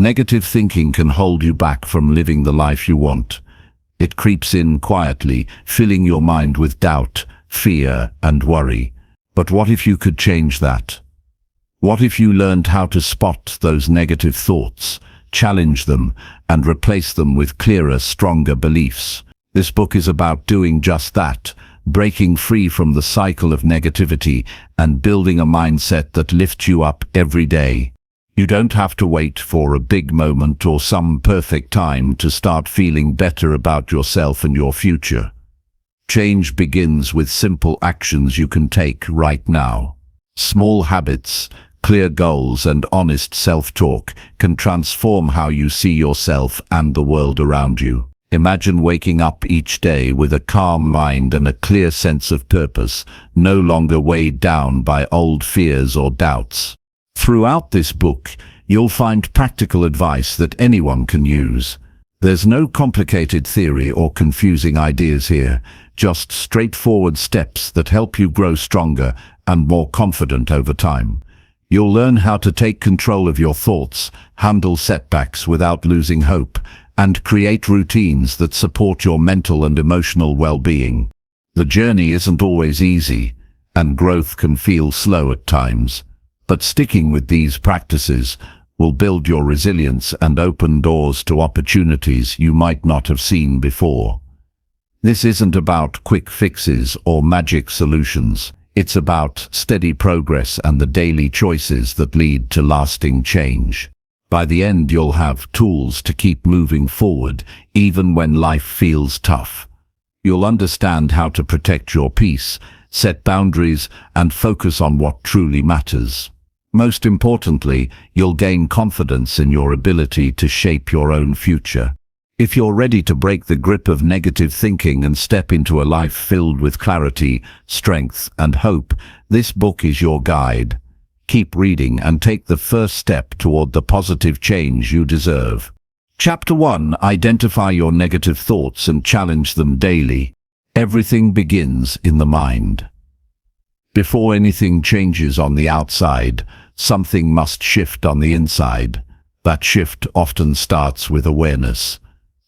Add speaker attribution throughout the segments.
Speaker 1: Negative thinking can hold you back from living the life you want. It creeps in quietly, filling your mind with doubt, fear, and worry. But what if you could change that? What if you learned how to spot those negative thoughts, challenge them, and replace them with clearer, stronger beliefs? This book is about doing just that, breaking free from the cycle of negativity and building a mindset that lifts you up every day. You don't have to wait for a big moment or some perfect time to start feeling better about yourself and your future. Change begins with simple actions you can take right now. Small habits, clear goals, and honest self-talk can transform how you see yourself and the world around you. Imagine waking up each day with a calm mind and a clear sense of purpose, no longer weighed down by old fears or doubts. Throughout this book, you'll find practical advice that anyone can use. There's no complicated theory or confusing ideas here, just straightforward steps that help you grow stronger and more confident over time. You'll learn how to take control of your thoughts, handle setbacks without losing hope, and create routines that support your mental and emotional well-being. The journey isn't always easy, and growth can feel slow at times. But sticking with these practices will build your resilience and open doors to opportunities you might not have seen before. This isn't about quick fixes or magic solutions. It's about steady progress and the daily choices that lead to lasting change. By the end, you'll have tools to keep moving forward, even when life feels tough. You'll understand how to protect your peace, set boundaries, and focus on what truly matters. Most importantly, you'll gain confidence in your ability to shape your own future. If you're ready to break the grip of negative thinking and step into a life filled with clarity, strength, and hope, this book is your guide. Keep reading and take the first step toward the positive change you deserve. Chapter 1: Identify your negative thoughts and challenge them daily. Everything begins in the mind. Before anything changes on the outside, something must shift on the inside. That shift often starts with awareness.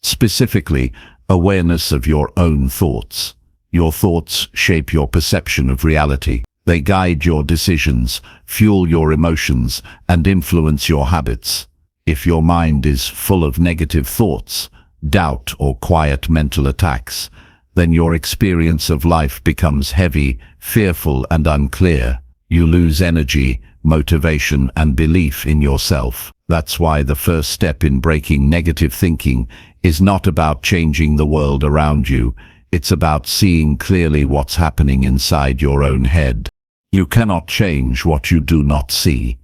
Speaker 1: Specifically, awareness of your own thoughts. Your thoughts shape your perception of reality. They guide your decisions, fuel your emotions, and influence your habits. If your mind is full of negative thoughts, doubt, or quiet mental attacks, then your experience of life becomes heavy, fearful, and unclear. You lose energy, motivation, and belief in yourself. That's why the first step in breaking negative thinking is not about changing the world around you. It's about seeing clearly what's happening inside your own head. You cannot change what you do not see.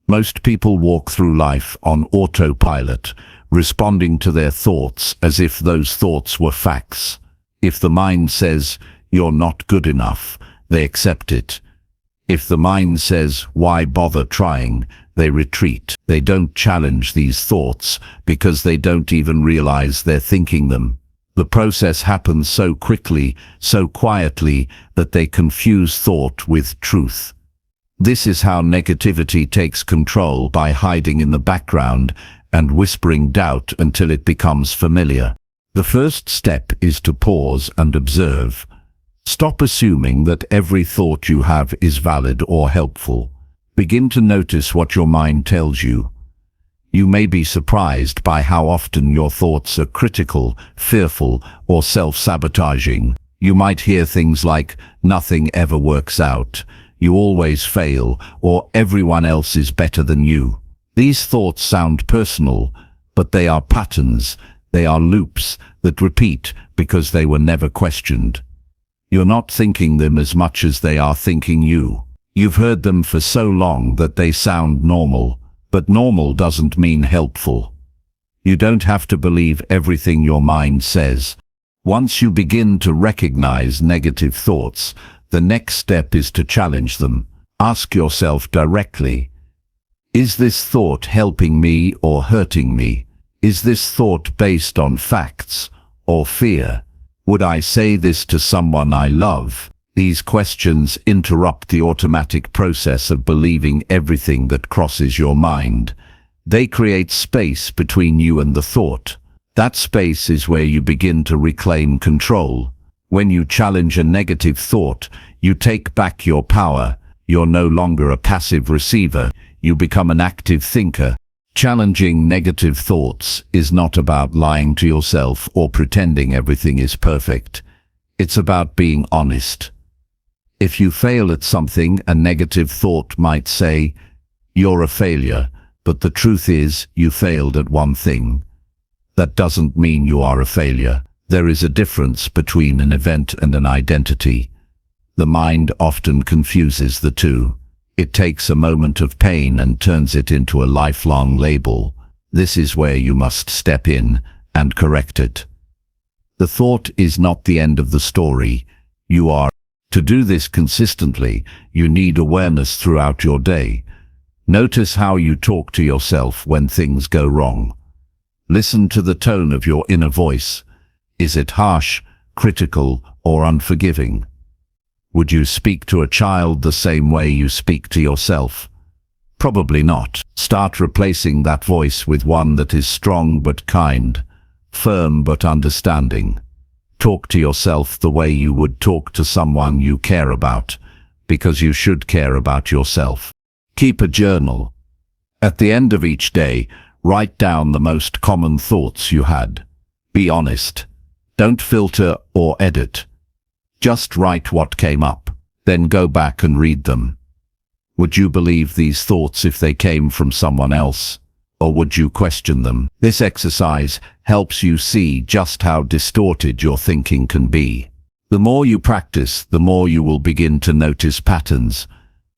Speaker 1: Most people walk through life on autopilot, responding to their thoughts as if those thoughts were facts. If the mind says, "You're not good enough," they accept it. If the mind says, "Why bother trying?" they retreat. They don't challenge these thoughts because they don't even realize they're thinking them. The process happens so quickly, so quietly, that they confuse thought with truth. This is how negativity takes control, by hiding in the background and whispering doubt until it becomes familiar. The first step is to pause and observe. Stop assuming that every thought you have is valid or helpful. Begin to notice what your mind tells you. You may be surprised by how often your thoughts are critical, fearful, or self-sabotaging. You might hear things like, "Nothing ever works out," "You always fail," or "Everyone else is better than you." These thoughts sound personal, but they are patterns. They are loops that repeat because they were never questioned. You're not thinking them as much as they are thinking you. You've heard them for so long that they sound normal, but normal doesn't mean helpful. You don't have to believe everything your mind says. Once you begin to recognize negative thoughts, the next step is to challenge them. Ask yourself directly, is this thought helping me or hurting me? Is this thought based on facts or fear? Would I say this to someone I love? These questions interrupt the automatic process of believing everything that crosses your mind. They create space between you and the thought. That space is where you begin to reclaim control. When you challenge a negative thought, you take back your power. You're no longer a passive receiver. You become an active thinker. Challenging negative thoughts is not about lying to yourself or pretending everything is perfect. It's about being honest. If you fail at something, a negative thought might say, "You're a failure," but the truth is, you failed at one thing. That doesn't mean you are a failure. There is a difference between an event and an identity. The mind often confuses the two. It takes a moment of pain and turns it into a lifelong label. This is where you must step in and correct it. The thought is not the end of the story. You are. To do this consistently, you need awareness throughout your day. Notice how you talk to yourself when things go wrong. Listen to the tone of your inner voice. Is it harsh, critical, or unforgiving? Would you speak to a child the same way you speak to yourself? Probably not. Start replacing that voice with one that is strong but kind, firm but understanding. Talk to yourself the way you would talk to someone you care about, because you should care about yourself. Keep a journal. At the end of each day, write down the most common thoughts you had. Be honest. Don't filter or edit. Just write what came up, then go back and read them. Would you believe these thoughts if they came from someone else? Or would you question them? This exercise helps you see just how distorted your thinking can be. The more you practice, the more you will begin to notice patterns.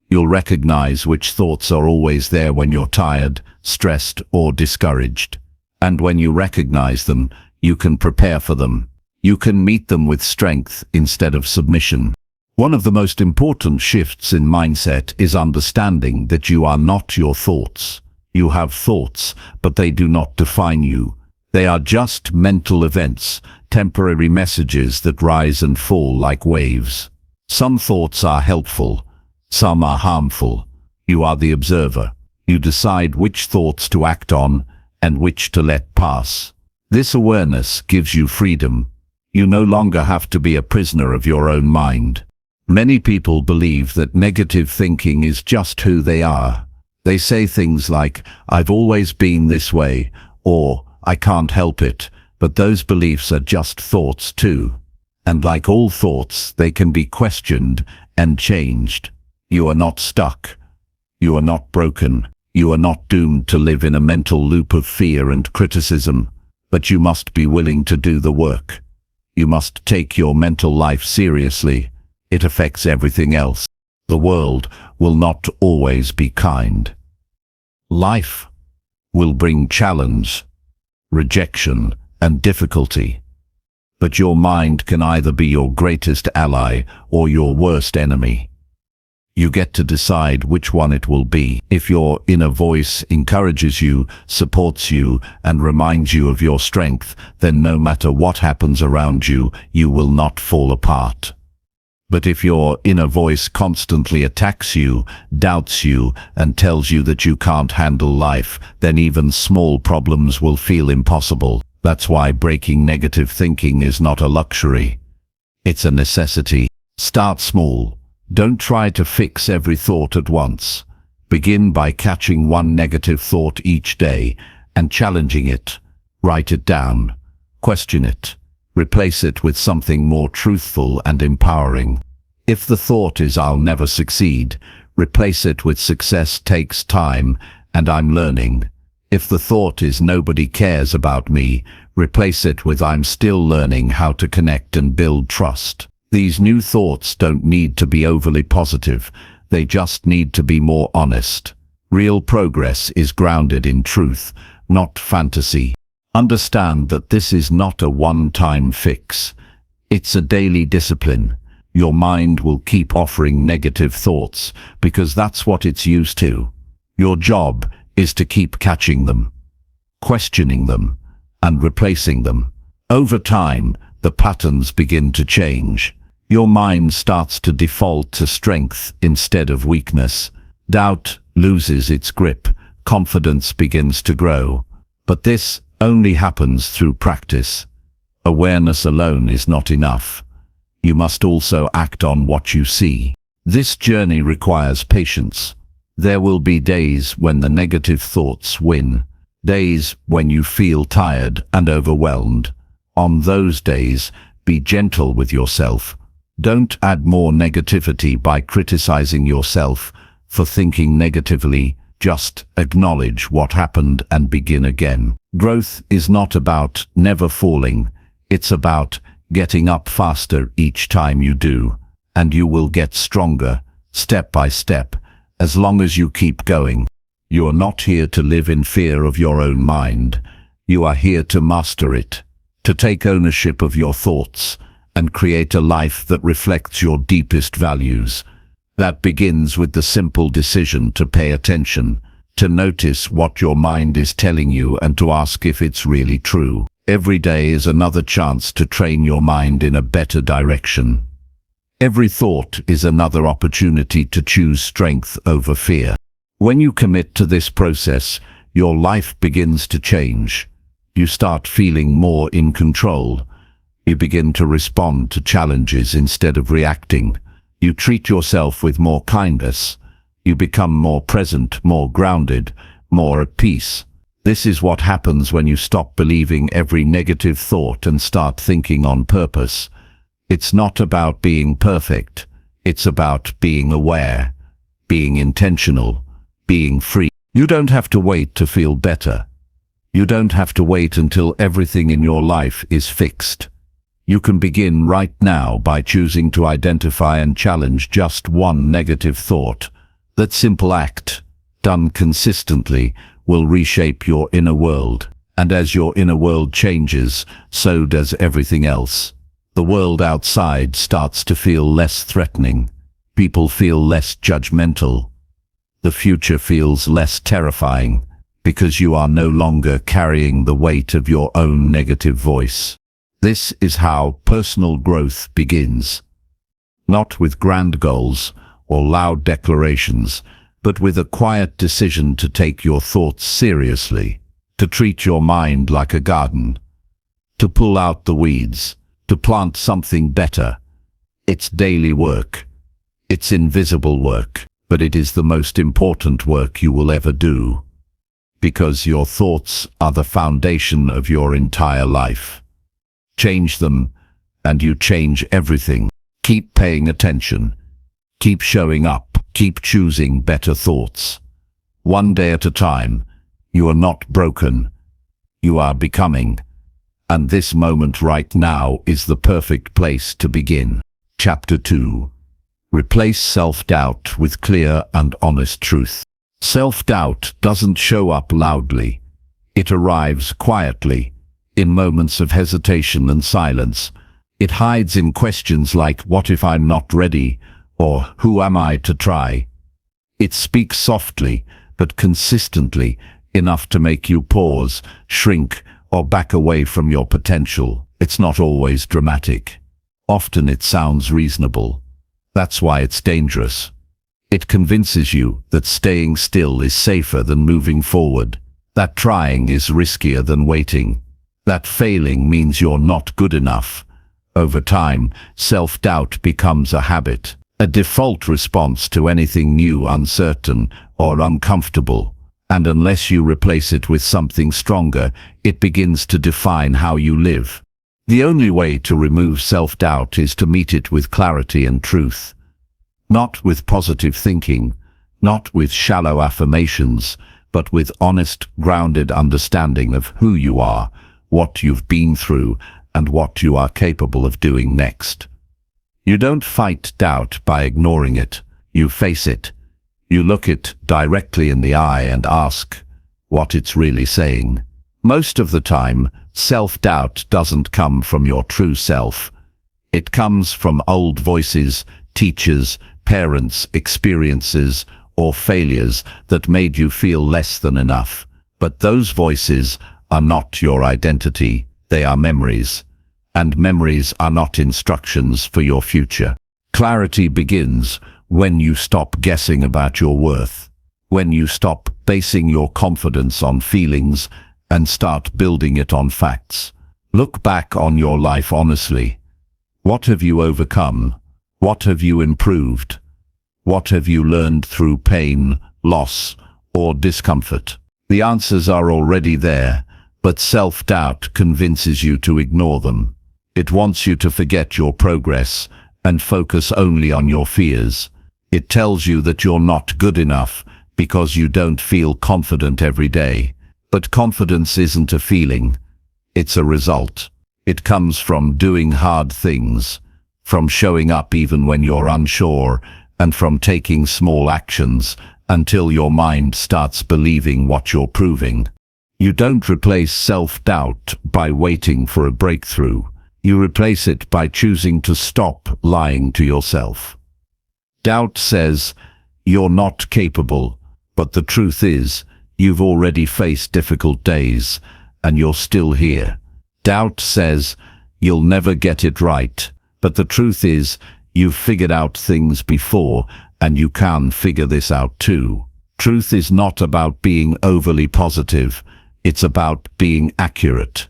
Speaker 1: You'll recognize which thoughts are always there when you're tired, stressed, or discouraged. And when you recognize them, you can prepare for them. You can meet them with strength instead of submission. One of the most important shifts in mindset is understanding that you are not your thoughts. You have thoughts, but they do not define you. They are just mental events, temporary messages that rise and fall like waves. Some thoughts are helpful, some are harmful. You are the observer. You decide which thoughts to act on and which to let pass. This awareness gives you freedom. You no longer have to be a prisoner of your own mind. Many people believe that negative thinking is just who they are. They say things like, "I've always been this way," or "I can't help it," but those beliefs are just thoughts too. And like all thoughts, they can be questioned and changed. You are not stuck. You are not broken. You are not doomed to live in a mental loop of fear and criticism. But you must be willing to do the work. You must take your mental life seriously. It affects everything else. The world will not always be kind. Life will bring challenge, rejection, and difficulty. But your mind can either be your greatest ally or your worst enemy. You get to decide which one it will be. If your inner voice encourages you, supports you, and reminds you of your strength, then no matter what happens around you, you will not fall apart. But if your inner voice constantly attacks you, doubts you, and tells you that you can't handle life, then even small problems will feel impossible. That's why breaking negative thinking is not a luxury. It's a necessity. Start small. Don't try to fix every thought at once. Begin by catching one negative thought each day and challenging it. Write it down. Question it. Replace it with something more truthful and empowering. If the thought is "I'll never succeed," replace it with "Success takes time and I'm learning." If the thought is "Nobody cares about me," replace it with "I'm still learning how to connect and build trust." These new thoughts don't need to be overly positive. They just need to be more honest. Real progress is grounded in truth, not fantasy. Understand that this is not a one-time fix. It's a daily discipline. Your mind will keep offering negative thoughts because that's what it's used to. Your job is to keep catching them, questioning them, and replacing them. Over time, the patterns begin to change. Your mind starts to default to strength instead of weakness. Doubt loses its grip. confidence begins to grow. But this only happens through practice. Awareness alone is not enough. You must also act on what you see. This journey requires patience. There will be days when the negative thoughts win, days when you feel tired and overwhelmed. On those days, be gentle with yourself. Don't add more negativity by criticizing yourself for thinking negatively. Just acknowledge what happened and begin again. Growth is not about never falling. It's about getting up faster each time you do. And you will get stronger, step by step, as long as you keep going. You are not here to live in fear of your own mind. You are here to master it, to take ownership of your thoughts, and create a life that reflects your deepest values. That begins with the simple decision to pay attention, to notice what your mind is telling you and to ask if it's really true. Every day is another chance to train your mind in a better direction. Every thought is another opportunity to choose strength over fear. When you commit to this process, your life begins to change. You start feeling more in control. You begin to respond to challenges instead of reacting. You treat yourself with more kindness. You become more present, more grounded, more at peace. This is what happens when you stop believing every negative thought and start thinking on purpose. It's not about being perfect. It's about being aware, being intentional, being free. You don't have to wait to feel better. You don't have to wait until everything in your life is fixed. You can begin right now by choosing to identify and challenge just one negative thought. That simple act, done consistently, will reshape your inner world. And as your inner world changes, so does everything else. The world outside starts to feel less threatening. People feel less judgmental. The future feels less terrifying because you are no longer carrying the weight of your own negative voice. This is how personal growth begins. Not with grand goals or loud declarations, but with a quiet decision to take your thoughts seriously, to treat your mind like a garden, to pull out the weeds, to plant something better. It's daily work. It's invisible work, but it is the most important work you will ever do. Because your thoughts are the foundation of your entire life. Change them, and you change everything. Keep paying attention. Keep showing up. Keep choosing better thoughts. One day at a time. You are not broken. You are becoming. And this moment right now is the perfect place to begin. Chapter 2. Replace self-doubt with clear and honest truth. Self-doubt doesn't show up loudly. It arrives quietly, in moments of hesitation and silence. It hides in questions like, what if I'm not ready? Or, who am I to try? It speaks softly, but consistently, enough to make you pause, shrink, or back away from your potential. It's not always dramatic. Often it sounds reasonable. That's why it's dangerous. It convinces you that staying still is safer than moving forward, that trying is riskier than waiting, that failing means you're not good enough. Over time, self-doubt becomes a habit, a default response to anything new, uncertain, or uncomfortable. And unless you replace it with something stronger, it begins to define how you live. The only way to remove self-doubt is to meet it with clarity and truth. Not with positive thinking, not with shallow affirmations, but with honest, grounded understanding of who you are, what you've been through, and what you are capable of doing next. You don't fight doubt by ignoring it. You face it. You look it directly in the eye and ask what it's really saying. Most of the time, self-doubt doesn't come from your true self. It comes from old voices, teachers, parents, experiences, or failures that made you feel less than enough. But those voices are not your identity. They are memories. And memories are not instructions for your future. Clarity begins when you stop guessing about your worth. when you stop basing your confidence on feelings and start building it on facts. Look back on your life honestly. What have you overcome? What have you improved? What have you learned through pain, loss, or discomfort? The answers are already there, but self-doubt convinces you to ignore them. It wants you to forget your progress and focus only on your fears. It tells you that you're not good enough because you don't feel confident every day. But confidence isn't a feeling, it's a result. It comes from doing hard things, from showing up even when you're unsure, and from taking small actions until your mind starts believing what you're proving. You don't replace self-doubt by waiting for a breakthrough. You replace it by choosing to stop lying to yourself. Doubt says, "You're not capable," but the truth is, you've already faced difficult days, and you're still here. Doubt says, "You'll never get it right," but the truth is, you've figured out things before, and you can figure this out too. Truth is not about being overly positive, it's about being accurate.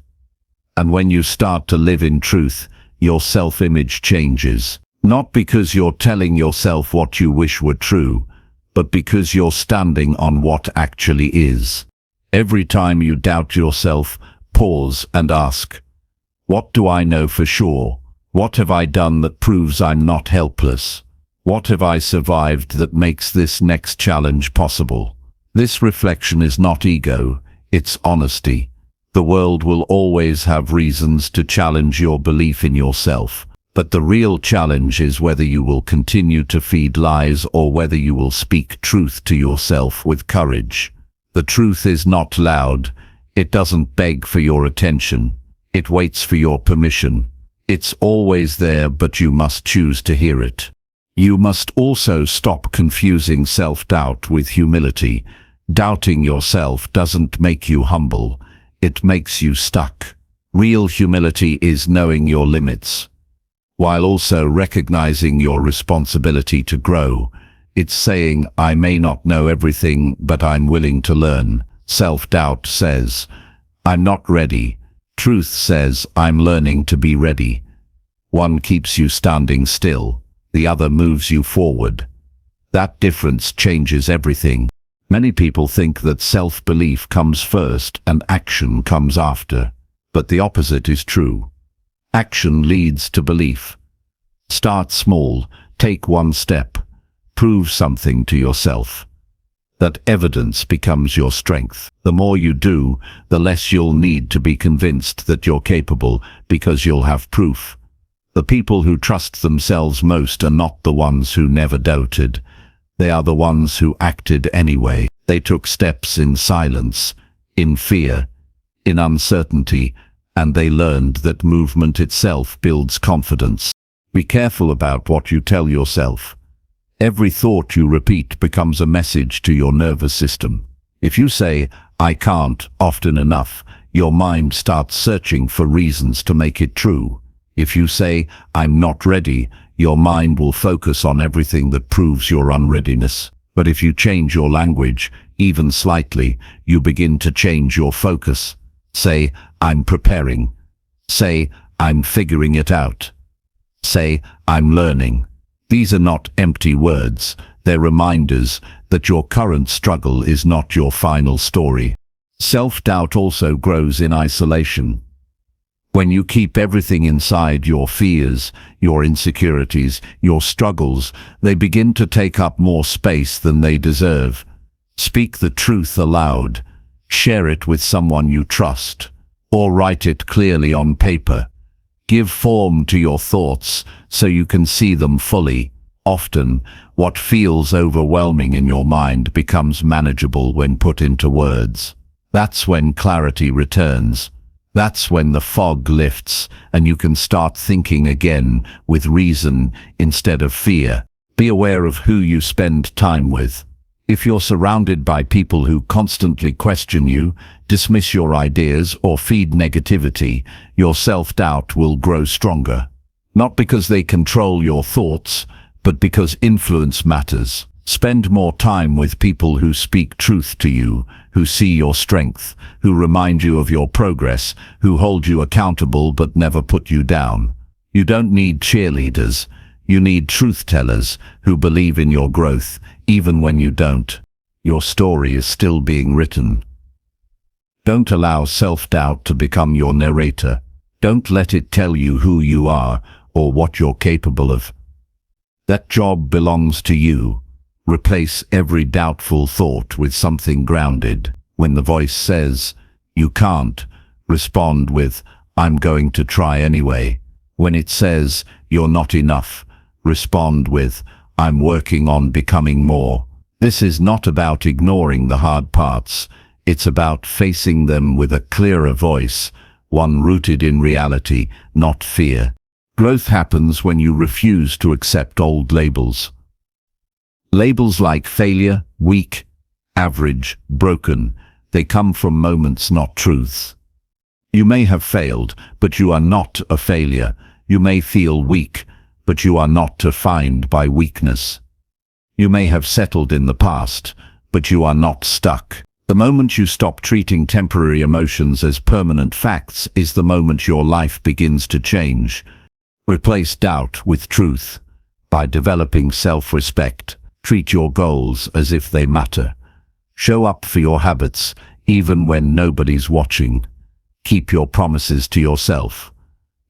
Speaker 1: And when you start to live in truth, your self-image changes. Not because you're telling yourself what you wish were true, but because you're standing on what actually is. Every time you doubt yourself, pause and ask, what do I know for sure? What have I done that proves I'm not helpless? What have I survived that makes this next challenge possible? This reflection is not ego, it's honesty. The world will always have reasons to challenge your belief in yourself. But the real challenge is whether you will continue to feed lies or whether you will speak truth to yourself with courage. The truth is not loud. It doesn't beg for your attention. It waits for your permission. It's always there, but you must choose to hear it. You must also stop confusing self-doubt with humility. Doubting yourself doesn't make you humble. It makes you stuck. Real humility is knowing your limits, while also recognizing your responsibility to grow. It's saying, I may not know everything, but I'm willing to learn. Self-doubt says, I'm not ready. Truth says, I'm learning to be ready. One keeps you standing still, the other moves you forward. That difference changes everything. Many people think that self-belief comes first and action comes after, but the opposite is true. Action leads to belief. Start small, take one step, prove something to yourself. That evidence becomes your strength. The more you do, the less you'll need to be convinced that you're capable, because you'll have proof. The people who trust themselves most are not the ones who never doubted. They are the ones who acted anyway. They took steps in silence, in fear, in uncertainty, and they learned that movement itself builds confidence. Be careful about what you tell yourself. Every thought you repeat becomes a message to your nervous system. If you say, I can't, often enough, your mind starts searching for reasons to make it true. If you say, I'm not ready, your mind will focus on everything that proves your unreadiness. But if you change your language, even slightly, you begin to change your focus. Say, I'm preparing. Say, I'm figuring it out. Say, I'm learning. These are not empty words. They're reminders that your current struggle is not your final story. Self-doubt also grows in isolation. When you keep everything inside, your fears, your insecurities, your struggles, they begin to take up more space than they deserve. Speak the truth aloud. Share it with someone you trust, or write it clearly on paper. Give form to your thoughts so you can see them fully. Often, what feels overwhelming in your mind becomes manageable when put into words. That's when clarity returns. That's when the fog lifts and you can start thinking again with reason instead of fear. Be aware of who you spend time with. If you're surrounded by people who constantly question you, dismiss your ideas, or feed negativity, your self-doubt will grow stronger. Not because they control your thoughts, but because influence matters. Spend more time with people who speak truth to you, who see your strength, who remind you of your progress, who hold you accountable but never put you down. You don't need cheerleaders. You need truth-tellers who believe in your growth, even when you don't. Your story is still being written. Don't allow self-doubt to become your narrator. Don't let it tell you who you are or what you're capable of. That job belongs to you. Replace every doubtful thought with something grounded. When the voice says, "You can't," respond with, "I'm going to try anyway." When it says, "You're not enough," respond with, "I'm working on becoming more." This is not about ignoring the hard parts. It's about facing them with a clearer voice, one rooted in reality, not fear. Growth happens when you refuse to accept old labels. Labels like failure, weak, average, broken, they come from moments, not truths. You may have failed, but you are not a failure. You may feel weak, but you are not defined by weakness. You may have settled in the past, but you are not stuck. The moment you stop treating temporary emotions as permanent facts is the moment your life begins to change. Replace doubt with truth. By developing self-respect, treat your goals as if they matter. Show up for your habits, even when nobody's watching. Keep your promises to yourself.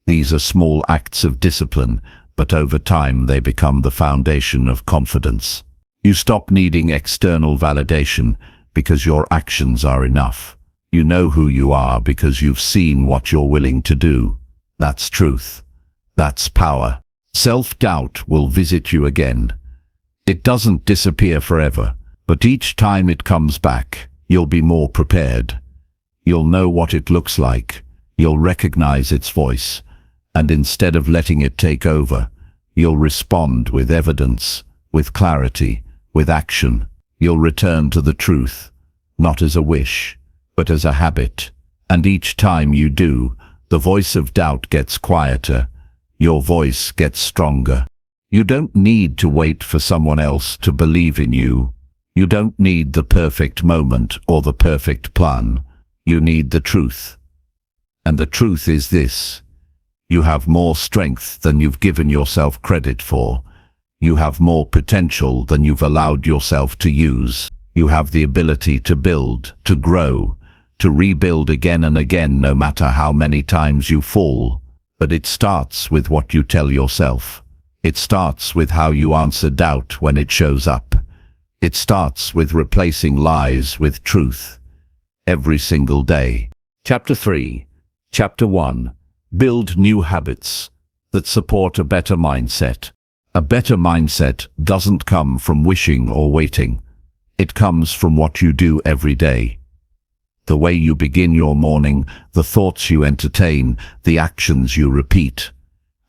Speaker 1: These are small acts of discipline, but over time they become the foundation of confidence. You stop needing external validation because your actions are enough. You know who you are because you've seen what you're willing to do. That's truth. That's power. Self-doubt will visit you again. It doesn't disappear forever, but each time it comes back, you'll be more prepared. You'll know what it looks like. You'll recognize its voice. And instead of letting it take over, you'll respond with evidence, with clarity, with action. You'll return to the truth, not as a wish, but as a habit. And each time you do, the voice of doubt gets quieter. Your voice gets stronger. You don't need to wait for someone else to believe in you. You don't need the perfect moment or the perfect plan. You need the truth. And the truth is this: you have more strength than you've given yourself credit for. You have more potential than you've allowed yourself to use. You have the ability to build, to grow, to rebuild again and again, no matter how many times you fall. But it starts with what you tell yourself. It starts with how you answer doubt when it shows up. It starts with replacing lies with truth. Every single day. Chapter 3. Chapter 1. Build new habits that support a better mindset. A better mindset doesn't come from wishing or waiting. It comes from what you do every day. The way you begin your morning, the thoughts you entertain, the actions you repeat,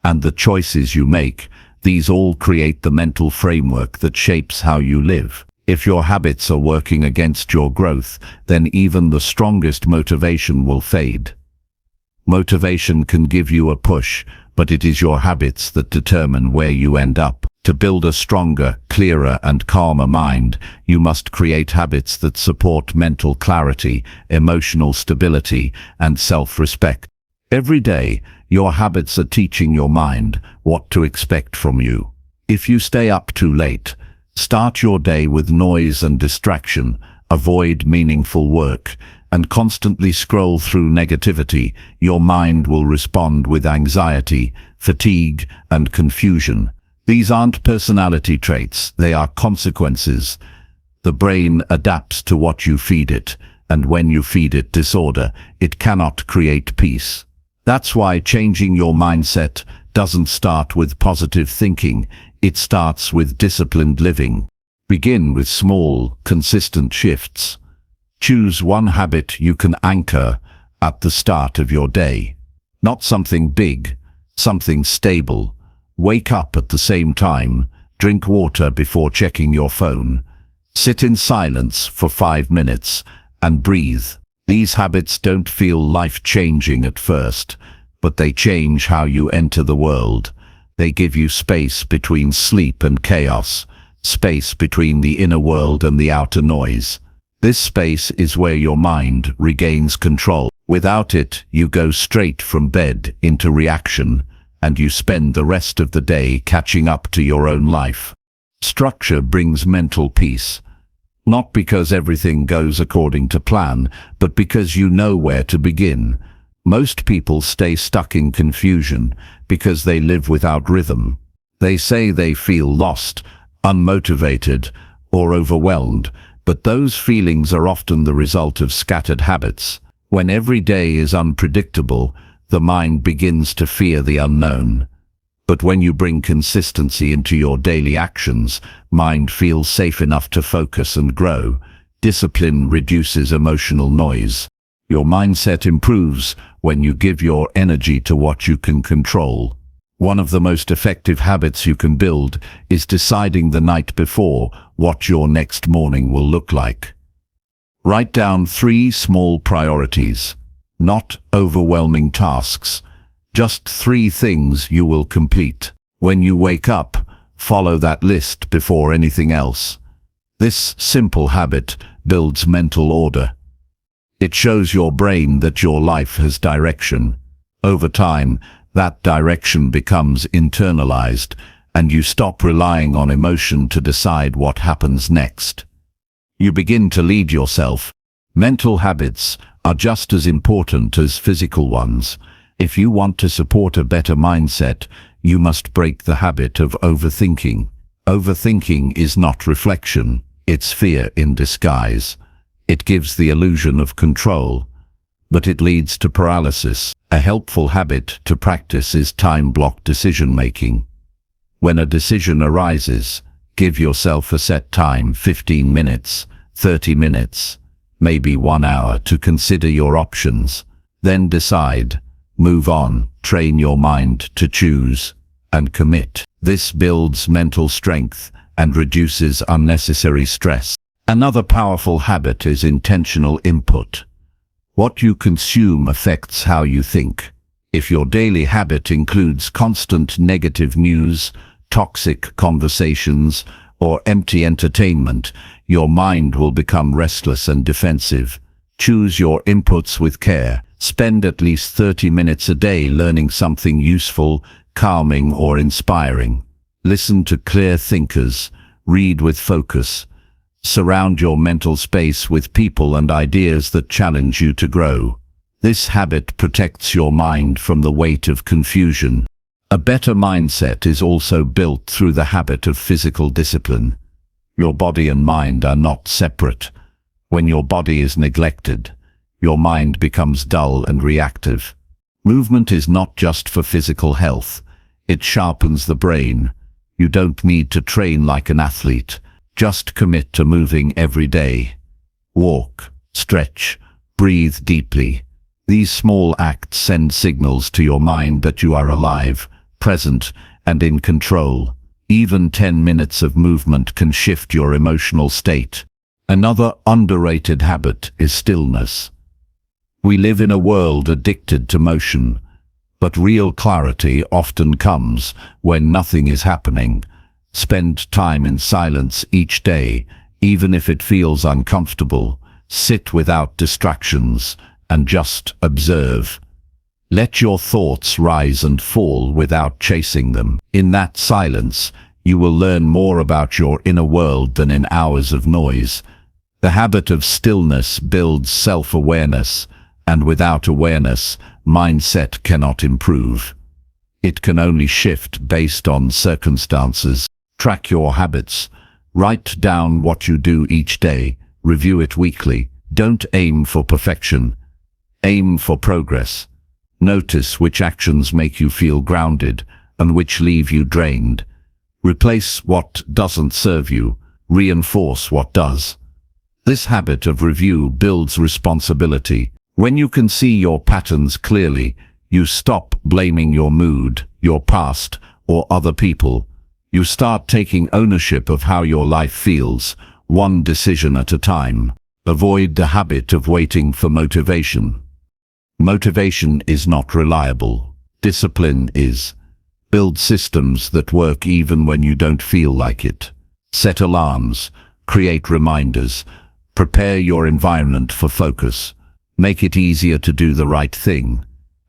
Speaker 1: and the choices you make. These all create the mental framework that shapes how you live. If your habits are working against your growth, then even the strongest motivation will fade. Motivation can give you a push, but it is your habits that determine where you end up. To build a stronger, clearer, and calmer mind, you must create habits that support mental clarity, emotional stability, and self-respect. Every day, your habits are teaching your mind what to expect from you. If you stay up too late, start your day with noise and distraction, avoid meaningful work, and constantly scroll through negativity, your mind will respond with anxiety, fatigue, and confusion. These aren't personality traits, they are consequences. The brain adapts to what you feed it, and when you feed it disorder, it cannot create peace. That's why changing your mindset doesn't start with positive thinking, it starts with disciplined living. Begin with small, consistent shifts. Choose one habit you can anchor at the start of your day. Not something big, something stable. Wake up at the same time, drink water before checking your phone. Sit in silence for 5 minutes and breathe. These habits don't feel life-changing at first, but they change how you enter the world. They give you space between sleep and chaos, space between the inner world and the outer noise. This space is where your mind regains control. Without it, you go straight from bed into reaction, and you spend the rest of the day catching up to your own life. Structure brings mental peace, not because everything goes according to plan, but because you know where to begin. Most people stay stuck in confusion because they live without rhythm. They say they feel lost, unmotivated, or overwhelmed, but those feelings are often the result of scattered habits. When every day is unpredictable, the mind begins to fear the unknown. But when you bring consistency into your daily actions, mind feels safe enough to focus and grow. Discipline reduces emotional noise. Your mindset improves when you give your energy to what you can control. One of the most effective habits you can build is deciding the night before what your next morning will look like. Write down 3 small priorities, not overwhelming tasks, just 3 things you will complete. When you wake up, follow that list before anything else. This simple habit builds mental order. It shows your brain that your life has direction. Over time, that direction becomes internalized, and you stop relying on emotion to decide what happens next. You begin to lead yourself. Mental habits are just as important as physical ones. If you want to support a better mindset, you must break the habit of overthinking. Overthinking is not reflection, it's fear in disguise. It gives the illusion of control, but it leads to paralysis. A helpful habit to practice is time-blocked decision-making. When a decision arises, give yourself a set time, 15 minutes, 30 minutes, maybe 1 hour, to consider your options. Then decide, move on, train your mind to choose and commit. This builds mental strength and reduces unnecessary stress. Another powerful habit is intentional input. What you consume affects how you think. If your daily habit includes constant negative news, toxic conversations, or empty entertainment, your mind will become restless and defensive. Choose your inputs with care. Spend at least 30 minutes a day learning something useful, calming, or inspiring. Listen to clear thinkers. Read with focus. Surround your mental space with people and ideas that challenge you to grow. This habit protects your mind from the weight of confusion. A better mindset is also built through the habit of physical discipline. Your body and mind are not separate. When your body is neglected, your mind becomes dull and reactive. Movement is not just for physical health. It sharpens the brain. You don't need to train like an athlete. Just commit to moving every day. Walk, stretch, breathe deeply. These small acts send signals to your mind that you are alive, present, and in control. Even 10 minutes of movement can shift your emotional state. Another underrated habit is stillness. We live in a world addicted to motion, but real clarity often comes when nothing is happening. Spend time in silence each day, even if it feels uncomfortable. Sit without distractions and just observe. Let your thoughts rise and fall without chasing them. In that silence, you will learn more about your inner world than in hours of noise. The habit of stillness builds self-awareness, and without awareness, mindset cannot improve. It can only shift based on circumstances. Track your habits. Write down what you do each day. Review it weekly. Don't aim for perfection. Aim for progress. Notice which actions make you feel grounded and which leave you drained. Replace what doesn't serve you. Reinforce what does. This habit of review builds responsibility. When you can see your patterns clearly, you stop blaming your mood, your past, or other people. You start taking ownership of how your life feels, one decision at a time. Avoid the habit of waiting for motivation. Motivation is not reliable. Discipline is. Build systems that work even when you don't feel like it. Set alarms, create reminders, prepare your environment for focus. Make it easier to do the right thing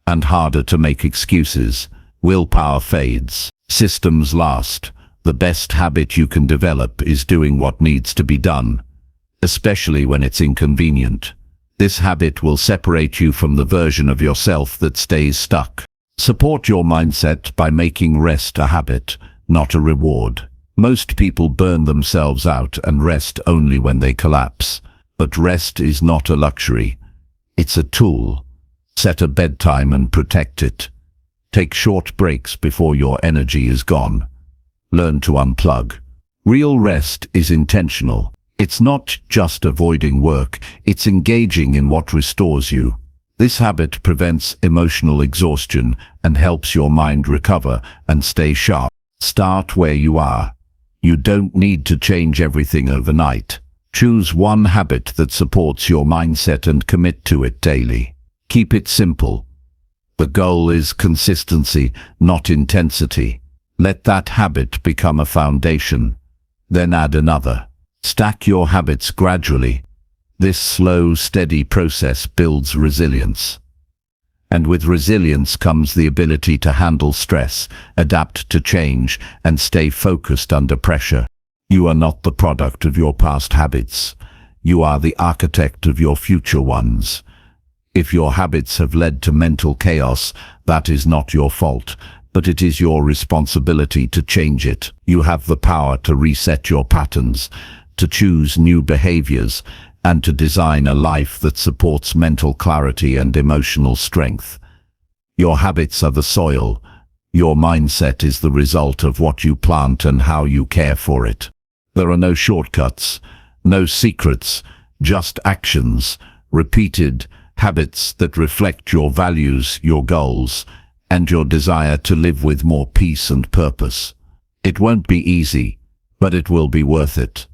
Speaker 1: and harder to make excuses. Willpower fades. Systems last. The best habit you can develop is doing what needs to be done, especially when it's inconvenient. This habit will separate you from the version of yourself that stays stuck. Support your mindset by making rest a habit, not a reward. Most people burn themselves out and rest only when they collapse. But rest is not a luxury. It's a tool. Set a bedtime and protect it. Take short breaks before your energy is gone. Learn to unplug. Real rest is intentional. It's not just avoiding work, it's engaging in what restores you. This habit prevents emotional exhaustion and helps your mind recover and stay sharp. Start where you are. You don't need to change everything overnight. Choose one habit that supports your mindset and commit to it daily. Keep it simple. The goal is consistency, not intensity. Let that habit become a foundation. Then add another. Stack your habits gradually. This slow, steady process builds resilience. And with resilience comes the ability to handle stress, adapt to change, and stay focused under pressure. You are not the product of your past habits. You are the architect of your future ones. If your habits have led to mental chaos, that is not your fault, but it is your responsibility to change it. You have the power to reset your patterns, to choose new behaviors, and to design a life that supports mental clarity and emotional strength. Your habits are the soil. Your mindset is the result of what you plant and how you care for it. There are no shortcuts, no secrets, just actions, repeated habits that reflect your values, your goals, and your desire to live with more peace and purpose. It won't be easy, but it will be worth it.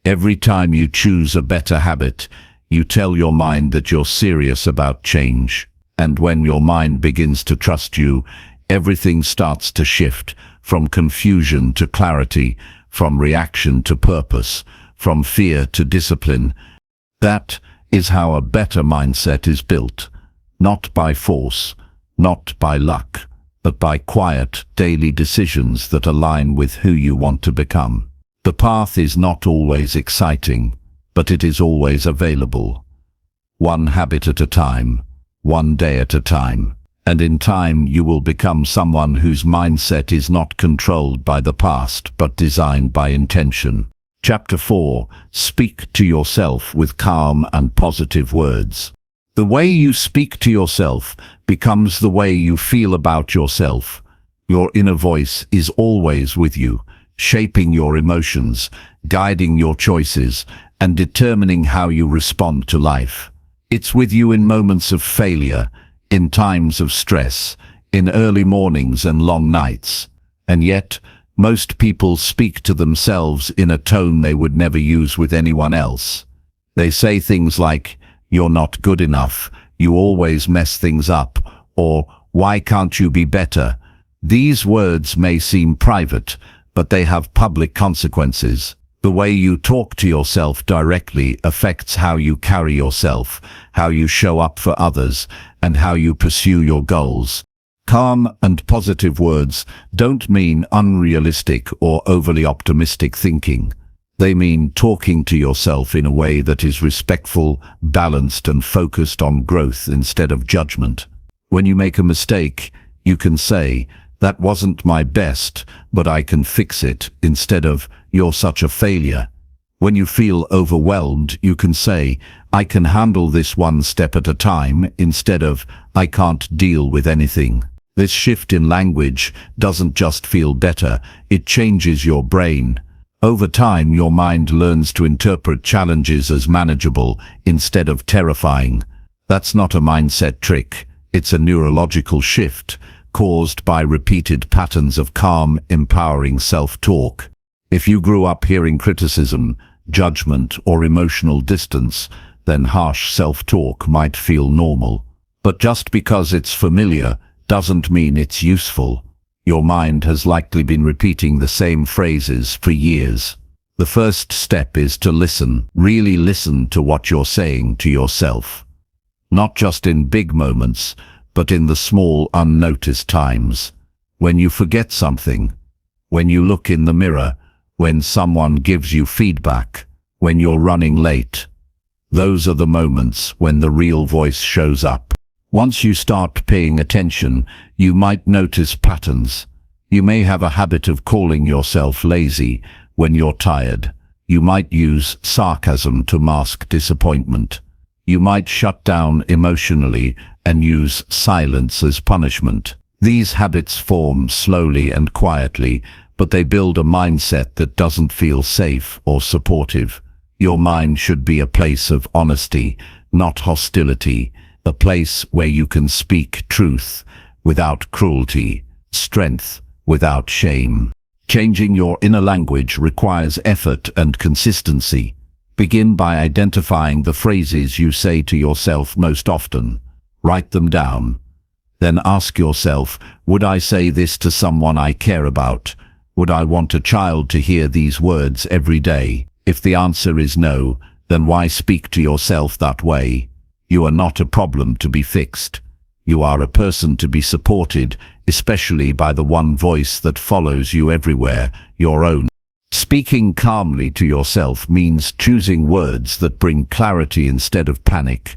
Speaker 1: Every time you choose a better habit, you tell your mind that you're serious about change. And when your mind begins to trust you, everything starts to shift, from confusion to clarity, from reaction to purpose, from fear to discipline. That is how a better mindset is built, not by force, not by luck, but by quiet, daily decisions that align with who you want to become. The path is not always exciting, but it is always available. One habit at a time, one day at a time, and in time you will become someone whose mindset is not controlled by the past, but designed by intention. Chapter 4. Speak to yourself with calm and positive words. The way you speak to yourself becomes the way you feel about yourself. Your inner voice is always with you, shaping your emotions, guiding your choices, and determining how you respond to life. It's with you in moments of failure, in times of stress, in early mornings and long nights. And yet, most people speak to themselves in a tone they would never use with anyone else. They say things like, "You're not good enough," "You always mess things up," or "Why can't you be better?" These words may seem private, but they have public consequences. The way you talk to yourself directly affects how you carry yourself, how you show up for others, and how you pursue your goals. Calm and positive words don't mean unrealistic or overly optimistic thinking. They mean talking to yourself in a way that is respectful, balanced, and focused on growth instead of judgment. When you make a mistake, you can say, "That wasn't my best, but I can fix it," instead of, "You're such a failure." When you feel overwhelmed, you can say, "I can handle this one step at a time," instead of, "I can't deal with anything." This shift in language doesn't just feel better, it changes your brain. Over time, your mind learns to interpret challenges as manageable instead of terrifying. That's not a mindset trick, it's a neurological shift caused by repeated patterns of calm, empowering self-talk. If you grew up hearing criticism, judgment, or emotional distance, then harsh self-talk might feel normal. But just because it's familiar doesn't mean it's useful. Your mind has likely been repeating the same phrases for years. The first step is to listen. Really listen to what you're saying to yourself. Not just in big moments, but in the small, unnoticed times. When you forget something, when you look in the mirror, when someone gives you feedback, when you're running late. Those are the moments when the real voice shows up. Once you start paying attention, you might notice patterns. You may have a habit of calling yourself lazy when you're tired. You might use sarcasm to mask disappointment. You might shut down emotionally and use silence as punishment. These habits form slowly and quietly, but they build a mindset that doesn't feel safe or supportive. Your mind should be a place of honesty, not hostility, a place where you can speak truth without cruelty, strength without shame. Changing your inner language requires effort and consistency. Begin by identifying the phrases you say to yourself most often. Write them down. Then ask yourself, would I say this to someone I care about? Would I want a child to hear these words every day? If the answer is no, then why speak to yourself that way? You are not a problem to be fixed. You are a person to be supported, especially by the one voice that follows you everywhere, your own. Speaking calmly to yourself means choosing words that bring clarity instead of panic.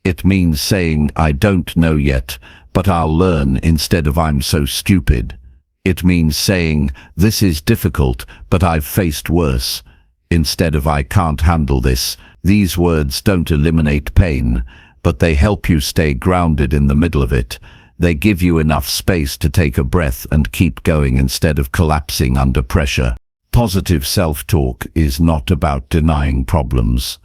Speaker 1: It means saying, I don't know yet, but I'll learn instead of I'm so stupid. It means saying, this is difficult, but I've faced worse, instead of I can't handle this. These words don't eliminate pain, but they help you stay grounded in the middle of it. They give you enough space to take a breath and keep going instead of collapsing under pressure. Positive self-talk is not about denying problems.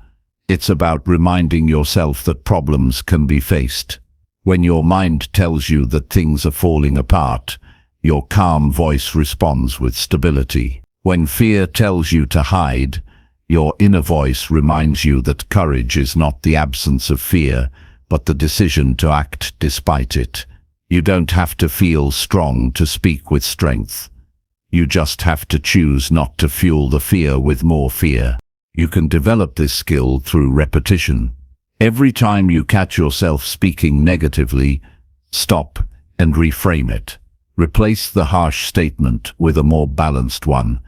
Speaker 1: It's about reminding yourself that problems can be faced. When your mind tells you that things are falling apart, your calm voice responds with stability. When fear tells you to hide, your inner voice reminds you that courage is not the absence of fear, but the decision to act despite it. You don't have to feel strong to speak with strength. You just have to choose not to fuel the fear with more fear. You can develop this skill through repetition. Every time you catch yourself speaking negatively, stop and reframe it. Replace the harsh statement with a more balanced one.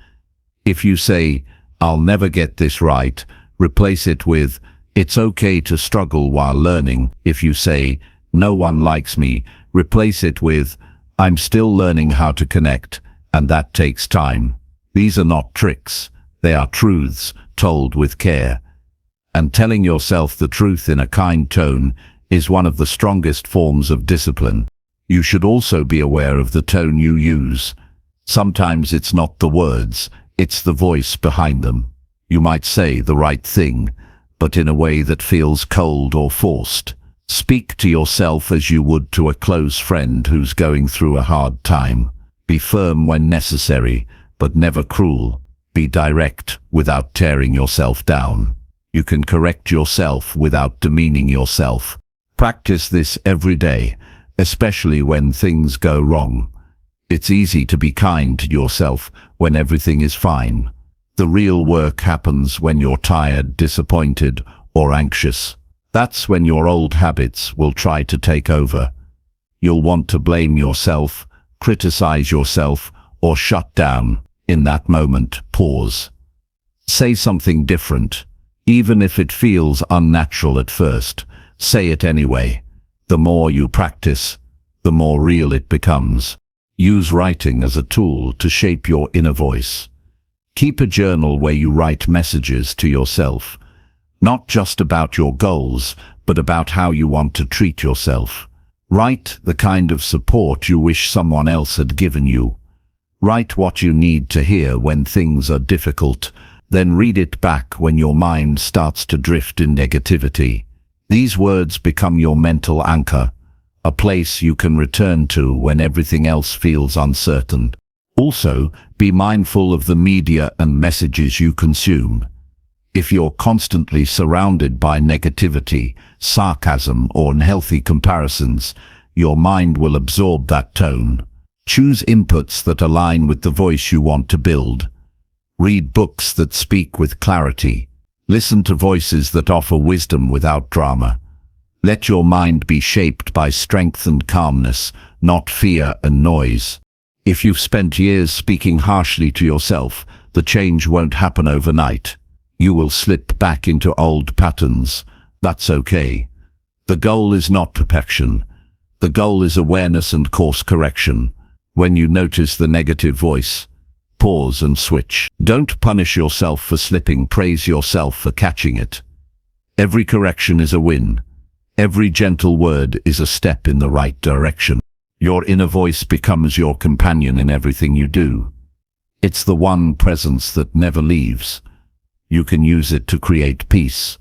Speaker 1: If you say, I'll never get this right, replace it with, it's okay to struggle while learning. If you say, no one likes me, replace it with, I'm still learning how to connect, and that takes time. These are not tricks. They are truths told with care. And telling yourself the truth in a kind tone is one of the strongest forms of discipline. You should also be aware of the tone you use. Sometimes it's not the words, it's the voice behind them. You might say the right thing, but in a way that feels cold or forced. Speak to yourself as you would to a close friend who's going through a hard time. Be firm when necessary, but never cruel. Be direct without tearing yourself down. You can correct yourself without demeaning yourself. Practice this every day, especially when things go wrong. It's easy to be kind to yourself when everything is fine. The real work happens when you're tired, disappointed, or anxious. That's when your old habits will try to take over. You'll want to blame yourself, criticize yourself, or shut down. In that moment, pause. Say something different. Even if it feels unnatural at first, say it anyway. The more you practice, the more real it becomes. Use writing as a tool to shape your inner voice. Keep a journal where you write messages to yourself, not just about your goals, but about how you want to treat yourself. Write the kind of support you wish someone else had given you. Write what you need to hear when things are difficult, then read it back when your mind starts to drift in negativity. These words become your mental anchor, a place you can return to when everything else feels uncertain. Also, be mindful of the media and messages you consume. If you're constantly surrounded by negativity, sarcasm, or unhealthy comparisons, your mind will absorb that tone. Choose inputs that align with the voice you want to build. Read books that speak with clarity. Listen to voices that offer wisdom without drama. Let your mind be shaped by strength and calmness, not fear and noise. If you've spent years speaking harshly to yourself, the change won't happen overnight. You will slip back into old patterns. That's okay. The goal is not perfection. The goal is awareness and course correction. When you notice the negative voice, pause and switch. Don't punish yourself for slipping, praise yourself for catching it. Every correction is a win. Every gentle word is a step in the right direction. Your inner voice becomes your companion in everything you do. It's the one presence that never leaves. You can use it to create peace,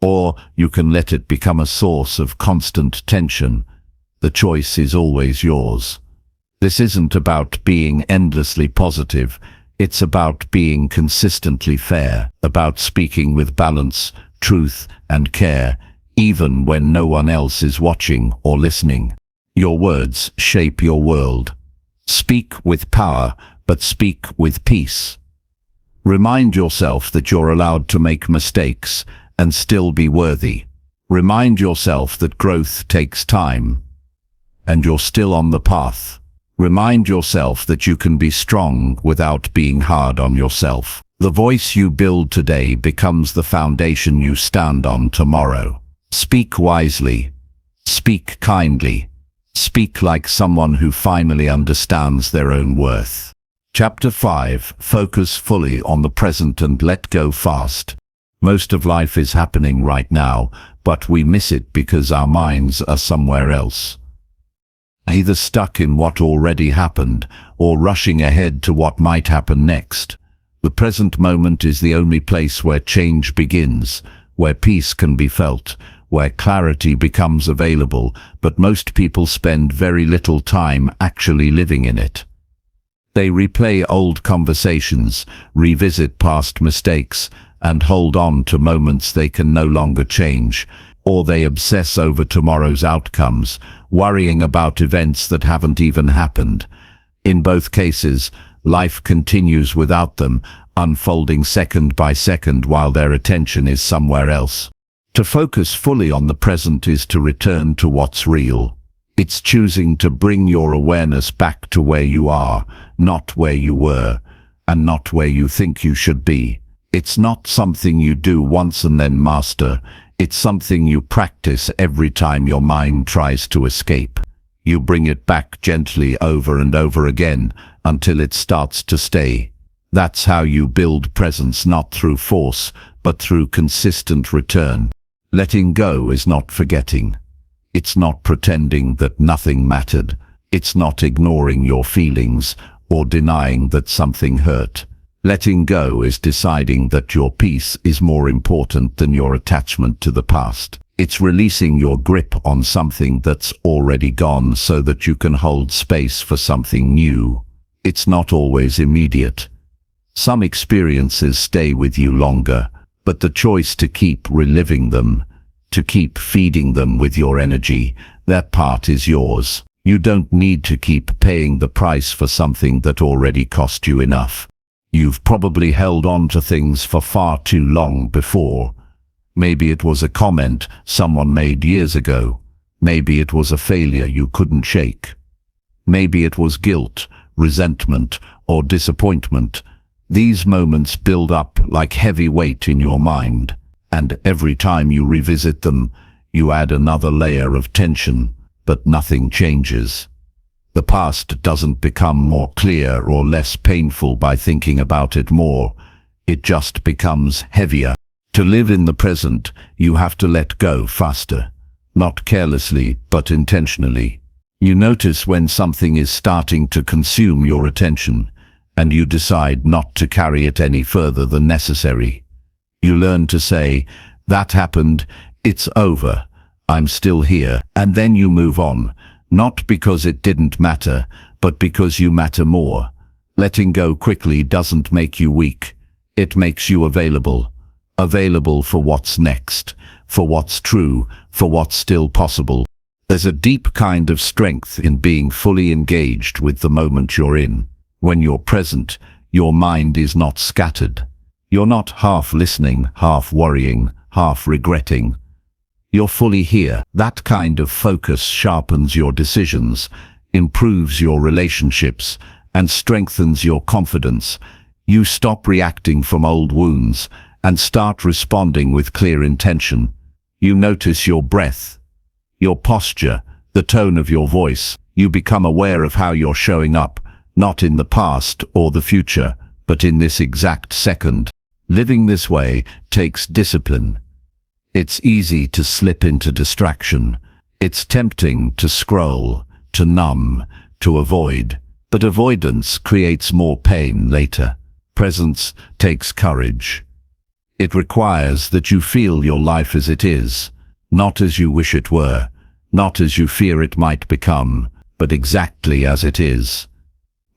Speaker 1: or you can let it become a source of constant tension. The choice is always yours. This isn't about being endlessly positive. It's about being consistently fair, about speaking with balance, truth, and care, even when no one else is watching or listening. Your words shape your world. Speak with power, but speak with peace. Remind yourself that you're allowed to make mistakes and still be worthy. Remind yourself that growth takes time, and you're still on the path. Remind yourself that you can be strong without being hard on yourself. The voice you build today becomes the foundation you stand on tomorrow. Speak wisely. Speak kindly. Speak like someone who finally understands their own worth. Chapter 5. Focus fully on the present and let go fast. Most of life is happening right now, but we miss it because our minds are somewhere else. Either stuck in what already happened, or rushing ahead to what might happen next. The present moment is the only place where change begins, where peace can be felt, where clarity becomes available, but most people spend very little time actually living in it. They replay old conversations, revisit past mistakes, and hold on to moments they can no longer change, or they obsess over tomorrow's outcomes, worrying about events that haven't even happened. In both cases, life continues without them, unfolding second by second while their attention is somewhere else. To focus fully on the present is to return to what's real. It's choosing to bring your awareness back to where you are, not where you were, and not where you think you should be. It's not something you do once and then master. It's something you practice every time your mind tries to escape. You bring it back gently over and over again until it starts to stay. That's how you build presence, not through force, but through consistent return. Letting go is not forgetting. It's not pretending that nothing mattered. It's not ignoring your feelings or denying that something hurt. Letting go is deciding that your peace is more important than your attachment to the past. It's releasing your grip on something that's already gone so that you can hold space for something new. It's not always immediate. Some experiences stay with you longer, but the choice to keep reliving them, to keep feeding them with your energy, that part is yours. You don't need to keep paying the price for something that already cost you enough. You've probably held on to things for far too long before. Maybe it was a comment someone made years ago. Maybe it was a failure you couldn't shake. Maybe it was guilt, resentment, or disappointment. These moments build up like heavy weight in your mind, and every time you revisit them, you add another layer of tension, but nothing changes. The past doesn't become more clear or less painful by thinking about it more. It just becomes heavier. To live in the present, you have to let go faster. Not carelessly, but intentionally. You notice when something is starting to consume your attention, and you decide not to carry it any further than necessary. You learn to say, "That happened, it's over, I'm still here," and then you move on. Not because it didn't matter, but because you matter more. Letting go quickly doesn't make you weak. It makes you available. Available for what's next, for what's true, for what's still possible. There's a deep kind of strength in being fully engaged with the moment you're in. When you're present, Your mind is not scattered. You're not half listening, half worrying, half regretting. You're fully here. That kind of focus sharpens your decisions, improves your relationships, and strengthens your confidence. You stop reacting from old wounds and start responding with clear intention. You notice your breath, your posture, the tone of your voice. You become aware of how you're showing up, not in the past or the future, but in this exact second. Living this way takes discipline. It's easy to slip into distraction. It's tempting to scroll, to numb, to avoid. But avoidance creates more pain later. Presence takes courage. It requires that you feel your life as it is, not as you wish it were, not as you fear it might become, but exactly as it is.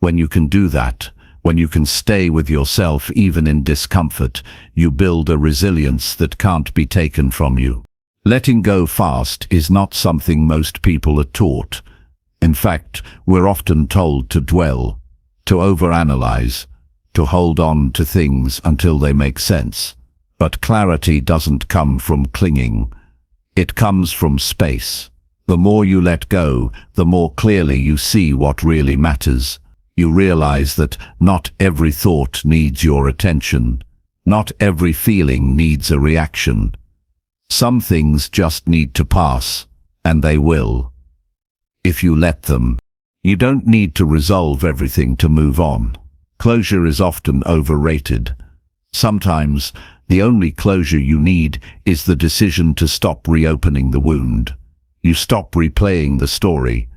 Speaker 1: When you can do that, when you can stay with yourself even in discomfort, you build a resilience that can't be taken from you. Letting go fast is not something most people are taught. In fact, we're often told to dwell, to overanalyze, to hold on to things until they make sense. But clarity doesn't come from clinging. It comes from space. The more you let go, the more clearly you see what really matters. You realize that not every thought needs your attention. Not every feeling needs a reaction. Some things just need to pass, and they will. If you let them. You don't need to resolve everything to move on. Closure is often overrated. Sometimes, the only closure you need is the decision to stop reopening the wound. You stop replaying the story.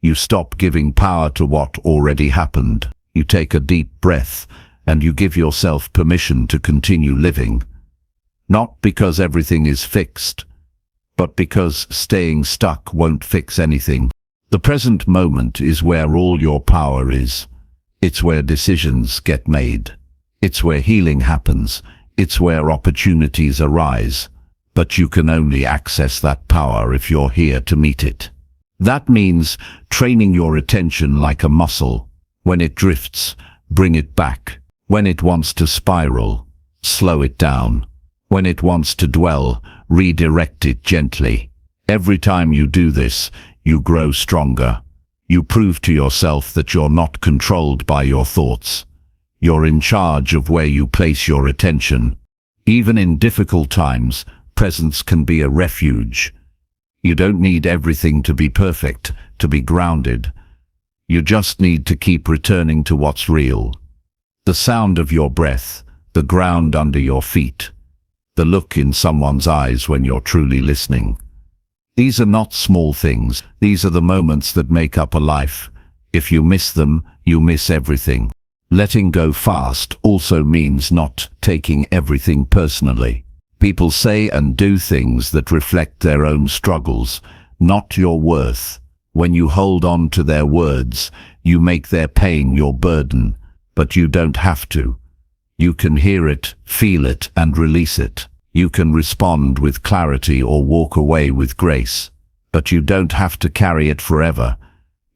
Speaker 1: You stop giving power to what already happened. You take a deep breath, and you give yourself permission to continue living. Not because everything is fixed, but because staying stuck won't fix anything. The present moment is where all your power is. It's where decisions get made. It's where healing happens. It's where opportunities arise. But you can only access that power if you're here to meet it. That means training your attention like a muscle. When it drifts, bring it back. When it wants to spiral, slow it down. When it wants to dwell, redirect it gently. Every time you do this, you grow stronger. You prove to yourself that you're not controlled by your thoughts. You're in charge of where you place your attention. Even in difficult times, presence can be a refuge. You don't need everything to be perfect, to be grounded. You just need to keep returning to what's real. The sound of your breath, the ground under your feet, the look in someone's eyes when you're truly listening. These are not small things. These are the moments that make up a life. If you miss them, you miss everything. Letting go fast also means not taking everything personally. People say and do things that reflect their own struggles, not your worth. When you hold on to their words, you make their pain your burden, but you don't have to. You can hear it, feel it, and release it. You can respond with clarity or walk away with grace, but you don't have to carry it forever.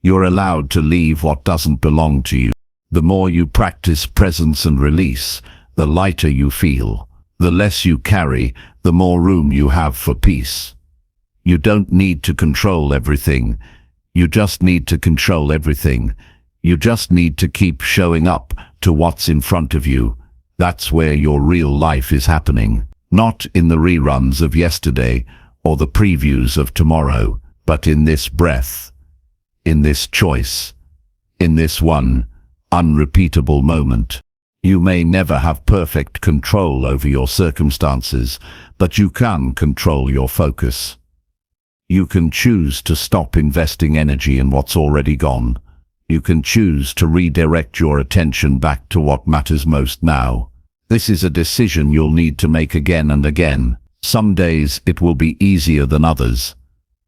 Speaker 1: You're allowed to leave what doesn't belong to you. The more you practice presence and release, the lighter you feel. The less you carry, the more room you have for peace. You don't need to control everything. You just need to control everything. You just need to keep showing up to what's in front of you. That's where your real life is happening. Not in the reruns of yesterday or the previews of tomorrow, but in this breath, in this choice, in this one unrepeatable moment. You may never have perfect control over your circumstances, but you can control your focus. You can choose to stop investing energy in what's already gone. You can choose to redirect your attention back to what matters most now. This is a decision you'll need to make again and again. Some days it will be easier than others.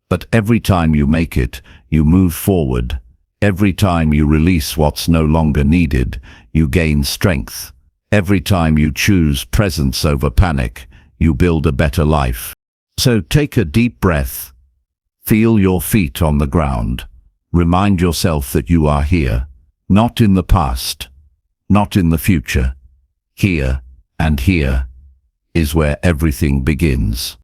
Speaker 1: But every time you make it, you move forward. Every time you release what's no longer needed, you gain strength. Every time you choose presence over panic, you build a better life. So take a deep breath. Feel your feet on the ground. Remind yourself that you are here, not in the past, not in the future. Here, and here, is where everything begins.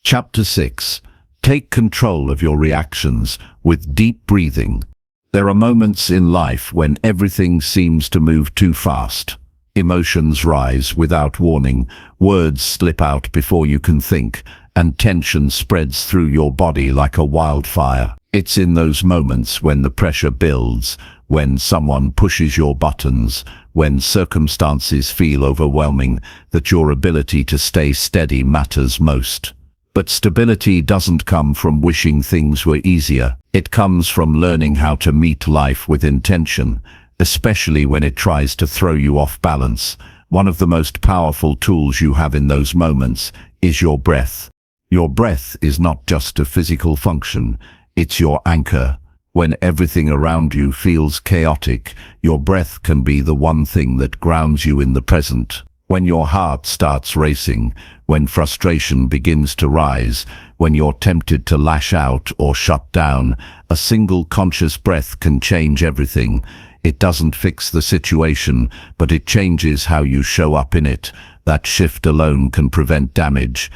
Speaker 1: Chapter 6. Take control of your reactions with deep breathing. There are moments in life when everything seems to move too fast. Emotions rise without warning, words slip out before you can think, and tension spreads through your body like a wildfire. It's in those moments when the pressure builds, when someone pushes your buttons, when circumstances feel overwhelming, that your ability to stay steady matters most. But stability doesn't come from wishing things were easier. It comes from learning how to meet life with intention, especially when it tries to throw you off balance. One of the most powerful tools you have in those moments is your breath. Your breath is not just a physical function, it's your anchor. When everything around you feels chaotic, your breath can be the one thing that grounds you in the present. When your heart starts racing, when frustration begins to rise, when you're tempted to lash out or shut down, a single conscious breath can change everything. It doesn't fix the situation, but it changes how you show up in it. That shift alone can prevent damage,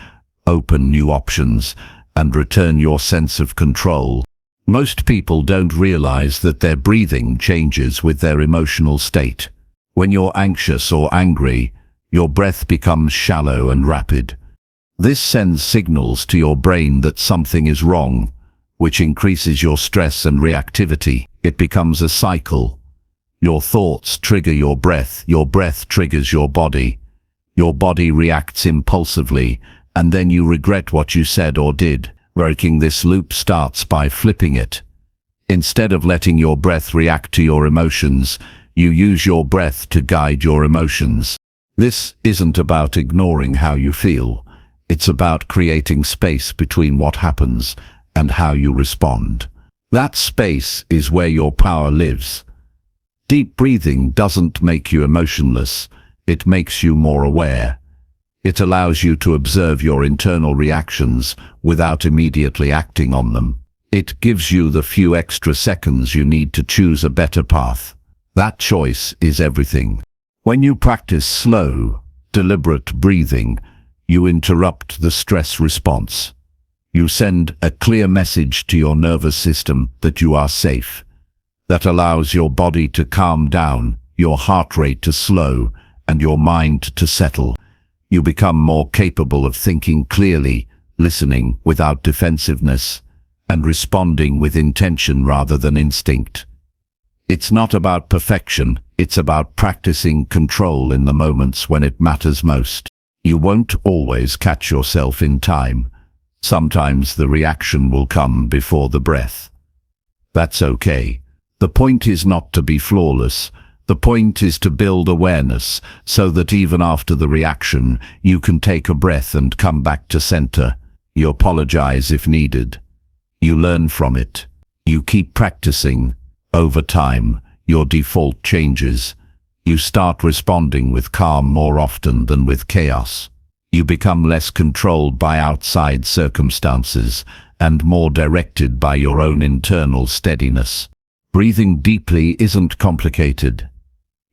Speaker 1: open new options, and return your sense of control. Most people don't realize that their breathing changes with their emotional state. When you're anxious or angry, your breath becomes shallow and rapid. This sends signals to your brain that something is wrong, which increases your stress and reactivity. It becomes a cycle. Your thoughts trigger your breath triggers your body reacts impulsively, and then you regret what you said or did. Breaking this loop starts by flipping it. Instead of letting your breath react to your emotions, you use your breath to guide your emotions. This isn't about ignoring how you feel. It's about creating space between what happens and how you respond. That space is where your power lives. Deep breathing doesn't make you emotionless. It makes you more aware. It allows you to observe your internal reactions without immediately acting on them. It gives you the few extra seconds you need to choose a better path. That choice is everything. When you practice slow, deliberate breathing, you interrupt the stress response. You send a clear message to your nervous system that you are safe. That allows your body to calm down, your heart rate to slow, and your mind to settle. You become more capable of thinking clearly, listening without defensiveness, and responding with intention rather than instinct. It's not about perfection, it's about practicing control in the moments when it matters most. You won't always catch yourself in time. Sometimes the reaction will come before the breath. That's okay. The point is not to be flawless. The point is to build awareness so that even after the reaction, you can take a breath and come back to center. You apologize if needed. You learn from it. You keep practicing. Over time, your default changes. You start responding with calm more often than with chaos. You become less controlled by outside circumstances and more directed by your own internal steadiness. Breathing deeply isn't complicated.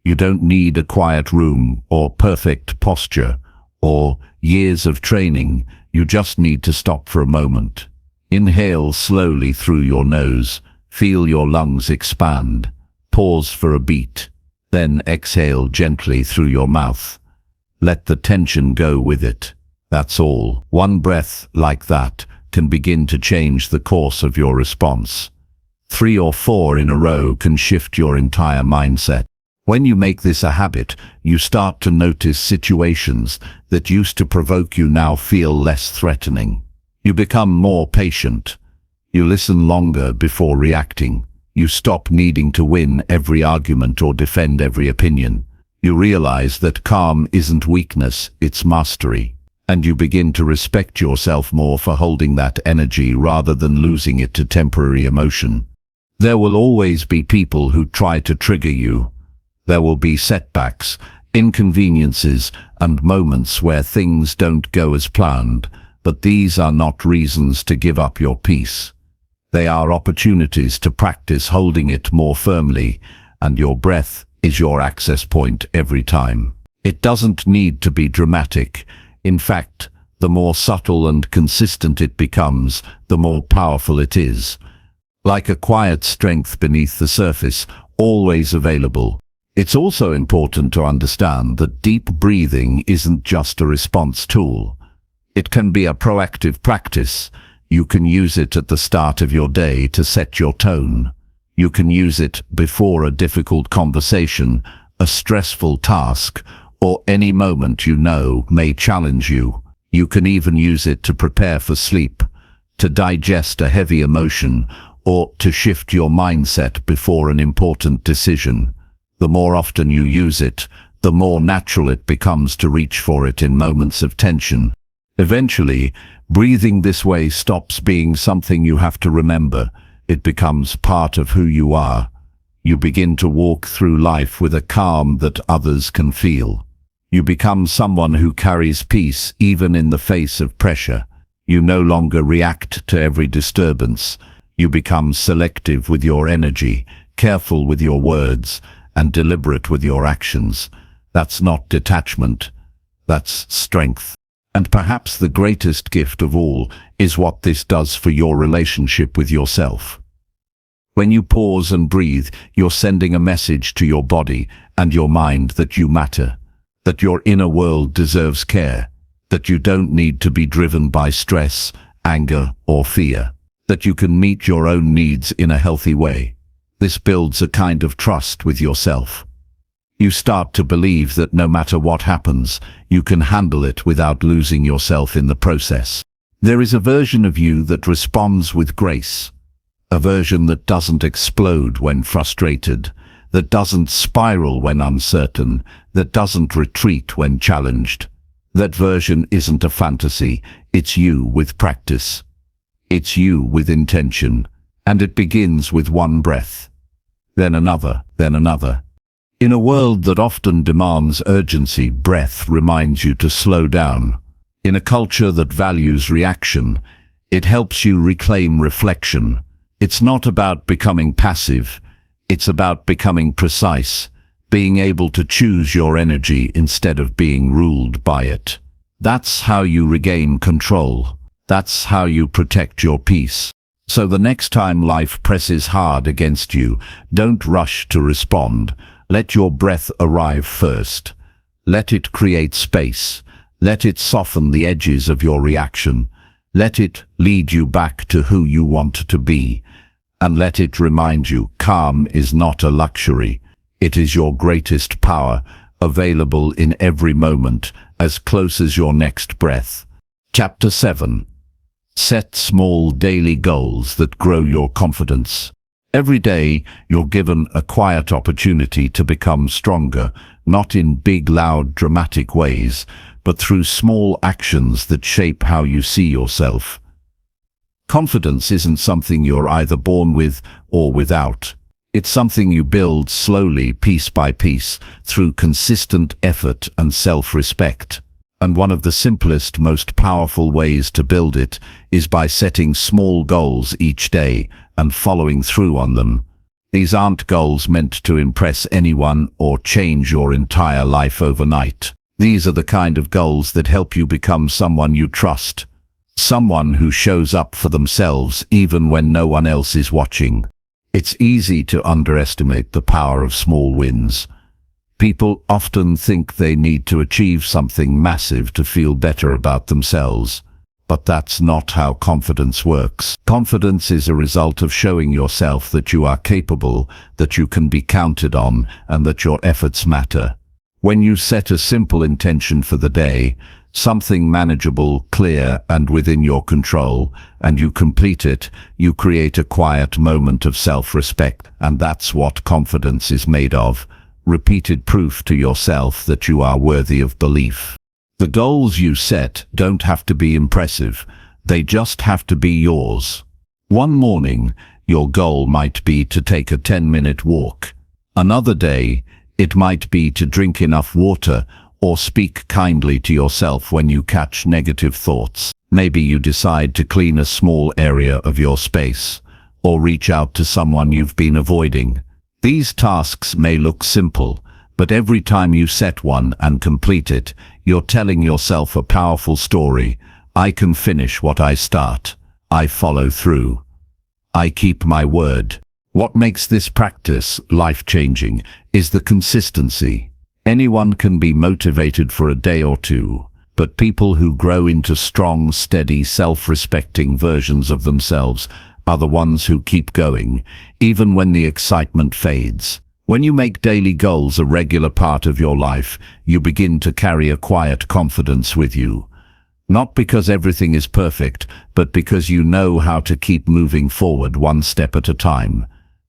Speaker 1: You don't need a quiet room or perfect posture or years of training. You just need to stop for a moment. Inhale slowly through your nose. Feel your lungs expand. Pause for a beat. Then exhale gently through your mouth. Let the tension go with it. That's all. One breath like that can begin to change the course of your response. 3 or 4 in a row can shift your entire mindset. When you make this a habit, you start to notice situations that used to provoke you now feel less threatening. You become more patient. You listen longer before reacting. You stop needing to win every argument or defend every opinion. You realize that calm isn't weakness, it's mastery. And you begin to respect yourself more for holding that energy rather than losing it to temporary emotion. There will always be people who try to trigger you. There will be setbacks, inconveniences, and moments where things don't go as planned, but these are not reasons to give up your peace. They are opportunities to practice holding it more firmly, and your breath is your access point every time. It doesn't need to be dramatic. In fact, the more subtle and consistent it becomes, the more powerful it is. Like a quiet strength beneath the surface, always available. It's also important to understand that deep breathing isn't just a response tool. It can be a proactive practice. You can use it at the start of your day to set your tone. You can use it before a difficult conversation, a stressful task, or any moment you know may challenge you. You can even use it to prepare for sleep, to digest a heavy emotion, or to shift your mindset before an important decision. The more often you use it, the more natural it becomes to reach for it in moments of tension. Eventually, breathing this way stops being something you have to remember. It becomes part of who you are. You begin to walk through life with a calm that others can feel. You become someone who carries peace even in the face of pressure. You no longer react to every disturbance. You become selective with your energy, careful with your words, and deliberate with your actions. That's not detachment. That's strength. And perhaps the greatest gift of all is what this does for your relationship with yourself. When you pause and breathe, you're sending a message to your body and your mind that you matter, that your inner world deserves care, that you don't need to be driven by stress, anger, or fear, that you can meet your own needs in a healthy way. This builds a kind of trust with yourself. You start to believe that no matter what happens, you can handle it without losing yourself in the process. There is a version of you that responds with grace, a version that doesn't explode when frustrated, that doesn't spiral when uncertain, that doesn't retreat when challenged. That version isn't a fantasy, it's you with practice. It's you with intention, and it begins with one breath, then another, then another. In a world that often demands urgency, breath reminds you to slow down. In a culture that values reaction, it helps you reclaim reflection. It's not about becoming passive, it's about becoming precise, being able to choose your energy instead of being ruled by it. That's how you regain control. That's how you protect your peace. So the next time life presses hard against you, don't rush to respond. Let your breath arrive first. Let it create space. Let it soften the edges of your reaction. Let it lead you back to who you want to be. And let it remind you, calm is not a luxury. It is your greatest power, available in every moment, as close as your next breath. Chapter 7. Set small daily goals that grow your confidence. Every day, you're given a quiet opportunity to become stronger, not in big, loud, dramatic ways, but through small actions that shape how you see yourself. Confidence isn't something you're either born with or without. It's something you build slowly, piece by piece, through consistent effort and self-respect. And one of the simplest, most powerful ways to build it is by setting small goals each day and following through on them. These aren't goals meant to impress anyone or change your entire life overnight. These are the kind of goals that help you become someone you trust, someone who shows up for themselves even when no one else is watching. It's easy to underestimate the power of small wins. People often think they need to achieve something massive to feel better about themselves. But that's not how confidence works. Confidence is a result of showing yourself that you are capable, that you can be counted on, and that your efforts matter. When you set a simple intention for the day, something manageable, clear, and within your control, and you complete it, you create a quiet moment of self-respect, and that's what confidence is made of. Repeated proof to yourself that you are worthy of belief. The goals you set don't have to be impressive, they just have to be yours. One morning, your goal might be to take a 10-minute walk. Another day, it might be to drink enough water or speak kindly to yourself when you catch negative thoughts. Maybe you decide to clean a small area of your space or reach out to someone you've been avoiding. These tasks may look simple, but every time you set one and complete it, you're telling yourself a powerful story. I can finish what I start. I follow through. I keep my word. What makes this practice life-changing is the consistency. Anyone can be motivated for a day or two, but people who grow into strong, steady, self-respecting versions of themselves are the ones who keep going, even when the excitement fades. When you make daily goals a regular part of your life, you begin to carry a quiet confidence with you. Not because everything is perfect, but because you know how to keep moving forward one step at a time.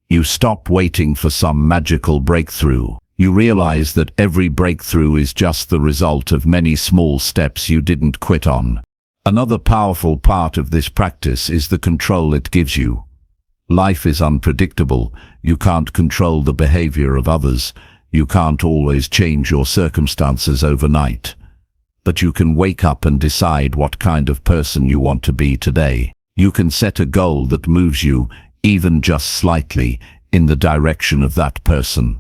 Speaker 1: You stop waiting for some magical breakthrough. You realize that every breakthrough is just the result of many small steps you didn't quit on. Another powerful part of this practice is the control it gives you. Life is unpredictable. You can't control the behavior of others. You can't always change your circumstances overnight. But you can wake up and decide what kind of person you want to be today. You can set a goal that moves you, even just slightly, in the direction of that person.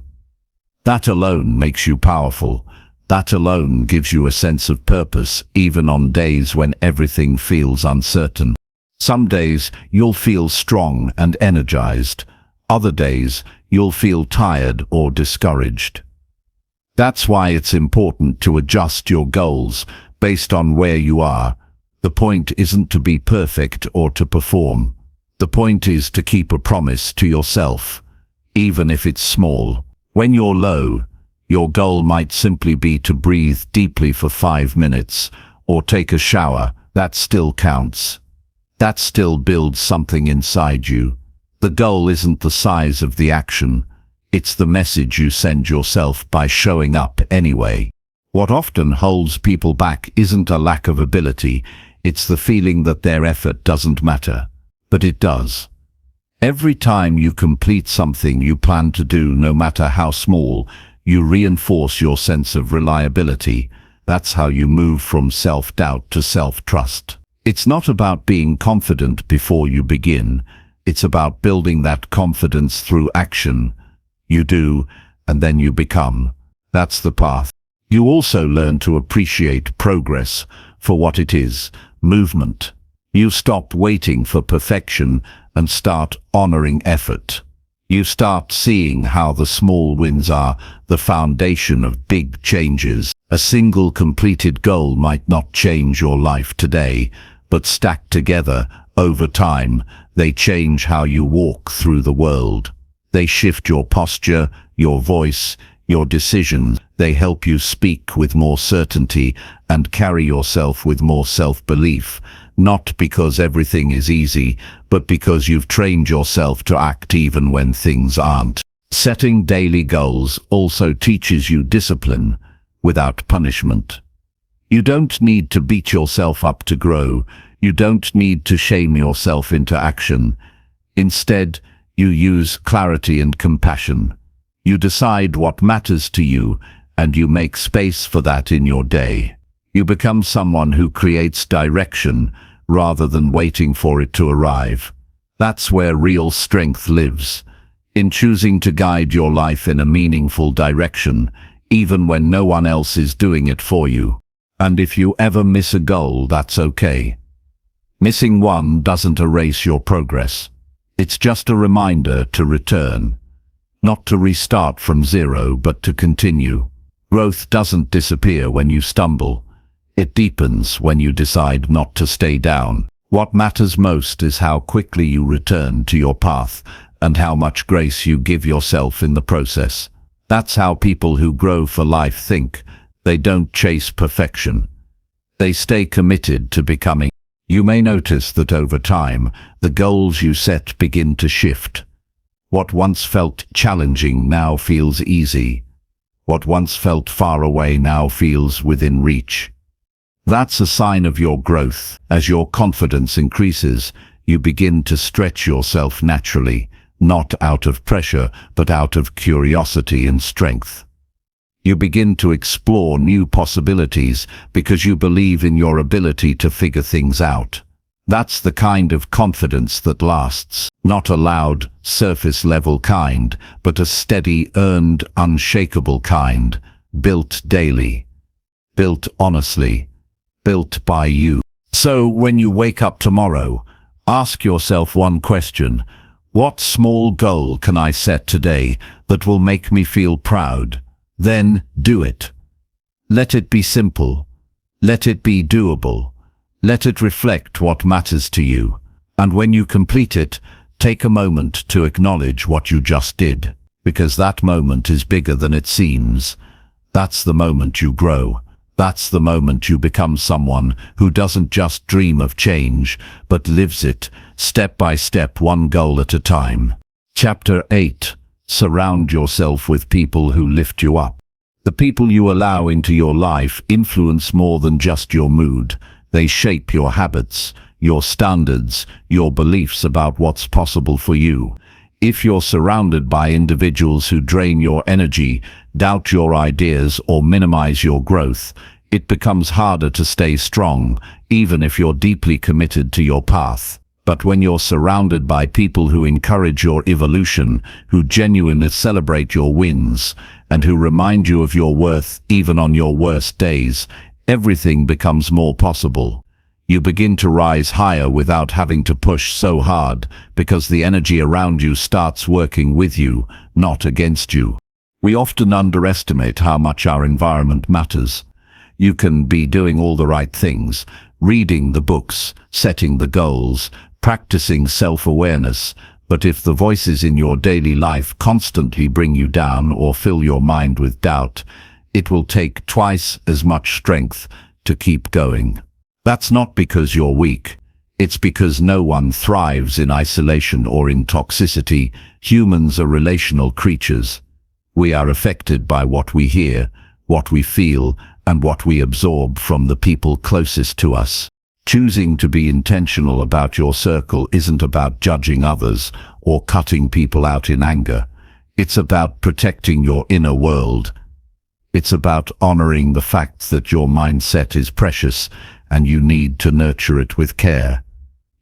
Speaker 1: That alone makes you powerful. That alone gives you a sense of purpose, even on days when everything feels uncertain. Some days you'll feel strong and energized. Other days you'll feel tired or discouraged. That's why it's important to adjust your goals based on where you are. The point isn't to be perfect or to perform. The point is to keep a promise to yourself, even if it's small. When you're low, your goal might simply be to breathe deeply for 5 minutes or take a shower. That still counts. That still builds something inside you. The goal isn't the size of the action. It's the message you send yourself by showing up anyway. What often holds people back isn't a lack of ability, it's the feeling that their effort doesn't matter. But it does. Every time you complete something you plan to do, no matter how small, you reinforce your sense of reliability. That's how you move from self-doubt to self-trust. It's not about being confident before you begin. It's about building that confidence through action. You do, and then you become. That's the path. You also learn to appreciate progress for what it is, movement. You stop waiting for perfection and start honoring effort. You start seeing how the small wins are the foundation of big changes. A single completed goal might not change your life today, but stacked together over time, they change how you walk through the world. They shift your posture, your voice, your decisions. They help you speak with more certainty and carry yourself with more self-belief, not because everything is easy, but because you've trained yourself to act even when things aren't. Setting daily goals also teaches you discipline without punishment. You don't need to beat yourself up to grow. You don't need to shame yourself into action. Instead, you use clarity and compassion. You decide what matters to you, and you make space for that in your day. You become someone who creates direction rather than waiting for it to arrive. That's where real strength lives, in choosing to guide your life in a meaningful direction, even when no one else is doing it for you. And if you ever miss a goal, that's okay. Missing one doesn't erase your progress. It's just a reminder to return. Not to restart from zero, but to continue. Growth doesn't disappear when you stumble. It deepens when you decide not to stay down. What matters most is how quickly you return to your path and how much grace you give yourself in the process. That's how people who grow for life think. They don't chase perfection. They stay committed to becoming. You may notice that over time, the goals you set begin to shift. What once felt challenging now feels easy. What once felt far away now feels within reach. That's a sign of your growth. As your confidence increases, you begin to stretch yourself naturally, not out of pressure, but out of curiosity and strength. You begin to explore new possibilities because you believe in your ability to figure things out. That's the kind of confidence that lasts, not a loud, surface-level kind, but a steady, earned, unshakable kind, built daily, built honestly, built by you. So when you wake up tomorrow, ask yourself one question: what small goal can I set today that will make me feel proud? Then do it. Let it be simple. Let it be doable. Let it reflect what matters to you. And when you complete it, take a moment to acknowledge what you just did, because that moment is bigger than it seems. That's the moment you grow. That's the moment you become someone who doesn't just dream of change, but lives it, step by step, one goal at a time. Chapter 8. Surround yourself with people who lift you up. The people you allow into your life influence more than just your mood. They shape your habits, your standards, your beliefs about what's possible for you. If you're surrounded by individuals who drain your energy, doubt your ideas, or minimize your growth, it becomes harder to stay strong, even if you're deeply committed to your path. But when you're surrounded by people who encourage your evolution, who genuinely celebrate your wins, and who remind you of your worth even on your worst days, everything becomes more possible. You begin to rise higher without having to push so hard, because the energy around you starts working with you, not against you. We often underestimate how much our environment matters. You can be doing all the right things, reading the books, setting the goals, practicing self-awareness, but if the voices in your daily life constantly bring you down or fill your mind with doubt, it will take twice as much strength to keep going. That's not because you're weak. It's because no one thrives in isolation or in toxicity. Humans are relational creatures. We are affected by what we hear, what we feel, and what we absorb from the people closest to us. Choosing to be intentional about your circle isn't about judging others or cutting people out in anger. It's about protecting your inner world. It's about honoring the fact that your mindset is precious and you need to nurture it with care.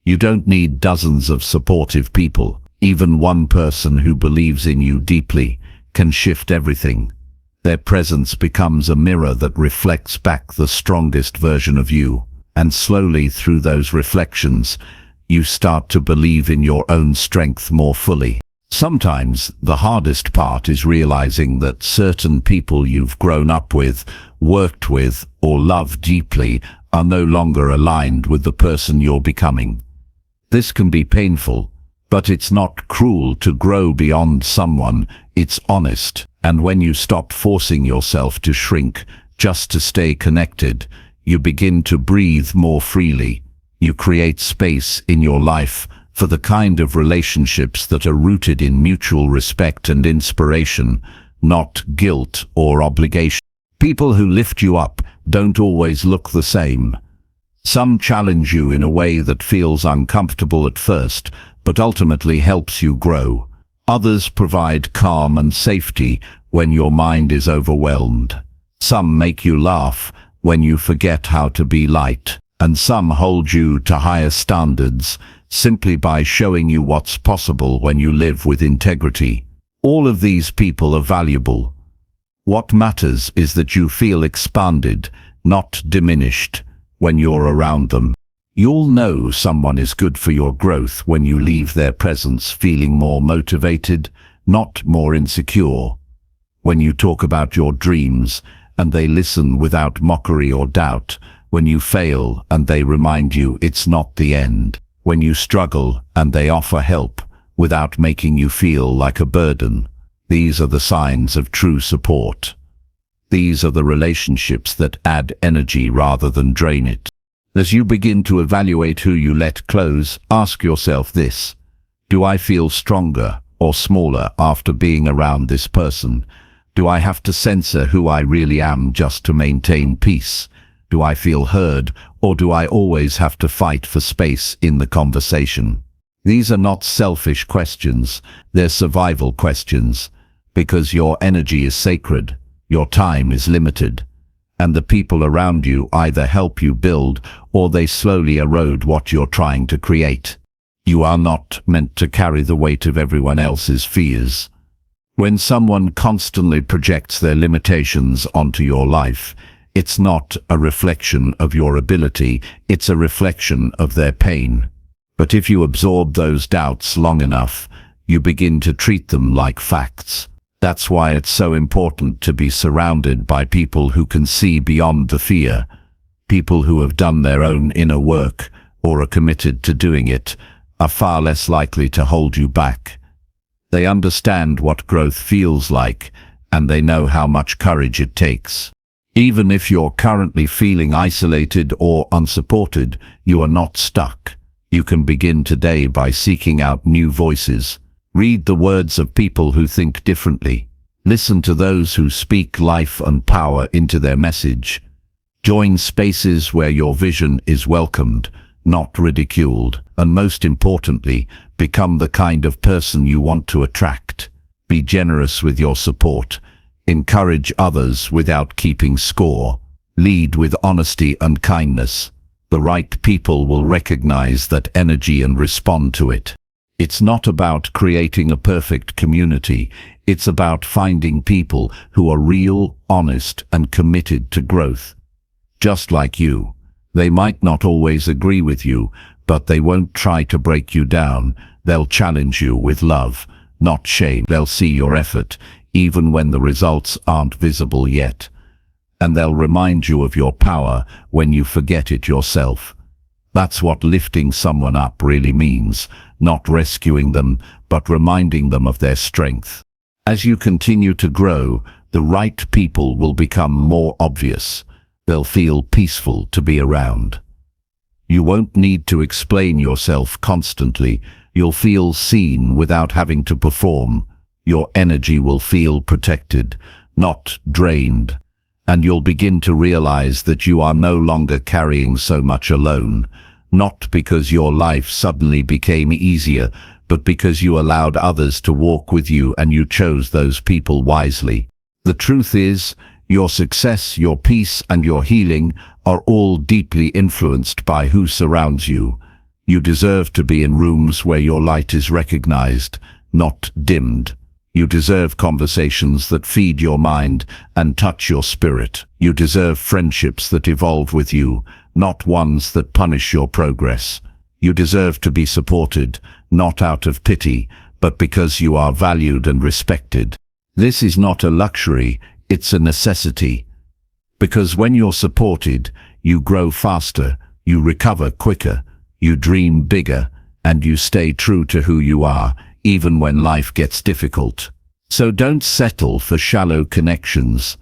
Speaker 1: You don't need dozens of supportive people. Even one person who believes in you deeply can shift everything. Their presence becomes a mirror that reflects back the strongest version of you. And slowly, through those reflections, you start to believe in your own strength more fully. Sometimes the hardest part is realizing that certain people you've grown up with, worked with, or loved deeply are no longer aligned with the person you're becoming. This can be painful, but it's not cruel to grow beyond someone. It's honest. And when you stop forcing yourself to shrink just to stay connected, you begin to breathe more freely. You create space in your life for the kind of relationships that are rooted in mutual respect and inspiration, not guilt or obligation. People who lift you up don't always look the same. Some challenge you in a way that feels uncomfortable at first, but ultimately helps you grow. Others provide calm and safety when your mind is overwhelmed. Some make you laugh when you forget how to be light, and some hold you to higher standards simply by showing you what's possible when you live with integrity. All of these people are valuable. What matters is that you feel expanded, not diminished, when you're around them. You'll know someone is good for your growth when you leave their presence feeling more motivated, not more insecure. When you talk about your dreams and they listen without mockery or doubt. When you fail and they remind you it's not the end. When you struggle and they offer help without making you feel like a burden. These are the signs of true support. These are the relationships that add energy rather than drain it. As you begin to evaluate who you let close, ask yourself this: do I feel stronger or smaller after being around this person? Do I have to censor who I really am just to maintain peace? Do I feel heard, or do I always have to fight for space in the conversation? These are not selfish questions, they're survival questions, because your energy is sacred, your time is limited, And the people around you either help you build or they slowly erode what you're trying to create. You are not meant to carry the weight of everyone else's fears. When someone constantly projects their limitations onto your life, it's not a reflection of your ability, it's a reflection of their pain. But if you absorb those doubts long enough, you begin to treat them like facts. That's why it's so important to be surrounded by people who can see beyond the fear. People who have done their own inner work or are committed to doing it are far less likely to hold you back. They understand what growth feels like, and they know how much courage it takes. Even if you're currently feeling isolated or unsupported, you are not stuck. You can begin today by seeking out new voices. Read the words of people who think differently. Listen to those who speak life and power into their message. Join spaces where your vision is welcomed, not ridiculed. And most importantly, become the kind of person you want to attract. Be generous with your support. Encourage others without keeping score. Lead with honesty and kindness. The right people will recognize that energy and respond to it. It's not about creating a perfect community. It's about finding people who are real, honest, and committed to growth. Just like you. They might not always agree with you, but they won't try to break you down. They'll challenge you with love, not shame. They'll see your effort, even when the results aren't visible yet. And they'll remind you of your power when you forget it yourself. That's what lifting someone up really means, not rescuing them, but reminding them of their strength. As you continue to grow, the right people will become more obvious. They'll feel peaceful to be around. You won't need to explain yourself constantly. You'll feel seen without having to perform. Your energy will feel protected, not drained. And you'll begin to realize that you are no longer carrying so much alone, not because your life suddenly became easier, but because you allowed others to walk with you and you chose those people wisely. The truth is, your success, your peace, and your healing are all deeply influenced by who surrounds you. You deserve to be in rooms where your light is recognized, not dimmed. You deserve conversations that feed your mind and touch your spirit. You deserve friendships that evolve with you, not ones that punish your progress. You deserve to be supported, not out of pity, but because you are valued and respected. This is not a luxury, it's a necessity. Because when you're supported, you grow faster, you recover quicker, you dream bigger, and you stay true to who you are, even when life gets difficult. So don't settle for shallow connections.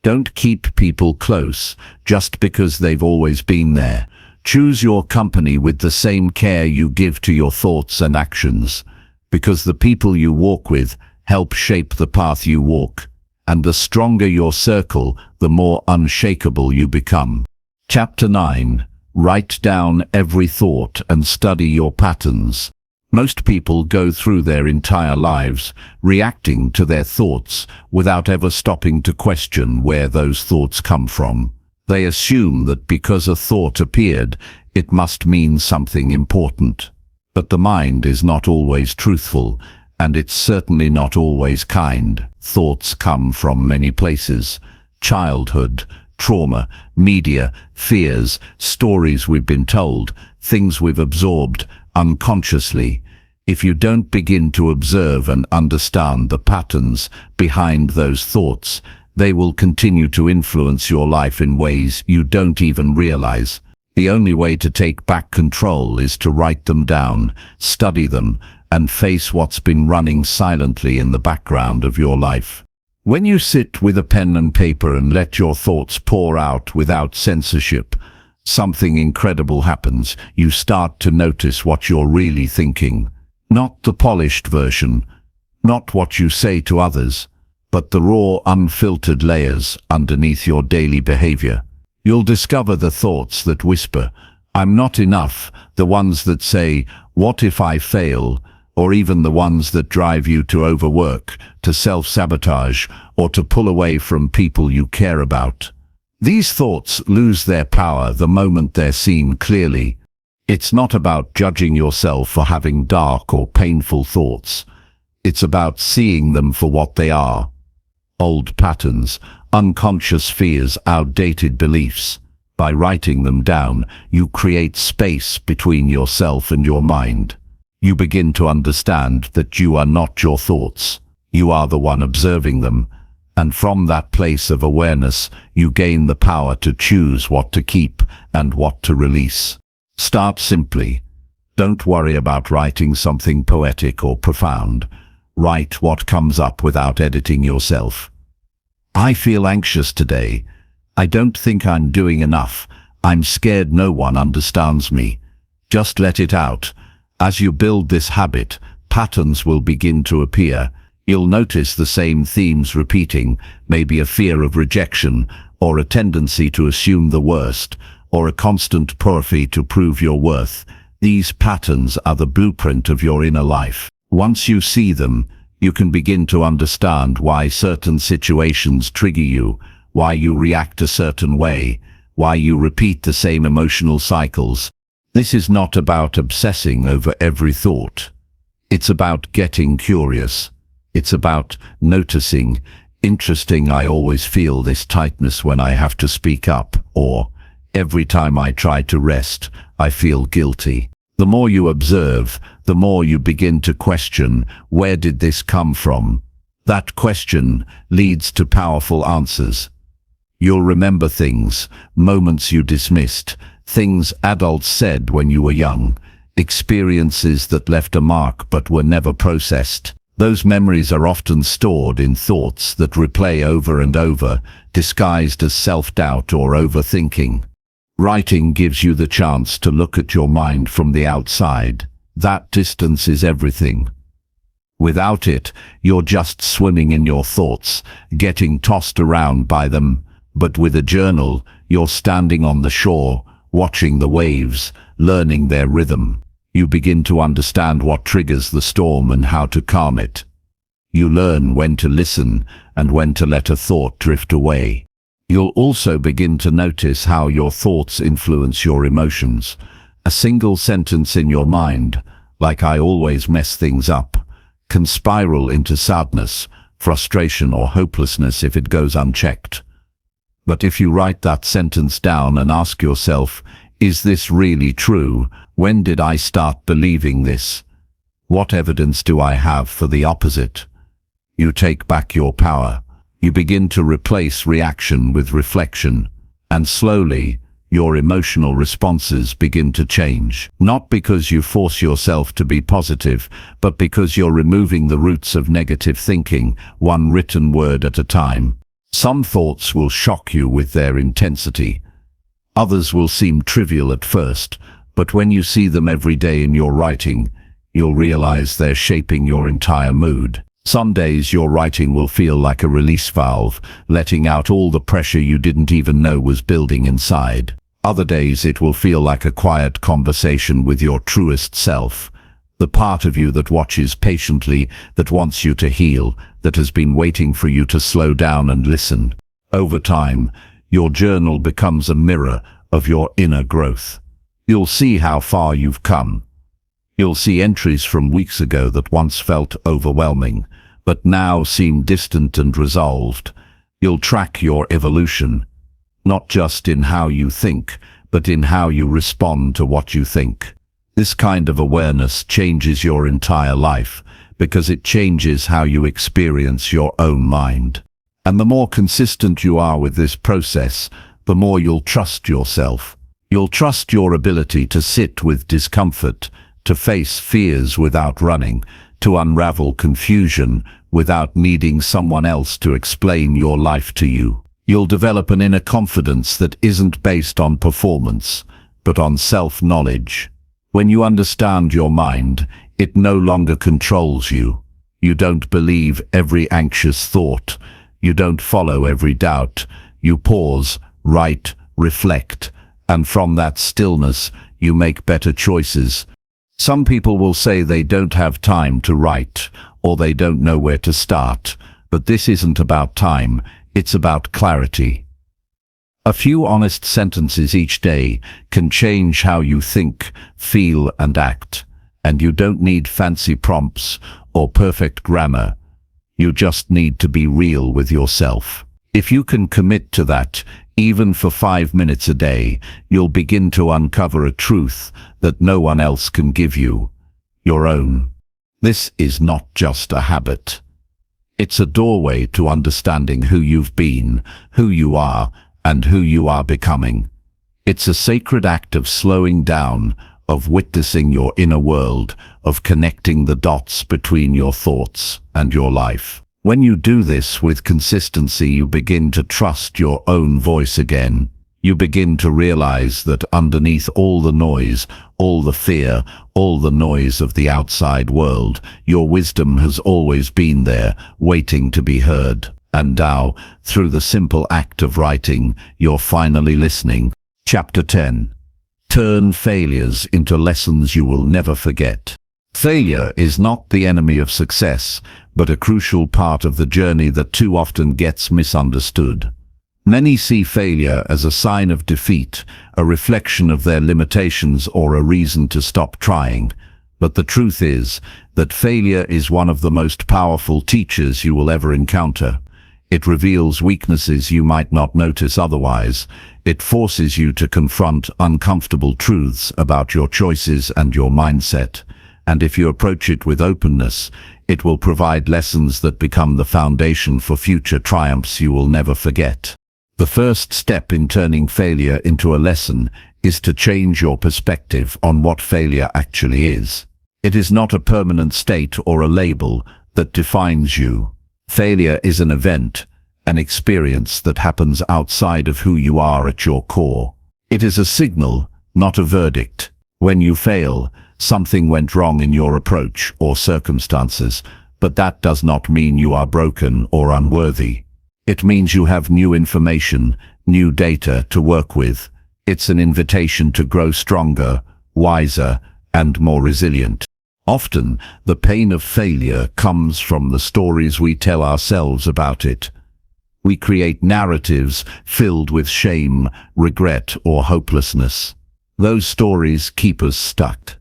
Speaker 1: Don't keep people close just because they've always been there. Choose your company with the same care you give to your thoughts and actions, because the people you walk with help shape the path you walk, and the stronger your circle, the more unshakable you become. Chapter 9. Write down every thought and study your patterns. Most people go through their entire lives reacting to their thoughts without ever stopping to question where those thoughts come from. They assume that because a thought appeared, it must mean something important. But the mind is not always truthful, and it's certainly not always kind. Thoughts come from many places: childhood, trauma, media, fears, stories we've been told, things we've absorbed unconsciously. If you don't begin to observe and understand the patterns behind those thoughts, they will continue to influence your life in ways you don't even realize. The only way to take back control is to write them down, study them, and face what's been running silently in the background of your life. When you sit with a pen and paper and let your thoughts pour out without censorship, something incredible happens. You start to notice what you're really thinking. Not the polished version, not what you say to others, but the raw, unfiltered layers underneath your daily behavior. You'll discover the thoughts that whisper, "I'm not enough," the ones that say, "What if I fail?" or even the ones that drive you to overwork, to self-sabotage, or to pull away from people you care about. These thoughts lose their power the moment they're seen clearly. It's not about judging yourself for having dark or painful thoughts. It's about seeing them for what they are. Old patterns, unconscious fears, outdated beliefs. By writing them down, you create space between yourself and your mind. You begin to understand that you are not your thoughts. You are the one observing them. And from that place of awareness, you gain the power to choose what to keep and what to release. Start simply. Don't worry about writing something poetic or profound. Write what comes up without editing yourself. I feel anxious today. I don't think I'm doing enough. I'm scared no one understands me. Just let it out. As you build this habit, patterns will begin to appear. You'll notice the same themes repeating, maybe a fear of rejection, or a tendency to assume the worst, or a constant push to prove your worth. These patterns are the blueprint of your inner life. Once you see them, you can begin to understand why certain situations trigger you, why you react a certain way, why you repeat the same emotional cycles. This is not about obsessing over every thought. It's about getting curious. It's about noticing, interesting, I always feel this tightness when I have to speak up, or every time I try to rest, I feel guilty. The more you observe, the more you begin to question, where did this come from? That question leads to powerful answers. You'll remember things, moments you dismissed, things adults said when you were young, experiences that left a mark but were never processed. Those memories are often stored in thoughts that replay over and over, disguised as self-doubt or overthinking. Writing gives you the chance to look at your mind from the outside. That distance is everything. Without it, you're just swimming in your thoughts, getting tossed around by them. But with a journal, you're standing on the shore, watching the waves, learning their rhythm. You begin to understand what triggers the storm and how to calm it. You learn when to listen and when to let a thought drift away. You'll also begin to notice how your thoughts influence your emotions. A single sentence in your mind, like "I always mess things up," can spiral into sadness, frustration, or hopelessness if it goes unchecked. But if you write that sentence down and ask yourself, is this really true? When did I start believing this? What evidence do I have for the opposite? You take back your power. You begin to replace reaction with reflection, and slowly, your emotional responses begin to change. Not because you force yourself to be positive, but because you're removing the roots of negative thinking, one written word at a time. Some thoughts will shock you with their intensity. Others will seem trivial at first, but when you see them every day in your writing, you'll realize they're shaping your entire mood. Some days your writing will feel like a release valve, letting out all the pressure you didn't even know was building inside. Other days it will feel like a quiet conversation with your truest self, the part of you that watches patiently, that wants you to heal, that has been waiting for you to slow down and listen. Over time, your journal becomes a mirror of your inner growth. You'll see how far you've come. You'll see entries from weeks ago that once felt overwhelming, but now seem distant and resolved. You'll track your evolution, not just in how you think, but in how you respond to what you think. This kind of awareness changes your entire life, because it changes how you experience your own mind. And the more consistent you are with this process, the more you'll trust yourself. You'll trust your ability to sit with discomfort, to face fears without running, to unravel confusion without needing someone else to explain your life to you. You'll develop an inner confidence that isn't based on performance, but on self-knowledge. When you understand your mind, it no longer controls you. You don't believe every anxious thought. You don't follow every doubt. You pause, write, reflect, and from that stillness, you make better choices. Some people will say they don't have time to write, or they don't know where to start, but this isn't about time, it's about clarity. A few honest sentences each day can change how you think, feel, and act. And you don't need fancy prompts or perfect grammar. You just need to be real with yourself. If you can commit to that, even for 5 minutes a day, you'll begin to uncover a truth that no one else can give you, your own. This is not just a habit. It's a doorway to understanding who you've been, who you are, and who you are becoming. It's a sacred act of slowing down, of witnessing your inner world, of connecting the dots between your thoughts and your life. When you do this with consistency, you begin to trust your own voice again. You begin to realize that underneath all the noise, all the fear, all the noise of the outside world, your wisdom has always been there, waiting to be heard. And now, through the simple act of writing, you're finally listening. Chapter 10. Turn failures into lessons you will never forget. Failure is not the enemy of success, but a crucial part of the journey that too often gets misunderstood. Many see failure as a sign of defeat, a reflection of their limitations, or a reason to stop trying. But the truth is that failure is one of the most powerful teachers you will ever encounter. It reveals weaknesses you might not notice otherwise. It forces you to confront uncomfortable truths about your choices and your mindset. And if you approach it with openness, it will provide lessons that become the foundation for future triumphs you will never forget. The first step in turning failure into a lesson is to change your perspective on what failure actually is. It is not a permanent state or a label that defines you. Failure is an event, an experience that happens outside of who you are at your core. It is a signal, not a verdict. When you fail, something went wrong in your approach or circumstances, but that does not mean you are broken or unworthy. It means you have new information, new data to work with. It's an invitation to grow stronger, wiser, and more resilient. Often, the pain of failure comes from the stories we tell ourselves about it. We create narratives filled with shame, regret, or hopelessness. Those stories keep us stuck.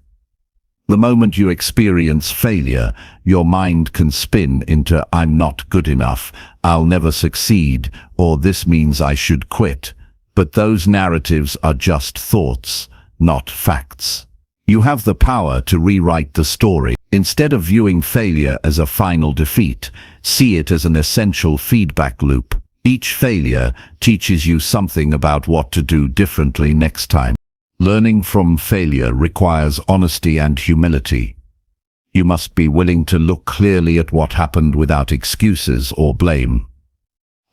Speaker 1: The moment you experience failure, your mind can spin into "I'm not good enough," "I'll never succeed," or "this means I should quit." But those narratives are just thoughts, not facts. You have the power to rewrite the story. Instead of viewing failure as a final defeat, see it as an essential feedback loop. Each failure teaches you something about what to do differently next time. Learning from failure requires honesty and humility. You must be willing to look clearly at what happened without excuses or blame.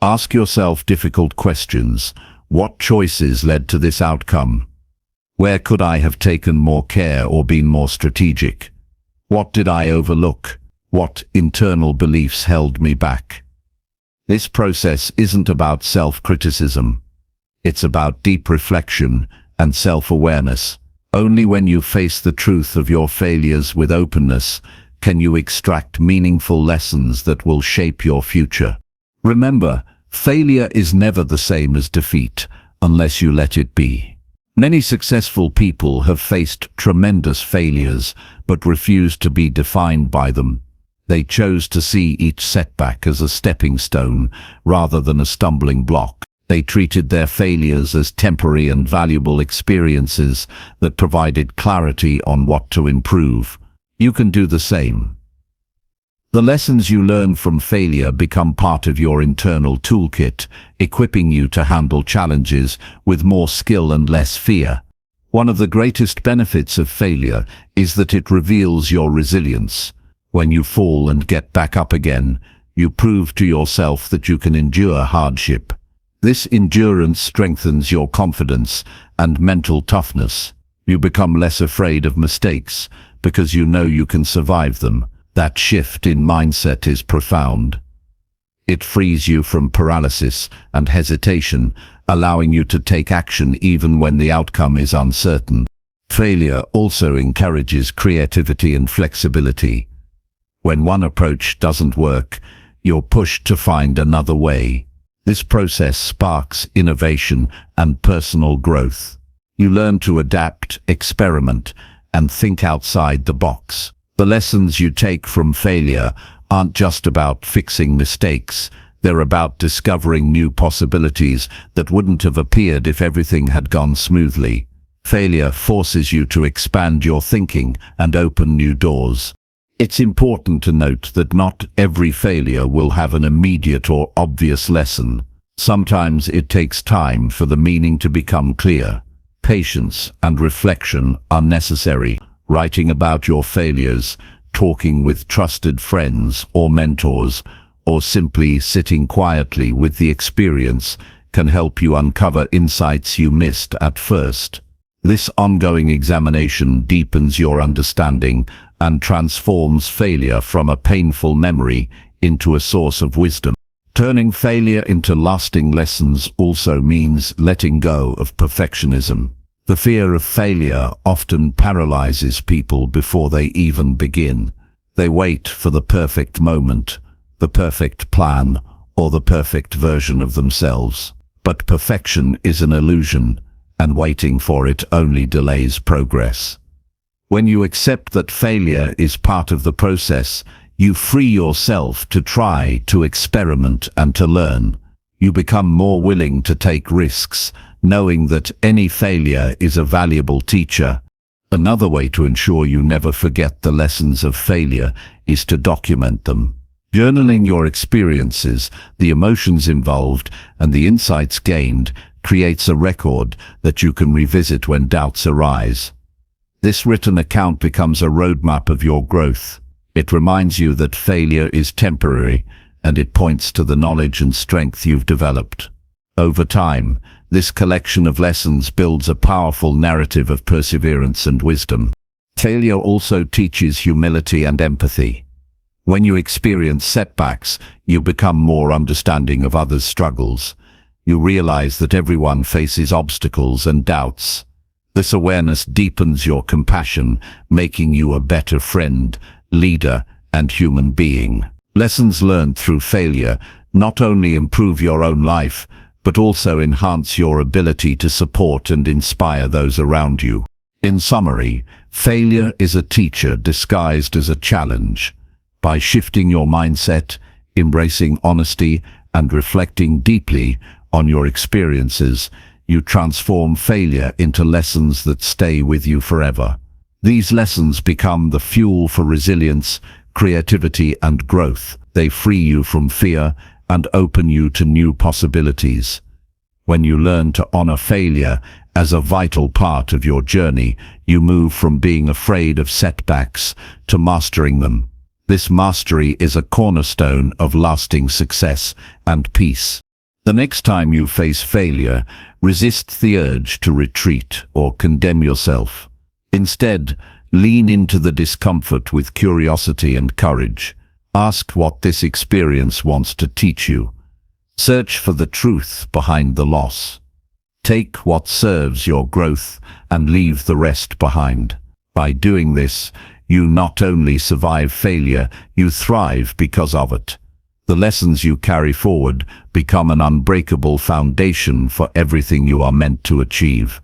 Speaker 1: Ask yourself difficult questions. What choices led to this outcome? Where could I have taken more care or been more strategic? What did I overlook? What internal beliefs held me back? This process isn't about self-criticism. It's about deep reflection and self-awareness. Only when you face the truth of your failures with openness can you extract meaningful lessons that will shape your future. Remember, failure is never the same as defeat unless you let it be. Many successful people have faced tremendous failures but refused to be defined by them. They chose to see each setback as a stepping stone rather than a stumbling block. They treated their failures as temporary and valuable experiences that provided clarity on what to improve. You can do the same. The lessons you learn from failure become part of your internal toolkit, equipping you to handle challenges with more skill and less fear. One of the greatest benefits of failure is that it reveals your resilience. When you fall and get back up again, you prove to yourself that you can endure hardship. This endurance strengthens your confidence and mental toughness. You become less afraid of mistakes because you know you can survive them. That shift in mindset is profound. It frees you from paralysis and hesitation, allowing you to take action even when the outcome is uncertain. Failure also encourages creativity and flexibility. When one approach doesn't work, you're pushed to find another way. This process sparks innovation and personal growth. You learn to adapt, experiment, and think outside the box. The lessons you take from failure aren't just about fixing mistakes. They're about discovering new possibilities that wouldn't have appeared if everything had gone smoothly. Failure forces you to expand your thinking and open new doors. It's important to note that not every failure will have an immediate or obvious lesson. Sometimes it takes time for the meaning to become clear. Patience and reflection are necessary. Writing about your failures, talking with trusted friends or mentors, or simply sitting quietly with the experience can help you uncover insights you missed at first. This ongoing examination deepens your understanding and transforms failure from a painful memory into a source of wisdom. Turning failure into lasting lessons also means letting go of perfectionism. The fear of failure often paralyzes people before they even begin. They wait for the perfect moment, the perfect plan, or the perfect version of themselves. But perfection is an illusion, and waiting for it only delays progress. When you accept that failure is part of the process, you free yourself to try, to experiment, and to learn. You become more willing to take risks, knowing that any failure is a valuable teacher. Another way to ensure you never forget the lessons of failure is to document them. Journaling your experiences, the emotions involved, and the insights gained creates a record that you can revisit when doubts arise. This written account becomes a roadmap of your growth. It reminds you that failure is temporary, and it points to the knowledge and strength you've developed. Over time, this collection of lessons builds a powerful narrative of perseverance and wisdom. Failure also teaches humility and empathy. When you experience setbacks, you become more understanding of others' struggles. You realize that everyone faces obstacles and doubts. This awareness deepens your compassion, making you a better friend, leader, and human being. Lessons learned through failure not only improve your own life, but also enhance your ability to support and inspire those around you. In summary, failure is a teacher disguised as a challenge. By shifting your mindset, embracing honesty, and reflecting deeply on your experiences, you transform failure into lessons that stay with you forever. These lessons become the fuel for resilience, creativity, and growth. They free you from fear and open you to new possibilities. When you learn to honor failure as a vital part of your journey, you move from being afraid of setbacks to mastering them. This mastery is a cornerstone of lasting success and peace. The next time you face failure, resist the urge to retreat or condemn yourself. Instead, lean into the discomfort with curiosity and courage. Ask what this experience wants to teach you. Search for the truth behind the loss. Take what serves your growth and leave the rest behind. By doing this, you not only survive failure, you thrive because of it. The lessons you carry forward become an unbreakable foundation for everything you are meant to achieve.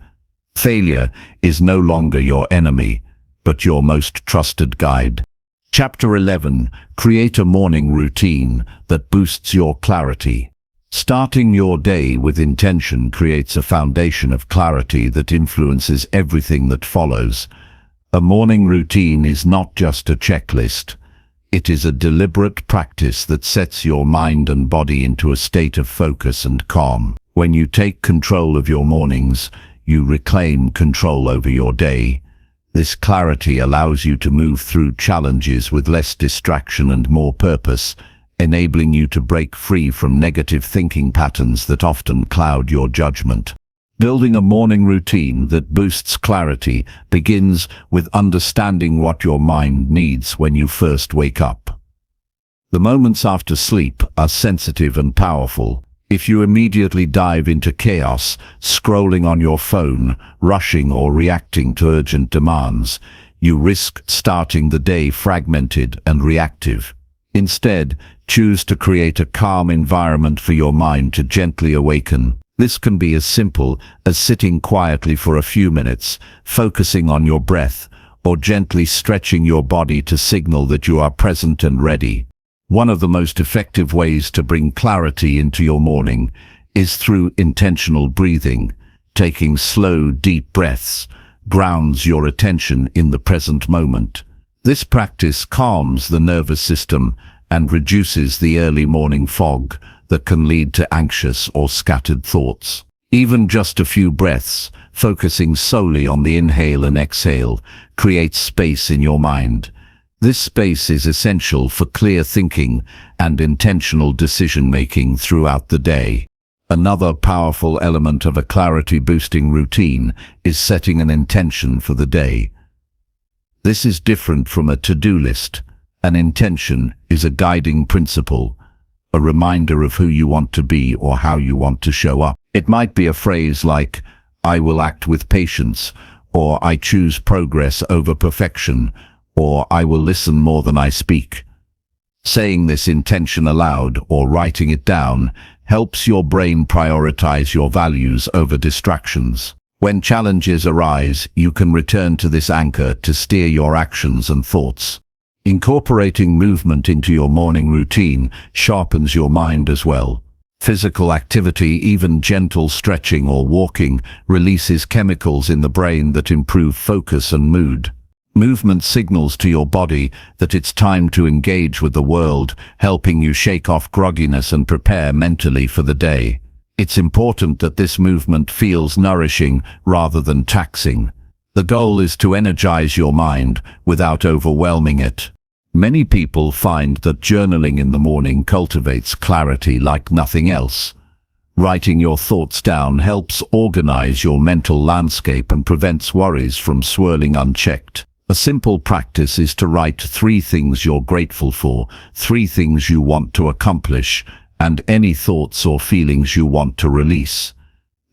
Speaker 1: Failure is no longer your enemy, but your most trusted guide. Chapter 11. Create a morning routine that boosts your clarity. Starting your day with intention creates a foundation of clarity that influences everything that follows. A morning routine is not just a checklist. It is a deliberate practice that sets your mind and body into a state of focus and calm. When you take control of your mornings, you reclaim control over your day. This clarity allows you to move through challenges with less distraction and more purpose, enabling you to break free from negative thinking patterns that often cloud your judgment. Building a morning routine that boosts clarity begins with understanding what your mind needs when you first wake up. The moments after sleep are sensitive and powerful. If you immediately dive into chaos, scrolling on your phone, rushing or reacting to urgent demands, you risk starting the day fragmented and reactive. Instead, choose to create a calm environment for your mind to gently awaken. This can be as simple as sitting quietly for a few minutes, focusing on your breath, or gently stretching your body to signal that you are present and ready. One of the most effective ways to bring clarity into your morning is through intentional breathing. Taking slow, deep breaths grounds your attention in the present moment. This practice calms the nervous system and reduces the early morning fog that can lead to anxious or scattered thoughts. Even just a few breaths, focusing solely on the inhale and exhale, creates space in your mind. This space is essential for clear thinking and intentional decision-making throughout the day. Another powerful element of a clarity-boosting routine is setting an intention for the day. This is different from a to-do list. An intention is a guiding principle, a reminder of who you want to be or how you want to show up. It might be a phrase like, "I will act with patience," or "I choose progress over perfection," or "I will listen more than I speak." Saying this intention aloud or writing it down helps your brain prioritize your values over distractions. When challenges arise, you can return to this anchor to steer your actions and thoughts. Incorporating movement into your morning routine sharpens your mind as well. Physical activity, even gentle stretching or walking, releases chemicals in the brain that improve focus and mood. Movement signals to your body that it's time to engage with the world, helping you shake off grogginess and prepare mentally for the day. It's important that this movement feels nourishing rather than taxing. The goal is to energize your mind without overwhelming it. Many people find that journaling in the morning cultivates clarity like nothing else. Writing your thoughts down helps organize your mental landscape and prevents worries from swirling unchecked. A simple practice is to write 3 things you're grateful for, 3 things you want to accomplish, and any thoughts or feelings you want to release.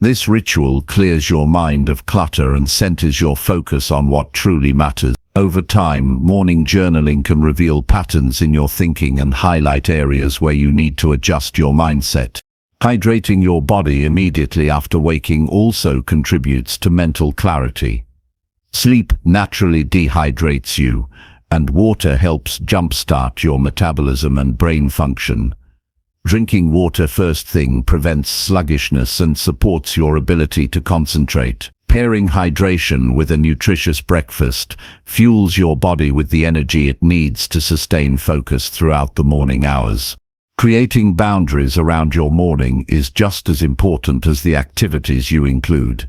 Speaker 1: This ritual clears your mind of clutter and centers your focus on what truly matters. Over time, morning journaling can reveal patterns in your thinking and highlight areas where you need to adjust your mindset. Hydrating your body immediately after waking also contributes to mental clarity. Sleep naturally dehydrates you, and water helps jumpstart your metabolism and brain function. Drinking water first thing prevents sluggishness and supports your ability to concentrate. Pairing hydration with a nutritious breakfast fuels your body with the energy it needs to sustain focus throughout the morning hours. Creating boundaries around your morning is just as important as the activities you include.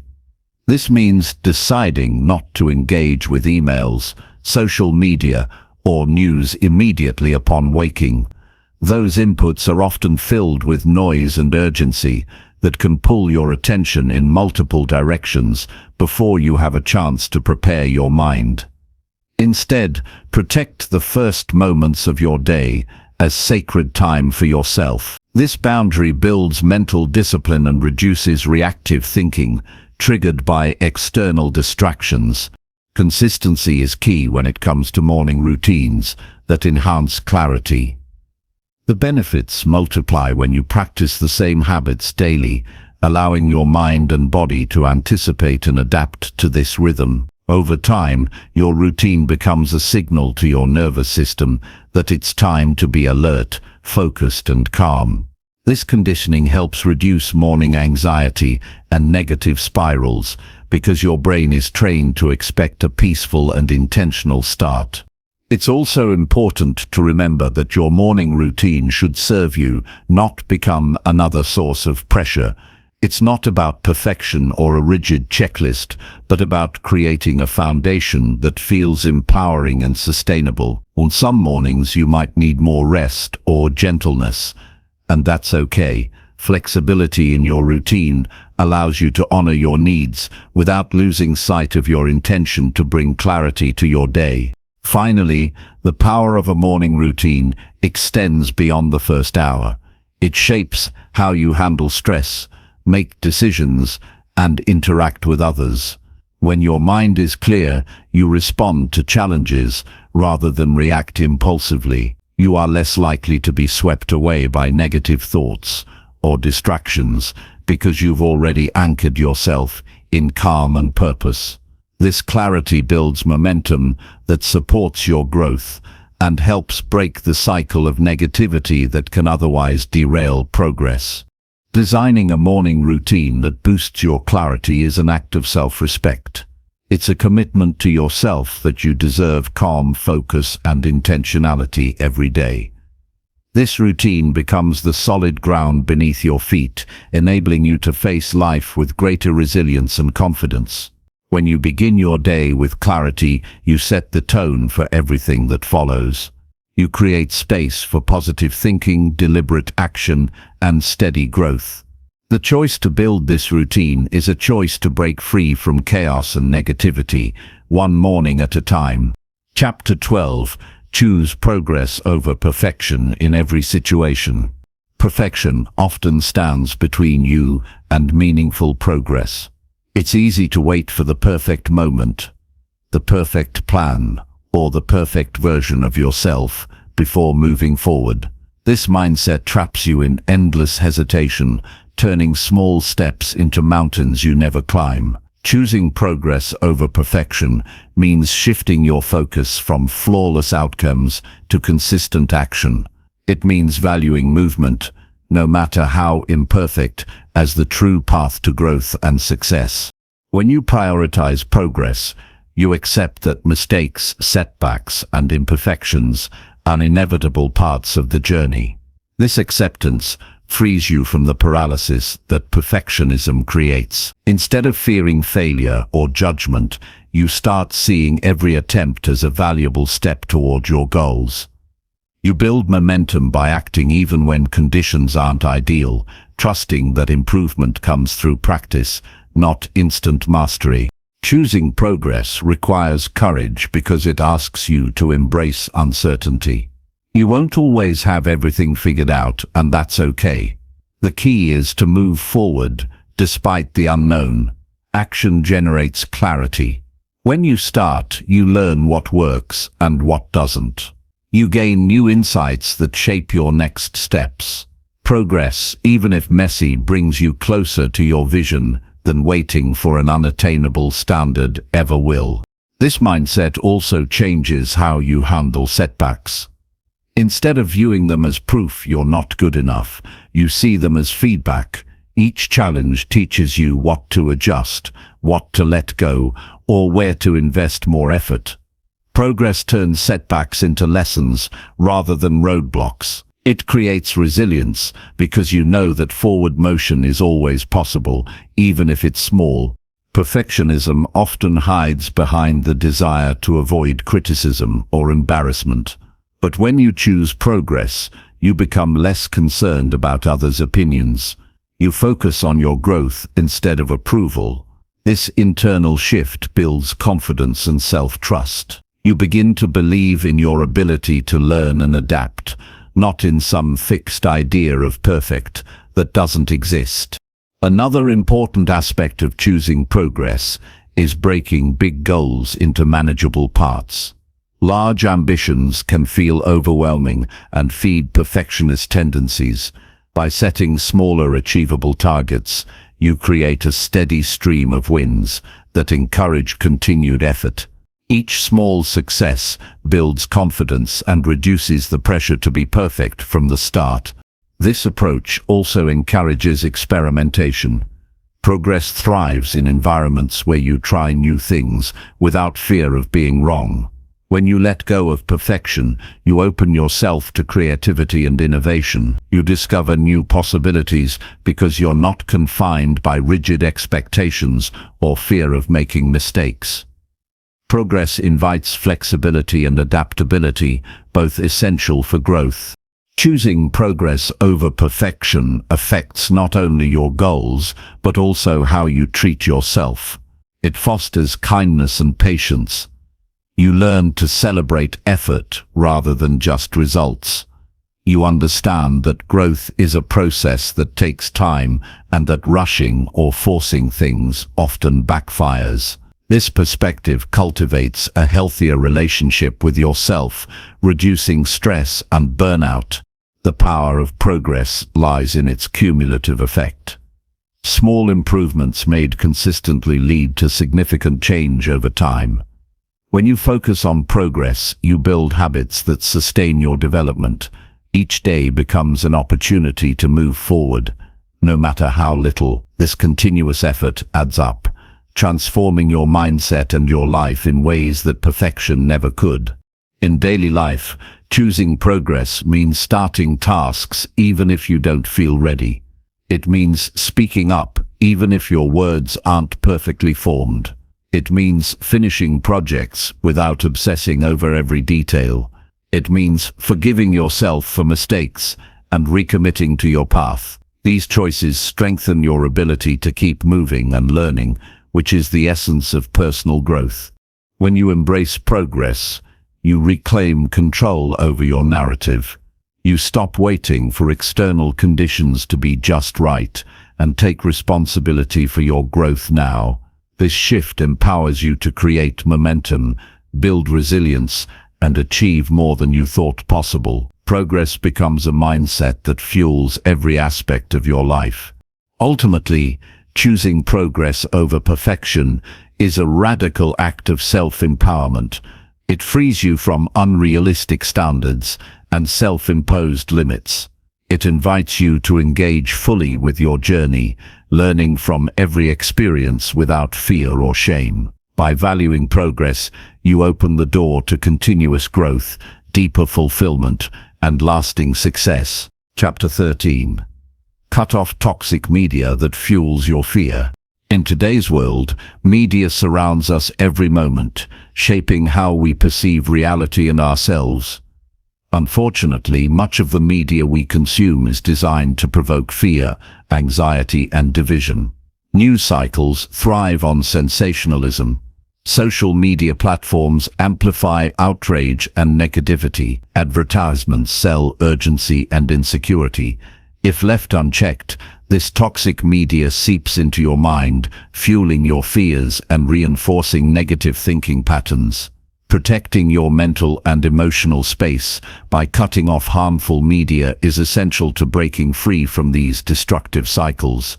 Speaker 1: This means deciding not to engage with emails, social media, or news immediately upon waking. Those inputs are often filled with noise and urgency that can pull your attention in multiple directions before you have a chance to prepare your mind. Instead, protect the first moments of your day as sacred time for yourself. This boundary builds mental discipline and reduces reactive thinking, triggered by external distractions. Consistency is key when it comes to morning routines that enhance clarity. The benefits multiply when you practice the same habits daily, allowing your mind and body to anticipate and adapt to this rhythm. Over time, your routine becomes a signal to your nervous system that it's time to be alert, focused, and calm. This conditioning helps reduce morning anxiety and negative spirals because your brain is trained to expect a peaceful and intentional start. It's also important to remember that your morning routine should serve you, not become another source of pressure. It's not about perfection or a rigid checklist, but about creating a foundation that feels empowering and sustainable. On some mornings you might need more rest or gentleness, and that's okay. Flexibility in your routine allows you to honor your needs without losing sight of your intention to bring clarity to your day. Finally, the power of a morning routine extends beyond the first hour. It shapes how you handle stress, make decisions, and interact with others. When your mind is clear, you respond to challenges rather than react impulsively. You are less likely to be swept away by negative thoughts or distractions because you've already anchored yourself in calm and purpose. This clarity builds momentum that supports your growth and helps break the cycle of negativity that can otherwise derail progress. Designing a morning routine that boosts your clarity is an act of self-respect. It's a commitment to yourself that you deserve calm focus and intentionality every day. This routine becomes the solid ground beneath your feet, enabling you to face life with greater resilience and confidence. When you begin your day with clarity, you set the tone for everything that follows. You create space for positive thinking, deliberate action, and steady growth. The choice to build this routine is a choice to break free from chaos and negativity, one morning at a time. Chapter 12. Choose progress over perfection in every situation. Perfection often stands between you and meaningful progress. It's easy to wait for the perfect moment, the perfect plan, or the perfect version of yourself before moving forward. This mindset traps you in endless hesitation, turning small steps into mountains you never climb. Choosing progress over perfection means shifting your focus from flawless outcomes to consistent action. It means valuing movement, no matter how imperfect, as the true path to growth and success. When you prioritize progress, you accept that mistakes, setbacks, and imperfections are inevitable parts of the journey. This acceptance frees you from the paralysis that perfectionism creates. Instead of fearing failure or judgment, you start seeing every attempt as a valuable step toward your goals. You build momentum by acting even when conditions aren't ideal, trusting that improvement comes through practice, not instant mastery. Choosing progress requires courage because it asks you to embrace uncertainty. You won't always have everything figured out, and that's okay. The key is to move forward despite the unknown. Action generates clarity. When you start, you learn what works and what doesn't. You gain new insights that shape your next steps. Progress, even if messy, brings you closer to your vision than waiting for an unattainable standard ever will. This mindset also changes how you handle setbacks. Instead of viewing them as proof you're not good enough, you see them as feedback. Each challenge teaches you what to adjust, what to let go, or where to invest more effort. Progress turns setbacks into lessons rather than roadblocks. It creates resilience because you know that forward motion is always possible, even if it's small. Perfectionism often hides behind the desire to avoid criticism or embarrassment. But when you choose progress, you become less concerned about others' opinions. You focus on your growth instead of approval. This internal shift builds confidence and self-trust. You begin to believe in your ability to learn and adapt, not in some fixed idea of perfect that doesn't exist. Another important aspect of choosing progress is breaking big goals into manageable parts. Large ambitions can feel overwhelming and feed perfectionist tendencies. By setting smaller, achievable targets, you create a steady stream of wins that encourage continued effort. Each small success builds confidence and reduces the pressure to be perfect from the start. This approach also encourages experimentation. Progress thrives in environments where you try new things without fear of being wrong. When you let go of perfection, you open yourself to creativity and innovation. You discover new possibilities because you're not confined by rigid expectations or fear of making mistakes. Progress invites flexibility and adaptability, both essential for growth. Choosing progress over perfection affects not only your goals, but also how you treat yourself. It fosters kindness and patience. You learn to celebrate effort rather than just results. You understand that growth is a process that takes time and that rushing or forcing things often backfires. This perspective cultivates a healthier relationship with yourself, reducing stress and burnout. The power of progress lies in its cumulative effect. Small improvements made consistently lead to significant change over time. When you focus on progress, you build habits that sustain your development. Each day becomes an opportunity to move forward. No matter how little, this continuous effort adds up, transforming your mindset and your life in ways that perfection never could. In daily life, choosing progress means starting tasks even if you don't feel ready. It means speaking up even if your words aren't perfectly formed. It means finishing projects without obsessing over every detail. It means forgiving yourself for mistakes and recommitting to your path. These choices strengthen your ability to keep moving and learning, which is the essence of personal growth. When you embrace progress, you reclaim control over your narrative. You stop waiting for external conditions to be just right and take responsibility for your growth now. This shift empowers you to create momentum, build resilience, and achieve more than you thought possible. Progress becomes a mindset that fuels every aspect of your life. Ultimately, choosing progress over perfection is a radical act of self-empowerment. It frees you from unrealistic standards and self-imposed limits. It invites you to engage fully with your journey, learning from every experience without fear or shame. By valuing progress, you open the door to continuous growth, deeper fulfillment, and lasting success. Chapter 13. Cut off toxic media that fuels your fear. In today's world, media surrounds us every moment, shaping how we perceive reality and ourselves. Unfortunately, much of the media we consume is designed to provoke fear, anxiety, and division. News cycles thrive on sensationalism. Social media platforms amplify outrage and negativity. Advertisements sell urgency and insecurity. If left unchecked, this toxic media seeps into your mind, fueling your fears and reinforcing negative thinking patterns. Protecting your mental and emotional space by cutting off harmful media is essential to breaking free from these destructive cycles.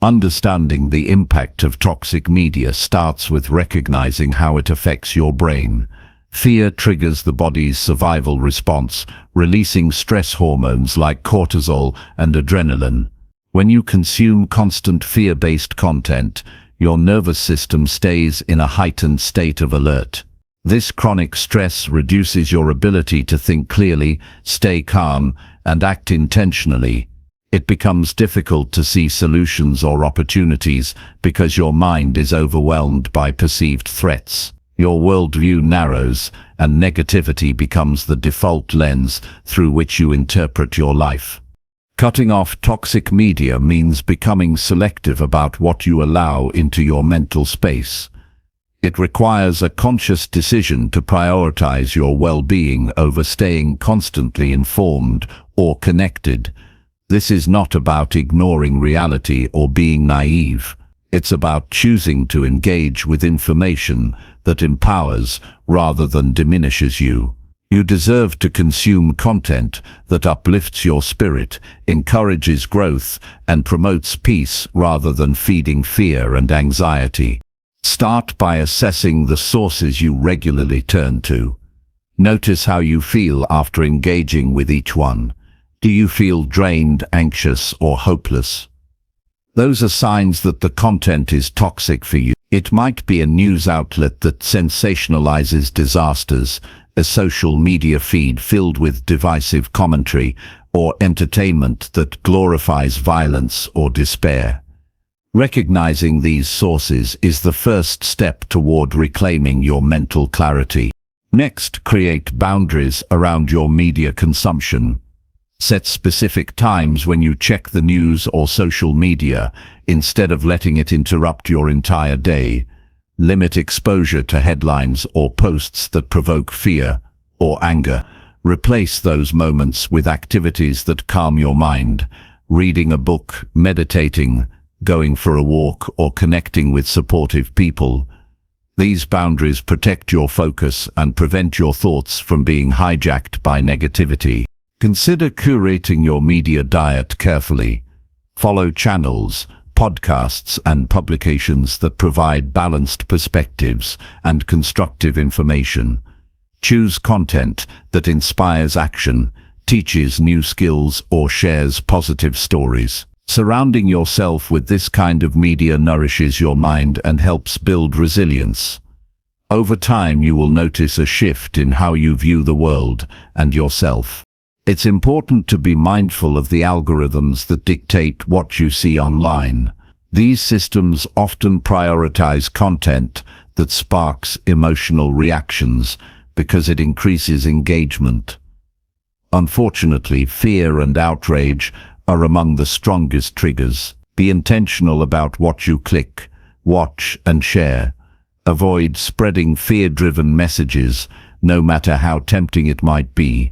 Speaker 1: Understanding the impact of toxic media starts with recognizing how it affects your brain. Fear triggers the body's survival response, releasing stress hormones like cortisol and adrenaline. When you consume constant fear-based content, your nervous system stays in a heightened state of alert. This chronic stress reduces your ability to think clearly, stay calm, and act intentionally. It becomes difficult to see solutions or opportunities because your mind is overwhelmed by perceived threats. Your worldview narrows, and negativity becomes the default lens through which you interpret your life. Cutting off toxic media means becoming selective about what you allow into your mental space. It requires a conscious decision to prioritize your well-being over staying constantly informed or connected. This is not about ignoring reality or being naive. It's about choosing to engage with information that empowers rather than diminishes you. You deserve to consume content that uplifts your spirit, encourages growth, and promotes peace rather than feeding fear and anxiety. Start by assessing the sources you regularly turn to. Notice how you feel after engaging with each one. Do you feel drained, anxious, or hopeless? Those are signs that the content is toxic for you. It might be a news outlet that sensationalizes disasters, a social media feed filled with divisive commentary, or entertainment that glorifies violence or despair. Recognizing these sources is the first step toward reclaiming your mental clarity. Next, create boundaries around your media consumption. Set specific times when you check the news or social media, instead of letting it interrupt your entire day. Limit exposure to headlines or posts that provoke fear or anger. Replace those moments with activities that calm your mind. Reading a book, meditating, going for a walk, or connecting with supportive people. These boundaries protect your focus and prevent your thoughts from being hijacked by negativity. Consider curating your media diet carefully. Follow channels, podcasts, and publications that provide balanced perspectives and constructive information. Choose content that inspires action, teaches new skills, or shares positive stories. Surrounding yourself with this kind of media nourishes your mind and helps build resilience. Over time, you will notice a shift in how you view the world and yourself. It's important to be mindful of the algorithms that dictate what you see online. These systems often prioritize content that sparks emotional reactions because it increases engagement. Unfortunately, fear and outrage are among the strongest triggers. Be intentional about what you click, watch, and share. Avoid spreading fear-driven messages, no matter how tempting it might be.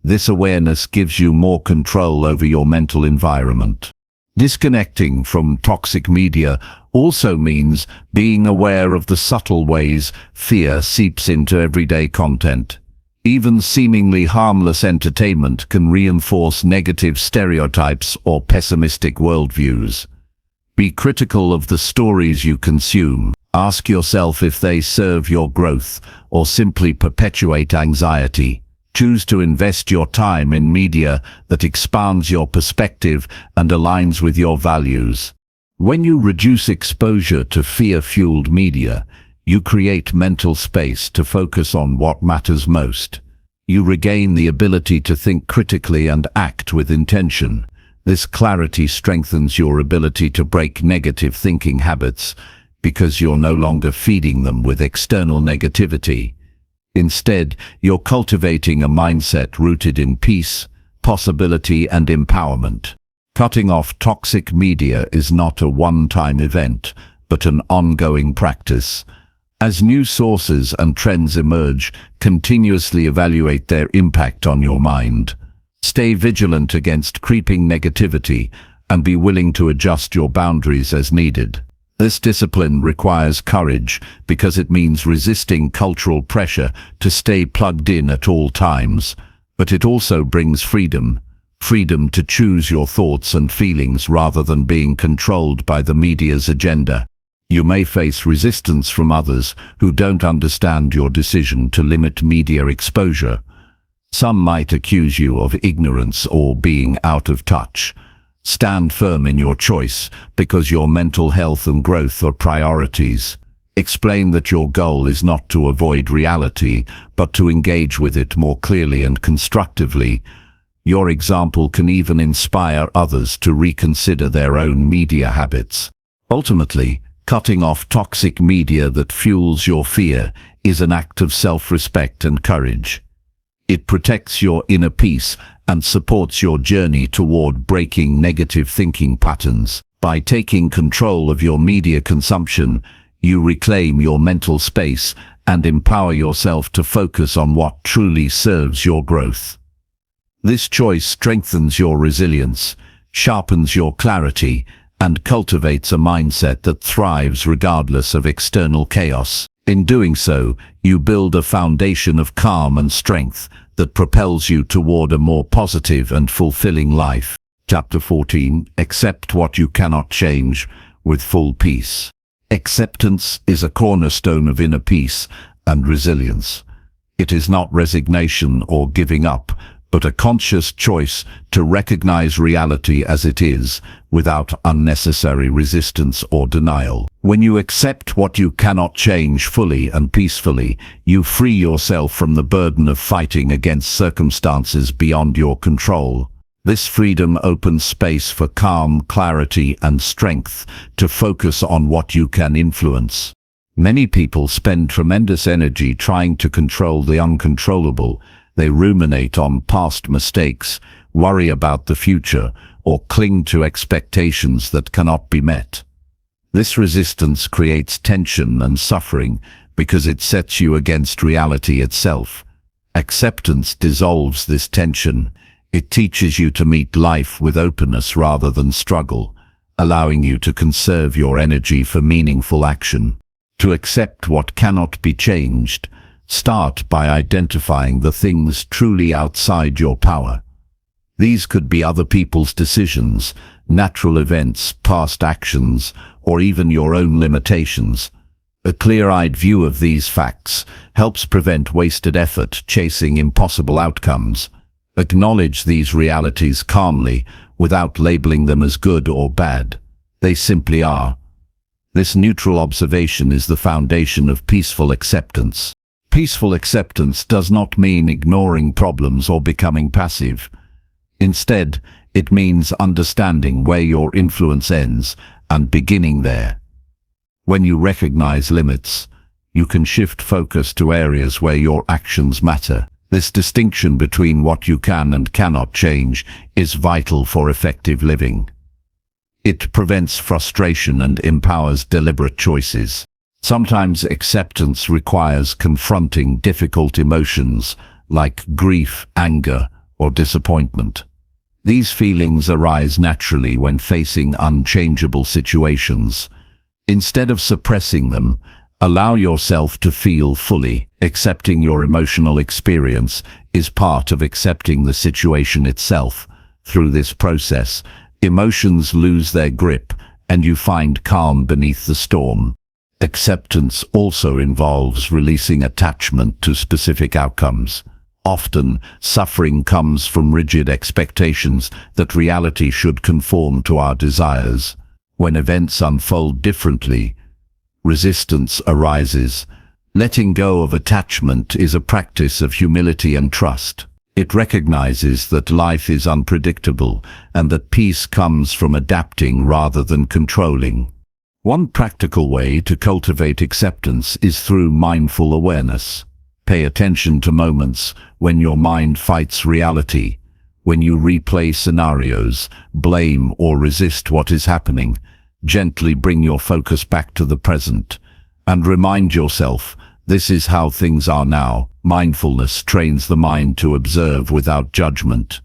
Speaker 1: This awareness gives you more control over your mental environment. Disconnecting from toxic media also means being aware of the subtle ways fear seeps into everyday content. Even seemingly harmless entertainment can reinforce negative stereotypes or pessimistic worldviews. Be critical of the stories you consume. Ask yourself if they serve your growth or simply perpetuate anxiety. Choose to invest your time in media that expands your perspective and aligns with your values. When you reduce exposure to fear-fueled media, you create mental space to focus on what matters most. You regain the ability to think critically and act with intention. This clarity strengthens your ability to break negative thinking habits because you're no longer feeding them with external negativity. Instead, you're cultivating a mindset rooted in peace, possibility, and empowerment. Cutting off toxic media is not a one-time event, but an ongoing practice. As new sources and trends emerge, continuously evaluate their impact on your mind. Stay vigilant against creeping negativity and be willing to adjust your boundaries as needed. This discipline requires courage because it means resisting cultural pressure to stay plugged in at all times. But it also brings freedom to choose your thoughts and feelings rather than being controlled by the media's agenda. You may face resistance from others who don't understand your decision to limit media exposure. Some might accuse you of ignorance or being out of touch. Stand firm in your choice because your mental health and growth are priorities. Explain that your goal is not to avoid reality, but to engage with it more clearly and constructively. Your example can even inspire others to reconsider their own media habits. Ultimately, cutting off toxic media that fuels your fear is an act of self-respect and courage. It protects your inner peace and supports your journey toward breaking negative thinking patterns. By taking control of your media consumption, you reclaim your mental space and empower yourself to focus on what truly serves your growth. This choice strengthens your resilience, sharpens your clarity, and cultivates a mindset that thrives regardless of external chaos. In doing so, you build a foundation of calm and strength that propels you toward a more positive and fulfilling life. Chapter 14. Accept what you cannot change with full peace. Acceptance is a cornerstone of inner peace and resilience. It is not resignation or giving up, but a conscious choice to recognize reality as it is, without unnecessary resistance or denial. When you accept what you cannot change fully and peacefully, you free yourself from the burden of fighting against circumstances beyond your control. This freedom opens space for calm, clarity, and strength to focus on what you can influence. Many people spend tremendous energy trying to control the uncontrollable. They ruminate on past mistakes, worry about the future, or cling to expectations that cannot be met. This resistance creates tension and suffering because it sets you against reality itself. Acceptance dissolves this tension. It teaches you to meet life with openness rather than struggle, allowing you to conserve your energy for meaningful action. To accept what cannot be changed, start by identifying the things truly outside your power. These could be other people's decisions, natural events, past actions, or even your own limitations. A clear-eyed view of these facts helps prevent wasted effort chasing impossible outcomes. Acknowledge these realities calmly, without labeling them as good or bad. They simply are. This neutral observation is the foundation of peaceful acceptance. Peaceful acceptance does not mean ignoring problems or becoming passive. Instead, it means understanding where your influence ends and beginning there. When you recognize limits, you can shift focus to areas where your actions matter. This distinction between what you can and cannot change is vital for effective living. It prevents frustration and empowers deliberate choices. Sometimes acceptance requires confronting difficult emotions like grief, anger, or disappointment. These feelings arise naturally when facing unchangeable situations. Instead of suppressing them, allow yourself to feel fully. Accepting your emotional experience is part of accepting the situation itself. Through this process, emotions lose their grip and you find calm beneath the storm. Acceptance also involves releasing attachment to specific outcomes. Often, suffering comes from rigid expectations that reality should conform to our desires. When events unfold differently, resistance arises. Letting go of attachment is a practice of humility and trust. It recognizes that life is unpredictable and that peace comes from adapting rather than controlling. One practical way to cultivate acceptance is through mindful awareness. Pay attention to moments when your mind fights reality, when you replay scenarios, blame or resist what is happening. Gently bring your focus back to the present and remind yourself, this is how things are now. Mindfulness trains the mind to observe without judgment,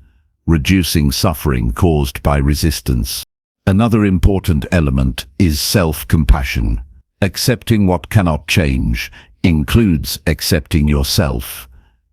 Speaker 1: reducing suffering caused by resistance. Another important element is self-compassion. Accepting what cannot change includes accepting yourself,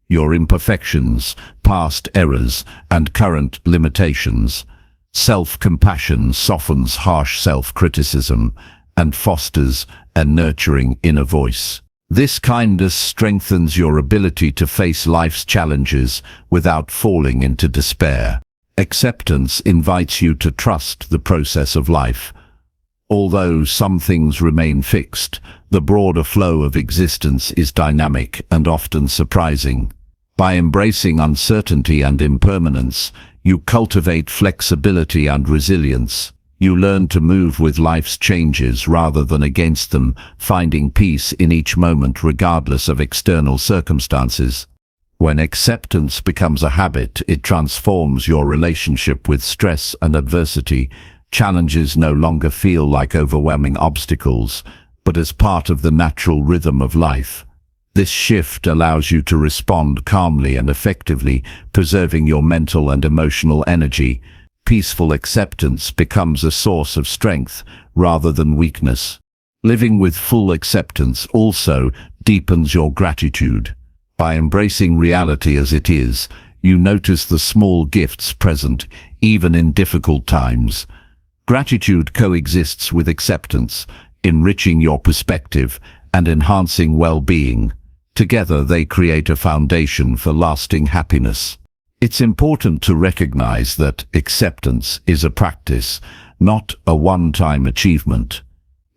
Speaker 1: your imperfections, past errors, and current limitations. Self-compassion softens harsh self-criticism and fosters a nurturing inner voice. This kindness strengthens your ability to face life's challenges without falling into despair. Acceptance invites you to trust the process of life. Although some things remain fixed, the broader flow of existence is dynamic and often surprising. By embracing uncertainty and impermanence, you cultivate flexibility and resilience. You learn to move with life's changes rather than against them, finding peace in each moment regardless of external circumstances. When acceptance becomes a habit, it transforms your relationship with stress and adversity. Challenges no longer feel like overwhelming obstacles, but as part of the natural rhythm of life. This shift allows you to respond calmly and effectively, preserving your mental and emotional energy. Peaceful acceptance becomes a source of strength rather than weakness. Living with full acceptance also deepens your gratitude. By embracing reality as it is, you notice the small gifts present, even in difficult times. Gratitude coexists with acceptance, enriching your perspective and enhancing well-being. Together they create a foundation for lasting happiness. It's important to recognize that acceptance is a practice, not a one-time achievement.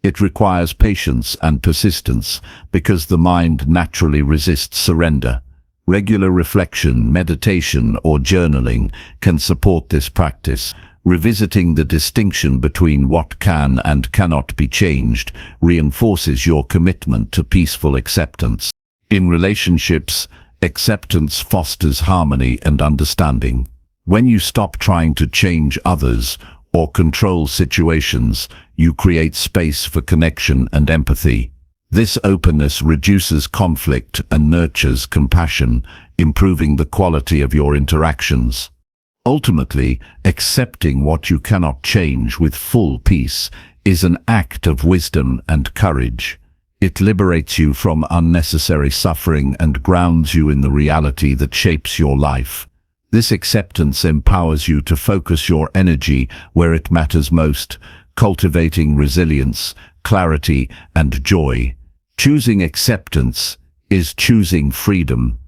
Speaker 1: It requires patience and persistence because the mind naturally resists surrender. Regular reflection, meditation, or journaling can support this practice. Revisiting the distinction between what can and cannot be changed reinforces your commitment to peaceful acceptance. In relationships, acceptance fosters harmony and understanding. When you stop trying to change others or control situations, you create space for connection and empathy. This openness reduces conflict and nurtures compassion, improving the quality of your interactions. Ultimately, accepting what you cannot change with full peace is an act of wisdom and courage. It liberates you from unnecessary suffering and grounds you in the reality that shapes your life. This acceptance empowers you to focus your energy where it matters most, cultivating resilience, clarity, and joy. Choosing acceptance is choosing freedom,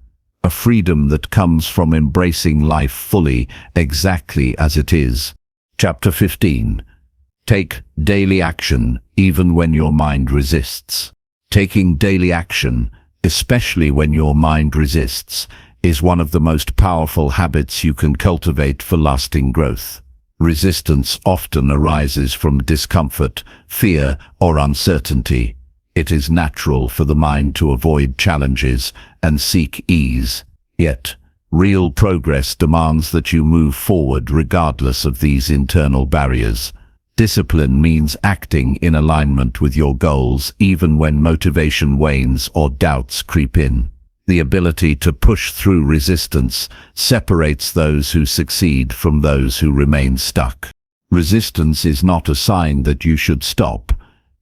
Speaker 1: a freedom that comes from embracing life fully, exactly as it is. Chapter 15. Take daily action even when your mind resists. Taking daily action, especially when your mind resists, is one of the most powerful habits you can cultivate for lasting growth. Resistance often arises from discomfort, fear, or uncertainty. It is natural for the mind to avoid challenges and seek ease. Yet, real progress demands that you move forward regardless of these internal barriers. Discipline means acting in alignment with your goals even when motivation wanes or doubts creep in. The ability to push through resistance separates those who succeed from those who remain stuck. Resistance is not a sign that you should stop.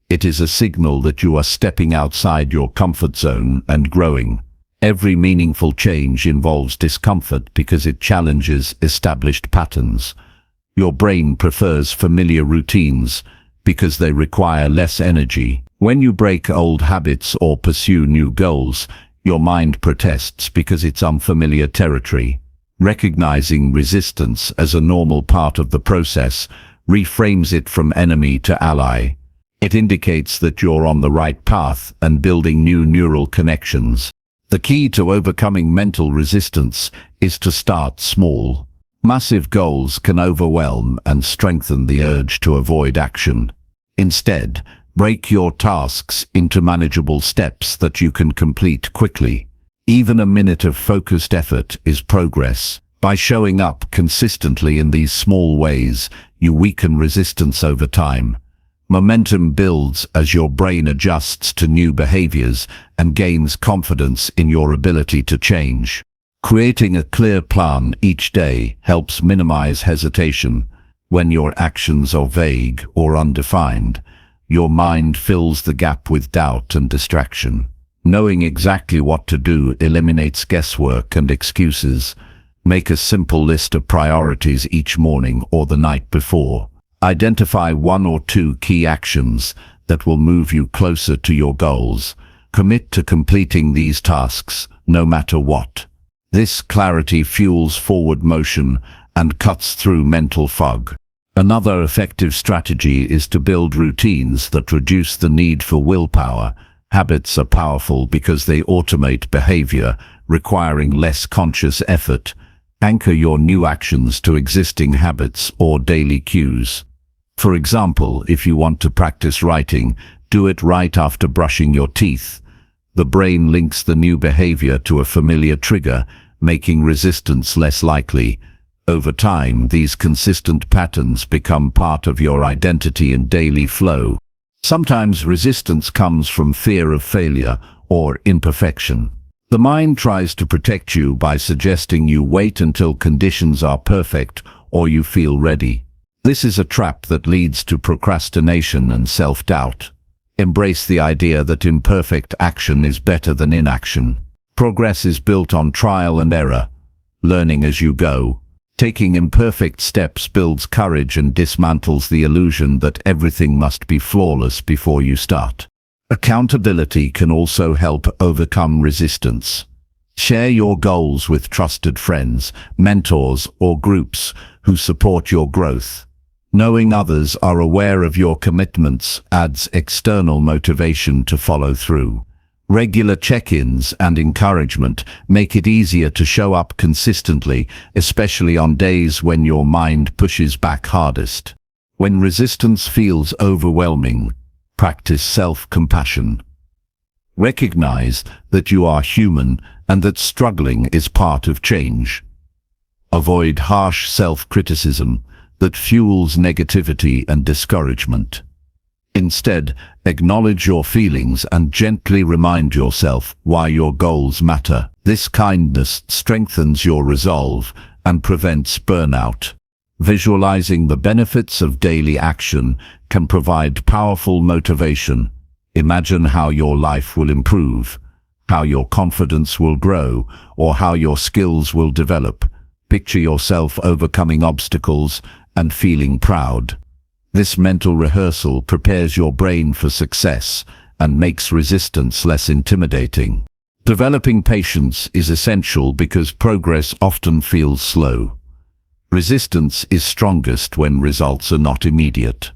Speaker 1: It is a signal that you are stepping outside your comfort zone and growing. Every meaningful change involves discomfort because it challenges established patterns. Your brain prefers familiar routines because they require less energy. When you break old habits or pursue new goals, your mind protests because it's unfamiliar territory. Recognizing resistance as a normal part of the process reframes it from enemy to ally. It indicates that you're on the right path and building new neural connections. The key to overcoming mental resistance is to start small. Massive goals can overwhelm and strengthen the urge to avoid action. Instead, break your tasks into manageable steps that you can complete quickly. Even a minute of focused effort is progress. By showing up consistently in these small ways, you weaken resistance over time. Momentum builds as your brain adjusts to new behaviors and gains confidence in your ability to change. Creating a clear plan each day helps minimize hesitation. When your actions are vague or undefined, your mind fills the gap with doubt and distraction. Knowing exactly what to do eliminates guesswork and excuses. Make a simple list of priorities each morning or the night before. Identify 1 or 2 key actions that will move you closer to your goals. Commit to completing these tasks, no matter what. This clarity fuels forward motion and cuts through mental fog. Another effective strategy is to build routines that reduce the need for willpower. Habits are powerful because they automate behavior, requiring less conscious effort. Anchor your new actions to existing habits or daily cues. For example, if you want to practice writing, do it right after brushing your teeth. The brain links the new behavior to a familiar trigger, making resistance less likely. Over time, these consistent patterns become part of your identity and daily flow. Sometimes resistance comes from fear of failure or imperfection. The mind tries to protect you by suggesting you wait until conditions are perfect or you feel ready. This is a trap that leads to procrastination and self-doubt. Embrace the idea that imperfect action is better than inaction. Progress is built on trial and error, learning as you go. Taking imperfect steps builds courage and dismantles the illusion that everything must be flawless before you start. Accountability can also help overcome resistance. Share your goals with trusted friends, mentors, or groups who support your growth. Knowing others are aware of your commitments adds external motivation to follow through. Regular check-ins and encouragement make it easier to show up consistently, especially on days when your mind pushes back hardest. When resistance feels overwhelming, practice self-compassion. Recognize that you are human and that struggling is part of change. Avoid harsh self-criticism that fuels negativity and discouragement. Instead, acknowledge your feelings and gently remind yourself why your goals matter. This kindness strengthens your resolve and prevents burnout. Visualizing the benefits of daily action can provide powerful motivation. Imagine how your life will improve, how your confidence will grow, or how your skills will develop. Picture yourself overcoming obstacles and feeling proud. This mental rehearsal prepares your brain for success and makes resistance less intimidating. Developing patience is essential because progress often feels slow. Resistance is strongest when results are not immediate.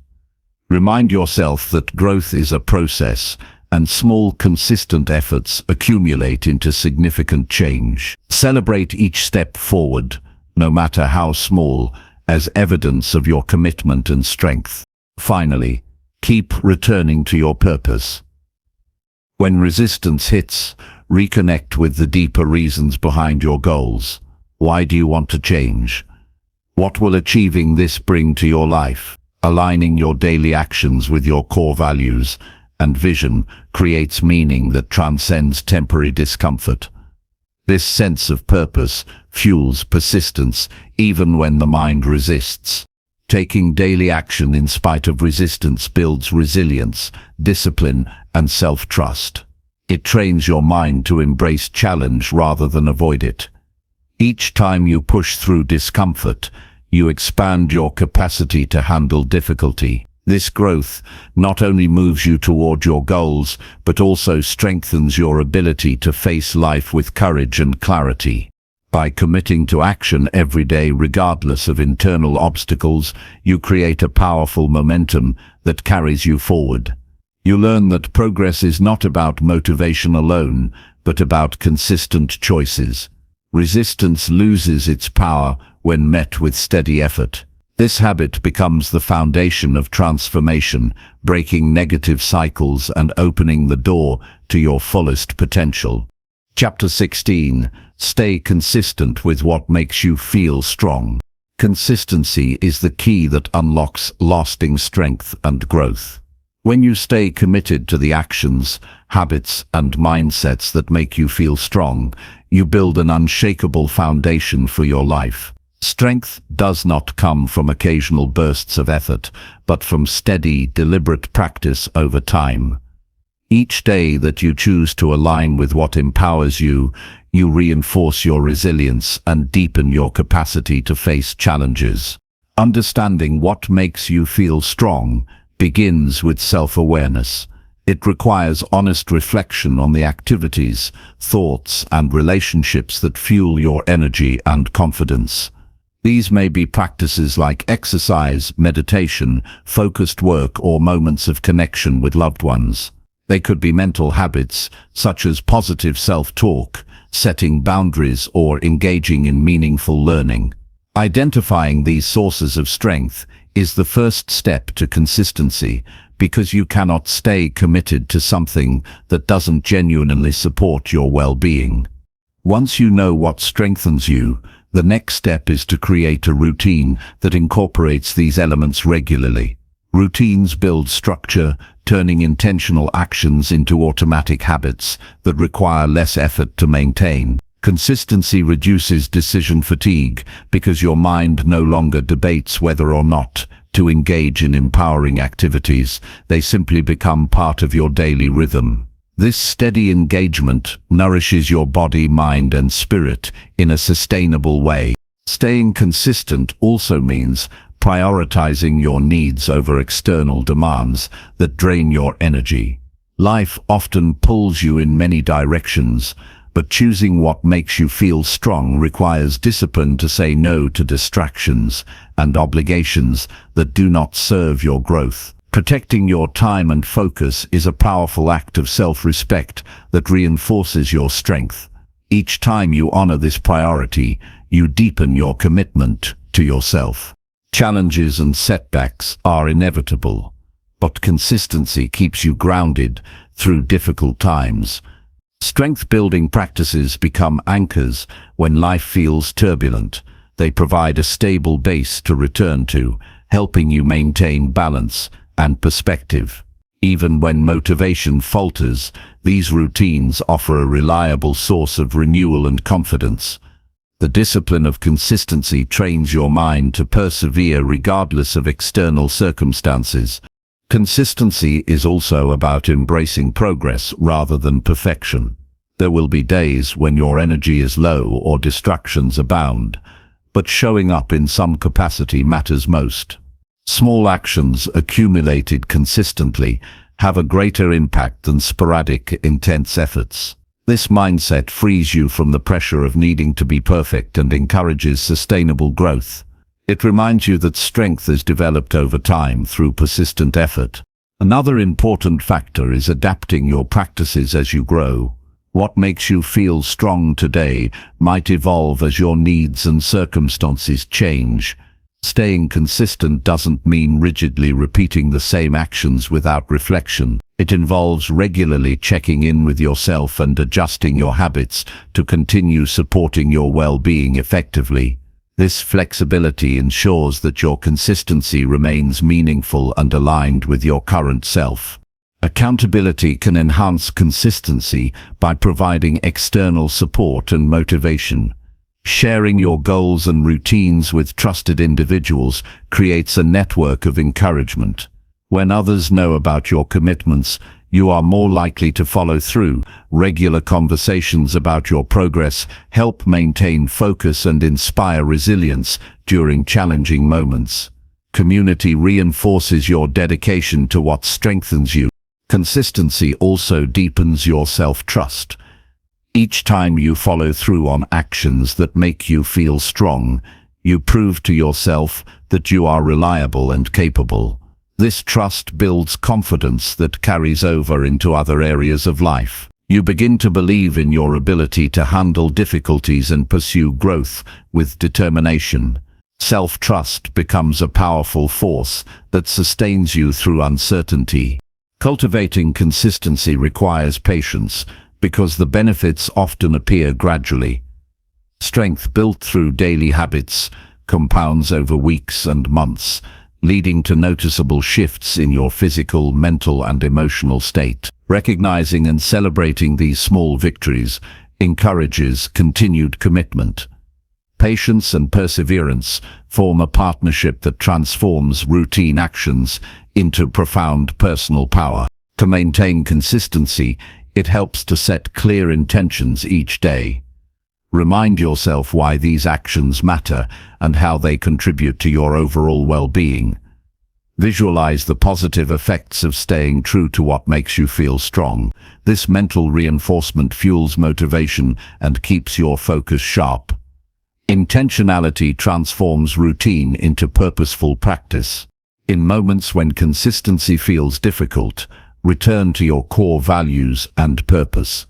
Speaker 1: Remind yourself that growth is a process, and small, consistent efforts accumulate into significant change. Celebrate each step forward, no matter how small, as evidence of your commitment and strength. Finally, keep returning to your purpose. When resistance hits, reconnect with the deeper reasons behind your goals. Why do you want to change? What will achieving this bring to your life? Aligning your daily actions with your core values and vision creates meaning that transcends temporary discomfort. This sense of purpose fuels persistence even when the mind resists. Taking daily action in spite of resistance builds resilience, discipline, and self-trust. It trains your mind to embrace challenge rather than avoid it. Each time you push through discomfort, you expand your capacity to handle difficulty. This growth not only moves you toward your goals, but also strengthens your ability to face life with courage and clarity. By committing to action every day regardless of internal obstacles, you create a powerful momentum that carries you forward. You learn that progress is not about motivation alone, but about consistent choices. Resistance loses its power when met with steady effort. This habit becomes the foundation of transformation, breaking negative cycles and opening the door to your fullest potential. Chapter 16. Stay consistent with what makes you feel strong. Consistency is the key that unlocks lasting strength and growth. When you stay committed to the actions, habits, and mindsets that make you feel strong, you build an unshakable foundation for your life. Strength does not come from occasional bursts of effort, but from steady, deliberate practice over time. Each day that you choose to align with what empowers you, you reinforce your resilience and deepen your capacity to face challenges. Understanding what makes you feel strong begins with self-awareness. It requires honest reflection on the activities, thoughts, and relationships that fuel your energy and confidence. These may be practices like exercise, meditation, focused work, or moments of connection with loved ones. They could be mental habits, such as positive self-talk, setting boundaries, or engaging in meaningful learning. Identifying these sources of strength is the first step to consistency, because you cannot stay committed to something that doesn't genuinely support your well-being. Once you know what strengthens you, the next step is to create a routine that incorporates these elements regularly. Routines build structure, turning intentional actions into automatic habits that require less effort to maintain. Consistency reduces decision fatigue because your mind no longer debates whether or not to engage in empowering activities. They simply become part of your daily rhythm. This steady engagement nourishes your body, mind, and spirit in a sustainable way. Staying consistent also means prioritizing your needs over external demands that drain your energy. Life often pulls you in many directions, but choosing what makes you feel strong requires discipline to say no to distractions and obligations that do not serve your growth. Protecting your time and focus is a powerful act of self-respect that reinforces your strength. Each time you honor this priority, you deepen your commitment to yourself. Challenges and setbacks are inevitable, but consistency keeps you grounded through difficult times. Strength-building practices become anchors when life feels turbulent. They provide a stable base to return to, helping you maintain balance and perspective. Even when motivation falters, these routines offer a reliable source of renewal and confidence. The discipline of consistency trains your mind to persevere regardless of external circumstances. Consistency is also about embracing progress rather than perfection. There will be days when your energy is low or distractions abound, but showing up in some capacity matters most. Small actions accumulated consistently have a greater impact than sporadic, intense efforts. This mindset frees you from the pressure of needing to be perfect and encourages sustainable growth. It reminds you that strength is developed over time through persistent effort. Another important factor is adapting your practices as you grow. What makes you feel strong today might evolve as your needs and circumstances change. Staying consistent doesn't mean rigidly repeating the same actions without reflection. It involves regularly checking in with yourself and adjusting your habits to continue supporting your well-being effectively. This flexibility ensures that your consistency remains meaningful and aligned with your current self. Accountability can enhance consistency by providing external support and motivation. Sharing your goals and routines with trusted individuals creates a network of encouragement. When others know about your commitments, you are more likely to follow through. Regular conversations about your progress help maintain focus and inspire resilience during challenging moments. Community reinforces your dedication to what strengthens you. Consistency also deepens your self-trust. Each time you follow through on actions that make you feel strong, you prove to yourself that you are reliable and capable. This trust builds confidence that carries over into other areas of life. You begin to believe in your ability to handle difficulties and pursue growth with determination. Self-trust becomes a powerful force that sustains you through uncertainty. Cultivating consistency requires patience because the benefits often appear gradually. Strength built through daily habits compounds over weeks and months, leading to noticeable shifts in your physical, mental, and emotional state. Recognizing and celebrating these small victories encourages continued commitment. Patience and perseverance form a partnership that transforms routine actions into profound personal power. To maintain consistency, it helps to set clear intentions each day. Remind yourself why these actions matter and how they contribute to your overall well-being. Visualize the positive effects of staying true to what makes you feel strong. This mental reinforcement fuels motivation and keeps your focus sharp. Intentionality transforms routine into purposeful practice. In moments when consistency feels difficult, return to your core values and purpose.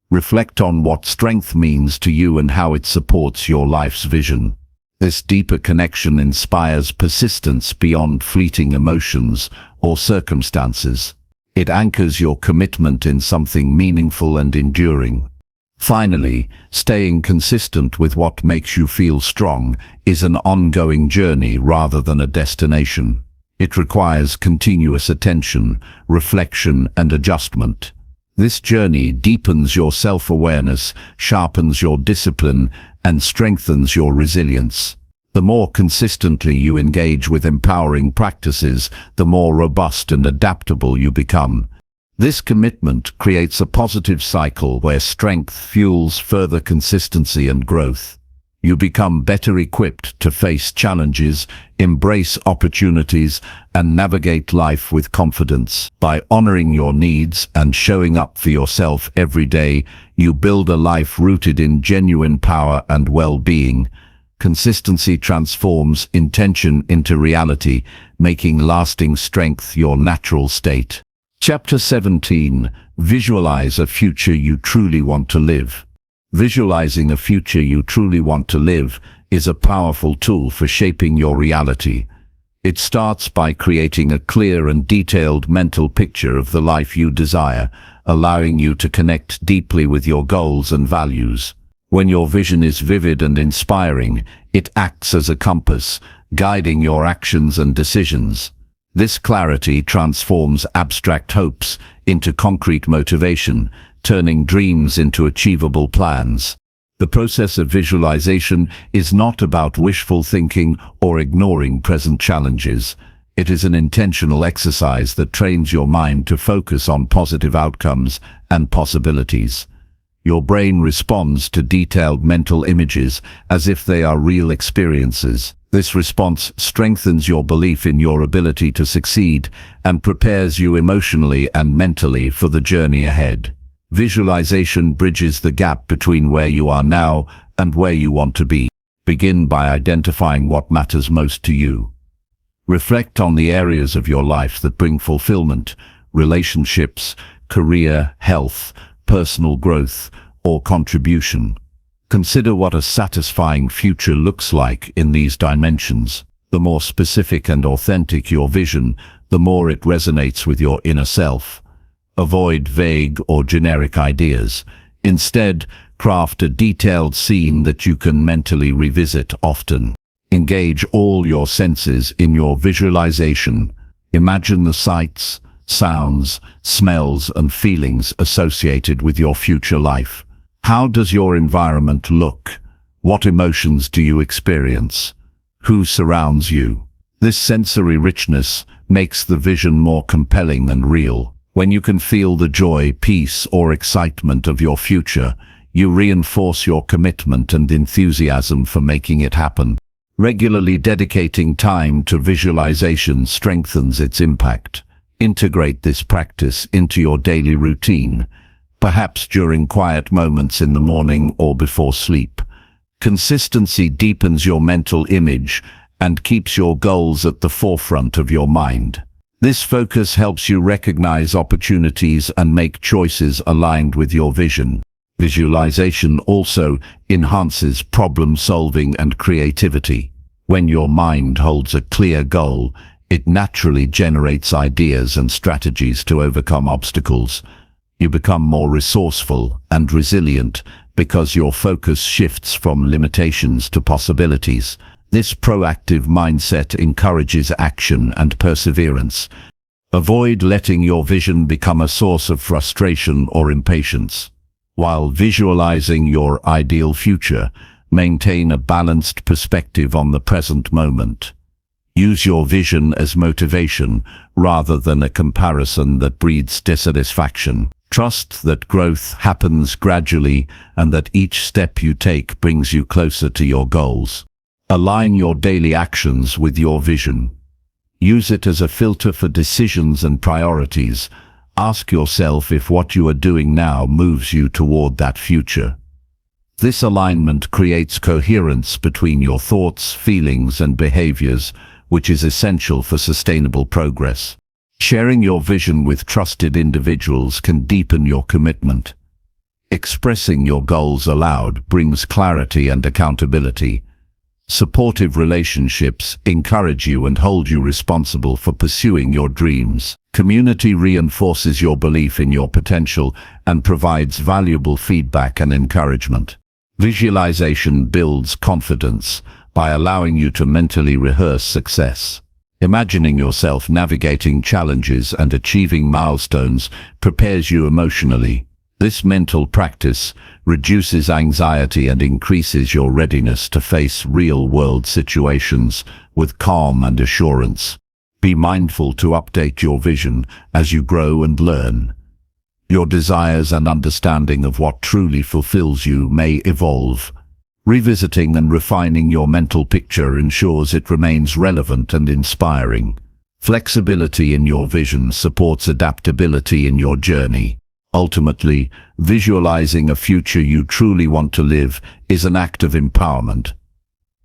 Speaker 1: Reflect on what strength means to you and how it supports your life's vision. This deeper connection inspires persistence beyond fleeting emotions or circumstances. It anchors your commitment in something meaningful and enduring. Finally, staying consistent with what makes you feel strong is an ongoing journey rather than a destination. It requires continuous attention, reflection, and adjustment. This journey deepens your self-awareness, sharpens your discipline, and strengthens your resilience. The more consistently you engage with empowering practices, the more robust and adaptable you become. This commitment creates a positive cycle where strength fuels further consistency and growth. You become better equipped to face challenges, embrace opportunities, and navigate life with confidence. By honoring your needs and showing up for yourself every day, you build a life rooted in genuine power and well-being. Consistency transforms intention into reality, making lasting strength your natural state. Chapter 17. Visualize a future you truly want to live. Visualizing a future you truly want to live is a powerful tool for shaping your reality. It starts by creating a clear and detailed mental picture of the life you desire, allowing you to connect deeply with your goals and values. When your vision is vivid and inspiring, it acts as a compass, guiding your actions and decisions. This clarity transforms abstract hopes into concrete motivation, turning dreams into achievable plans. The process of visualization is not about wishful thinking or ignoring present challenges. It is an intentional exercise that trains your mind to focus on positive outcomes and possibilities. Your brain responds to detailed mental images as if they are real experiences. This response strengthens your belief in your ability to succeed and prepares you emotionally and mentally for the journey ahead. Visualization bridges the gap between where you are now and where you want to be. Begin by identifying what matters most to you. Reflect on the areas of your life that bring fulfillment, relationships, career, health, personal growth, or contribution. Consider what a satisfying future looks like in these dimensions. The more specific and authentic your vision, the more it resonates with your inner self. Avoid vague or generic ideas. Instead, craft a detailed scene that you can mentally revisit often. Engage all your senses in your visualization. Imagine the sights, sounds, smells, and feelings associated with your future life. How does your environment look? What emotions do you experience? Who surrounds you? This sensory richness makes the vision more compelling and real. When you can feel the joy, peace, or excitement of your future, you reinforce your commitment and enthusiasm for making it happen. Regularly dedicating time to visualization strengthens its impact. Integrate this practice into your daily routine, perhaps during quiet moments in the morning or before sleep. Consistency deepens your mental image and keeps your goals at the forefront of your mind. This focus helps you recognize opportunities and make choices aligned with your vision. Visualization also enhances problem-solving and creativity. When your mind holds a clear goal, it naturally generates ideas and strategies to overcome obstacles. You become more resourceful and resilient because your focus shifts from limitations to possibilities. This proactive mindset encourages action and perseverance. Avoid letting your vision become a source of frustration or impatience. While visualizing your ideal future, maintain a balanced perspective on the present moment. Use your vision as motivation rather than a comparison that breeds dissatisfaction. Trust that growth happens gradually and that each step you take brings you closer to your goals. Align your daily actions with your vision. Use it as a filter for decisions and priorities. Ask yourself if what you are doing now moves you toward that future. This alignment creates coherence between your thoughts, feelings, and behaviors, which is essential for sustainable progress. Sharing your vision with trusted individuals can deepen your commitment. Expressing your goals aloud brings clarity and accountability. Supportive relationships encourage you and hold you responsible for pursuing your dreams. Community reinforces your belief in your potential and provides valuable feedback and encouragement. Visualization builds confidence by allowing you to mentally rehearse success. Imagining yourself navigating challenges and achieving milestones prepares you emotionally. This mental practice reduces anxiety and increases your readiness to face real-world situations with calm and assurance. Be mindful to update your vision as you grow and learn. Your desires and understanding of what truly fulfills you may evolve. Revisiting and refining your mental picture ensures it remains relevant and inspiring. Flexibility in your vision supports adaptability in your journey. Ultimately, visualizing a future you truly want to live is an act of empowerment.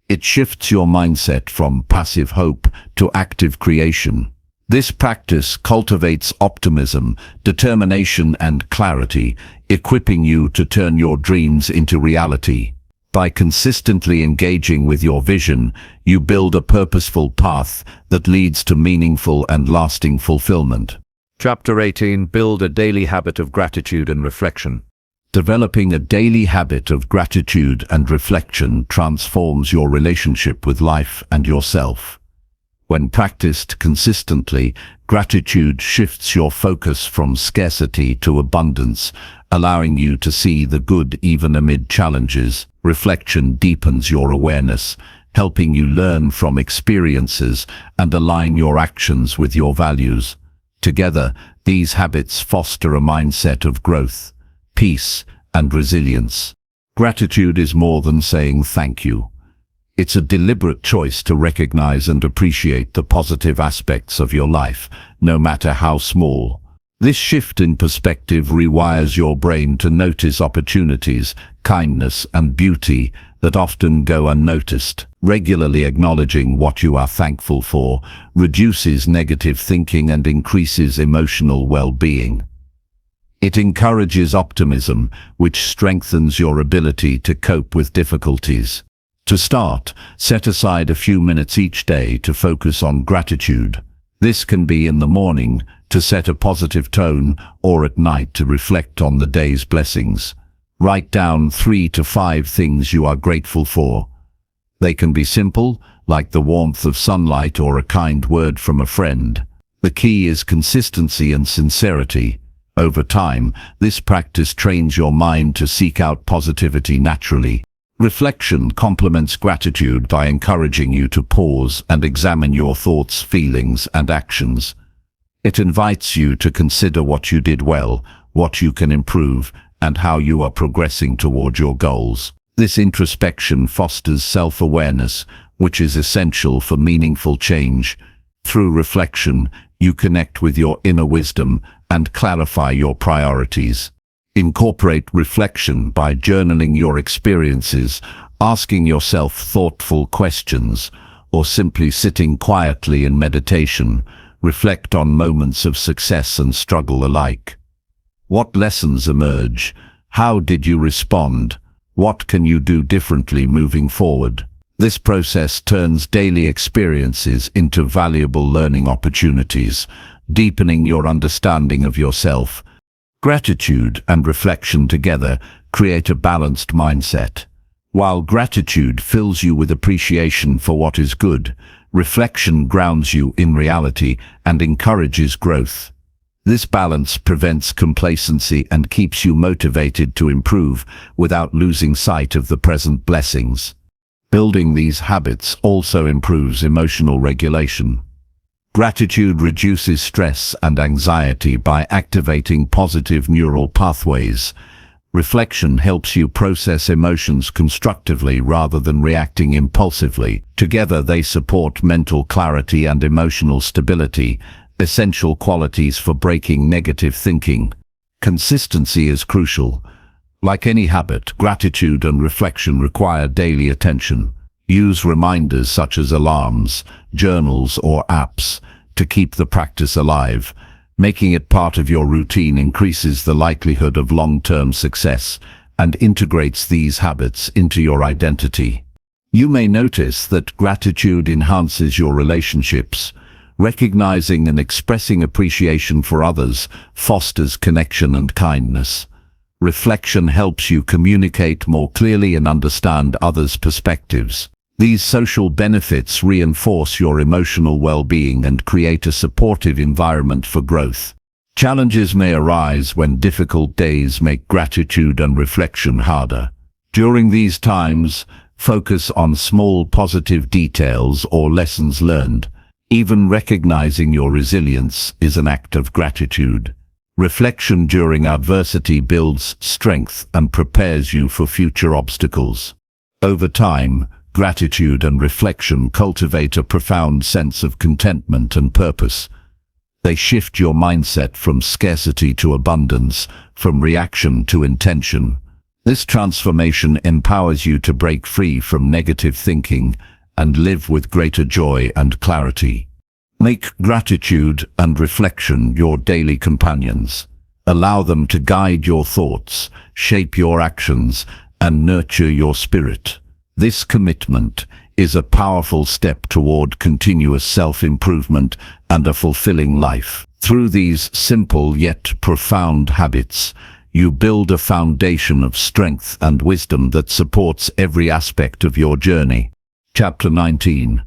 Speaker 1: It shifts your mindset from passive hope to active creation. This practice cultivates optimism, determination, and clarity, equipping you to turn your dreams into reality. By consistently engaging with your vision, you build a purposeful path that leads to meaningful and lasting fulfillment.
Speaker 2: Chapter 18. Build a daily habit of gratitude and reflection.
Speaker 1: Developing a daily habit of gratitude and reflection transforms your relationship with life and yourself. When practiced consistently, gratitude shifts your focus from scarcity to abundance, allowing you to see the good even amid challenges. Reflection deepens your awareness, helping you learn from experiences and align your actions with your values. Together, these habits foster a mindset of growth, peace, and resilience. Gratitude is more than saying thank you. It's a deliberate choice to recognize and appreciate the positive aspects of your life, no matter how small. This shift in perspective rewires your brain to notice opportunities, kindness, and beauty that often go unnoticed. Regularly acknowledging what you are thankful for reduces negative thinking and increases emotional well-being. It encourages optimism, which strengthens your ability to cope with difficulties. To start, set aside a few minutes each day to focus on gratitude. This can be in the morning to set a positive tone, or at night to reflect on the day's blessings. Write down 3 to 5 things you are grateful for. They can be simple, like the warmth of sunlight or a kind word from a friend. The key is consistency and sincerity. Over time, this practice trains your mind to seek out positivity naturally. Reflection complements gratitude by encouraging you to pause and examine your thoughts, feelings, and actions. It invites you to consider what you did well, what you can improve, and how you are progressing toward your goals. This introspection fosters self-awareness, which is essential for meaningful change. Through reflection, you connect with your inner wisdom and clarify your priorities. Incorporate reflection by journaling your experiences, asking yourself thoughtful questions, or simply sitting quietly in meditation. Reflect on moments of success and struggle alike. What lessons emerge? How did you respond? What can you do differently moving forward? This process turns daily experiences into valuable learning opportunities, deepening your understanding of yourself. Gratitude and reflection together create a balanced mindset. While gratitude fills you with appreciation for what is good, reflection grounds you in reality and encourages growth. This balance prevents complacency and keeps you motivated to improve without losing sight of the present blessings. Building these habits also improves emotional regulation. Gratitude reduces stress and anxiety by activating positive neural pathways. Reflection helps you process emotions constructively rather than reacting impulsively. Together they support mental clarity and emotional stability, essential qualities for breaking negative thinking. Consistency is crucial. Like any habit, gratitude and reflection require daily attention. Use reminders such as alarms, journals, or apps to keep the practice alive. Making it part of your routine increases the likelihood of long-term success and integrates these habits into your identity. You may notice that gratitude enhances your relationships. Recognizing and expressing appreciation for others fosters connection and kindness. Reflection helps you communicate more clearly and understand others' perspectives. These social benefits reinforce your emotional well-being and create a supportive environment for growth. Challenges may arise when difficult days make gratitude and reflection harder. During these times, focus on small positive details or lessons learned. Even recognizing your resilience is an act of gratitude. Reflection during adversity builds strength and prepares you for future obstacles. Over time, gratitude and reflection cultivate a profound sense of contentment and purpose. They shift your mindset from scarcity to abundance, from reaction to intention. This transformation empowers you to break free from negative thinking and live with greater joy and clarity. Make gratitude and reflection your daily companions. Allow them to guide your thoughts, shape your actions, and nurture your spirit. This commitment is a powerful step toward continuous self-improvement and a fulfilling life. Through these simple yet profound habits, you build a foundation of strength and wisdom that supports every aspect of your journey. Chapter 19.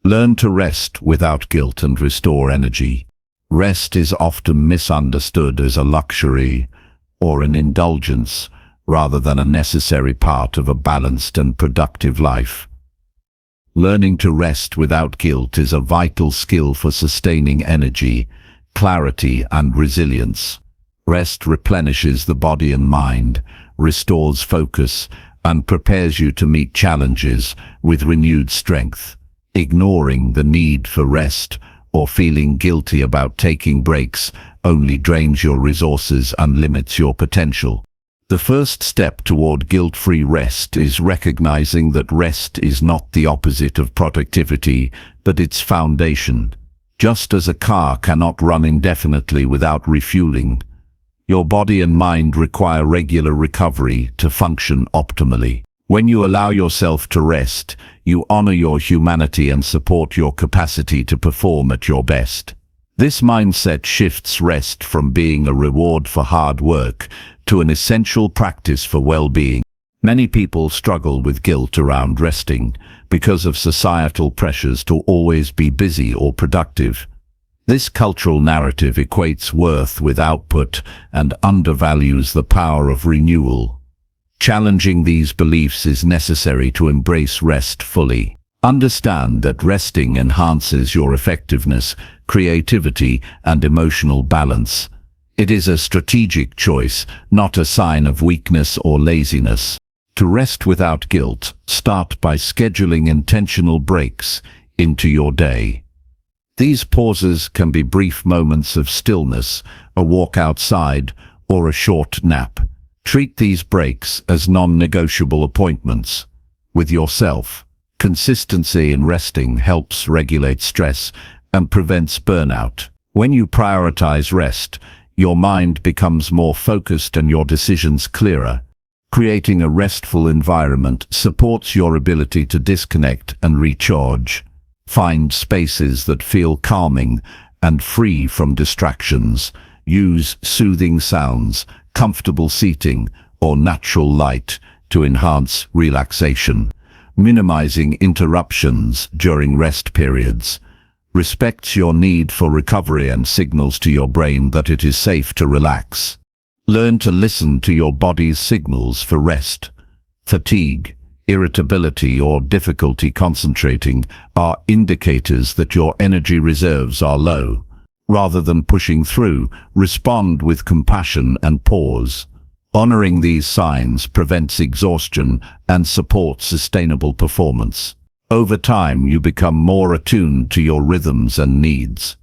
Speaker 1: Learn to rest without guilt and restore energy. Rest is often misunderstood as a luxury or an indulgence, rather than a necessary part of a balanced and productive life. Learning to rest without guilt is a vital skill for sustaining energy, clarity, and resilience. Rest replenishes the body and mind, restores focus, and prepares you to meet challenges with renewed strength. Ignoring the need for rest or feeling guilty about taking breaks only drains your resources and limits your potential. The first step toward guilt-free rest is recognizing that rest is not the opposite of productivity, but its foundation. Just as a car cannot run indefinitely without refueling, your body and mind require regular recovery to function optimally. When you allow yourself to rest, you honor your humanity and support your capacity to perform at your best. This mindset shifts rest from being a reward for hard work to an essential practice for well-being. Many people struggle with guilt around resting because of societal pressures to always be busy or productive. This cultural narrative equates worth with output and undervalues the power of renewal. Challenging these beliefs is necessary to embrace rest fully. Understand that resting enhances your effectiveness, creativity, and emotional balance. It is a strategic choice, not a sign of weakness or laziness. To rest without guilt, start by scheduling intentional breaks into your day. These pauses can be brief moments of stillness, a walk outside, or a short nap. Treat these breaks as non-negotiable appointments with yourself. Consistency in resting helps regulate stress and prevents burnout. When you prioritize rest, your mind becomes more focused and your decisions clearer. Creating a restful environment supports your ability to disconnect and recharge. Find spaces that feel calming and free from distractions. Use soothing sounds, comfortable seating, or natural light to enhance relaxation. Minimizing interruptions during rest periods respects your need for recovery and signals to your brain that it is safe to relax. Learn to listen to your body's signals for rest. Fatigue, irritability, or difficulty concentrating are indicators that your energy reserves are low. Rather than pushing through, respond with compassion and pause. Honoring these signs prevents exhaustion and supports sustainable performance. Over time, you become more attuned to your rhythms and needs.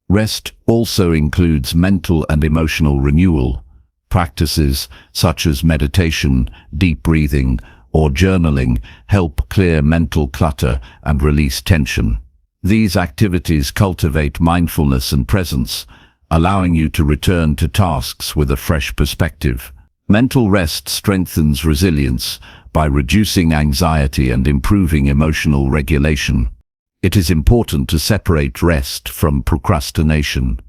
Speaker 1: Rest also includes mental and emotional renewal. Practices such as meditation, deep breathing, or journaling help clear mental clutter and release tension. These activities cultivate mindfulness and presence, allowing you to return to tasks with a fresh perspective. Mental rest strengthens resilience by reducing anxiety and improving emotional regulation. It is important to separate rest from procrastination.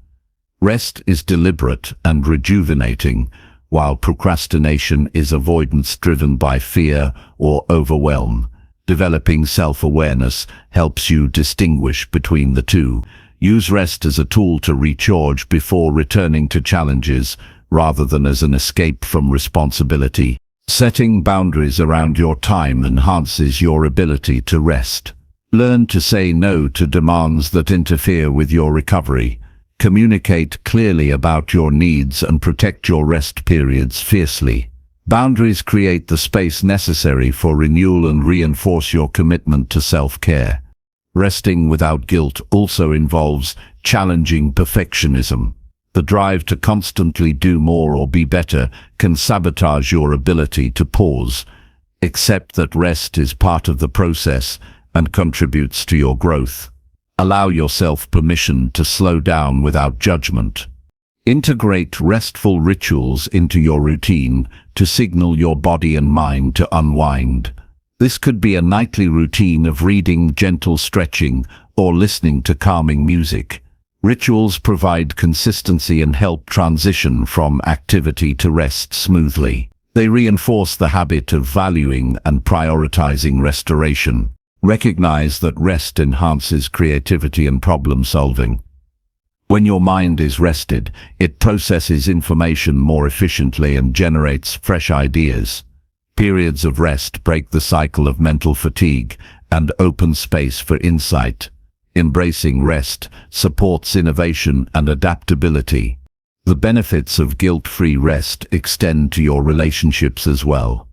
Speaker 1: Rest is deliberate and rejuvenating, while procrastination is avoidance driven by fear or overwhelm. Developing self-awareness helps you distinguish between the two. Use rest as a tool to recharge before returning to challenges, rather than as an escape from responsibility. Setting boundaries around your time enhances your ability to rest. Learn to say no to demands that interfere with your recovery. Communicate clearly about your needs and protect your rest periods fiercely. Boundaries create the space necessary for renewal and reinforce your commitment to self-care. Resting without guilt also involves challenging perfectionism. The drive to constantly do more or be better can sabotage your ability to pause. Accept that rest is part of the process and contributes to your growth. Allow yourself permission to slow down without judgment. Integrate restful rituals into your routine to signal your body and mind to unwind. This could be a nightly routine of reading, gentle stretching, or listening to calming music. Rituals provide consistency and help transition from activity to rest smoothly. They reinforce the habit of valuing and prioritizing restoration. Recognize that rest enhances creativity and problem solving. When your mind is rested, it processes information more efficiently and generates fresh ideas. Periods of rest break the cycle of mental fatigue and open space for insight. Embracing rest supports innovation and adaptability. The benefits of guilt-free rest extend to your relationships as well.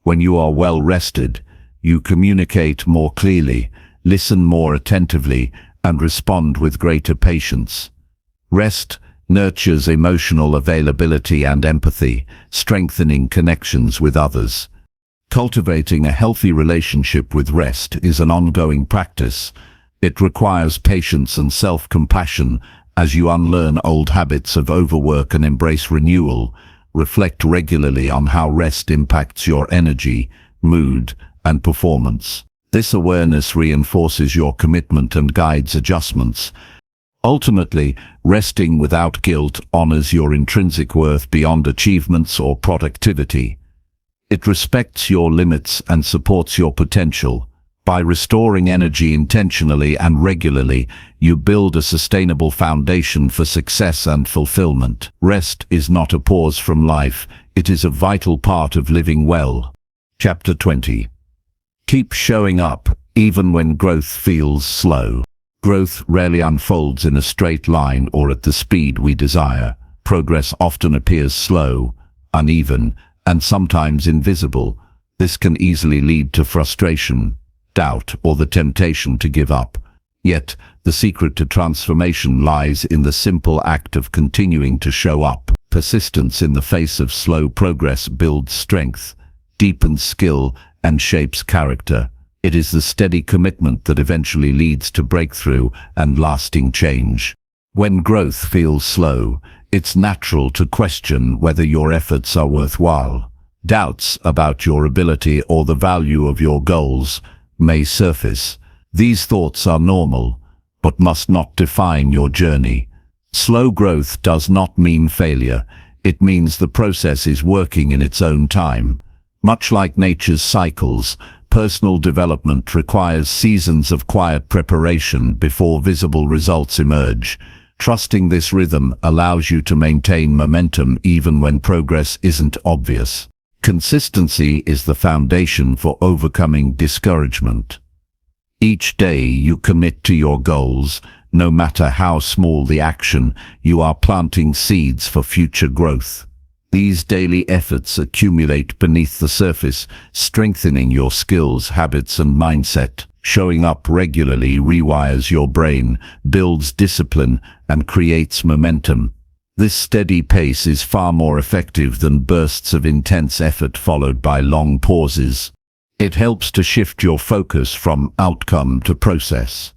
Speaker 1: When you are well rested, you communicate more clearly, listen more attentively, and respond with greater patience. Rest nurtures emotional availability and empathy, strengthening connections with others. Cultivating a healthy relationship with rest is an ongoing practice. It requires patience and self-compassion as you unlearn old habits of overwork and embrace renewal. Reflect regularly on how rest impacts your energy, mood, and performance. This awareness reinforces your commitment and guides adjustments. Ultimately, resting without guilt honors your intrinsic worth beyond achievements or productivity. It respects your limits and supports your potential. By restoring energy intentionally and regularly, you build a sustainable foundation for success and fulfillment. Rest is not a pause from life, it is a vital part of living well. Chapter 20. Keep showing up, even when growth feels slow. Growth rarely unfolds in a straight line or at the speed we desire. Progress often appears slow, uneven, and sometimes invisible. This can easily lead to frustration, doubt, or the temptation to give up. Yet, the secret to transformation lies in the simple act of continuing to show up. Persistence in the face of slow progress builds strength, deepens skill, and shapes character. It is the steady commitment that eventually leads to breakthrough and lasting change. When growth feels slow, it's natural to question whether your efforts are worthwhile. Doubts about your ability or the value of your goals may surface. These thoughts are normal, but must not define your journey. Slow growth does not mean failure. It means the process is working in its own time. Much like nature's cycles, personal development requires seasons of quiet preparation before visible results emerge. Trusting this rhythm allows you to maintain momentum even when progress isn't obvious. Consistency is the foundation for overcoming discouragement. Each day you commit to your goals, no matter how small the action, you are planting seeds for future growth. These daily efforts accumulate beneath the surface, strengthening your skills, habits, and mindset. Showing up regularly rewires your brain, builds discipline, and creates momentum. This steady pace is far more effective than bursts of intense effort followed by long pauses. It helps to shift your focus from outcome to process.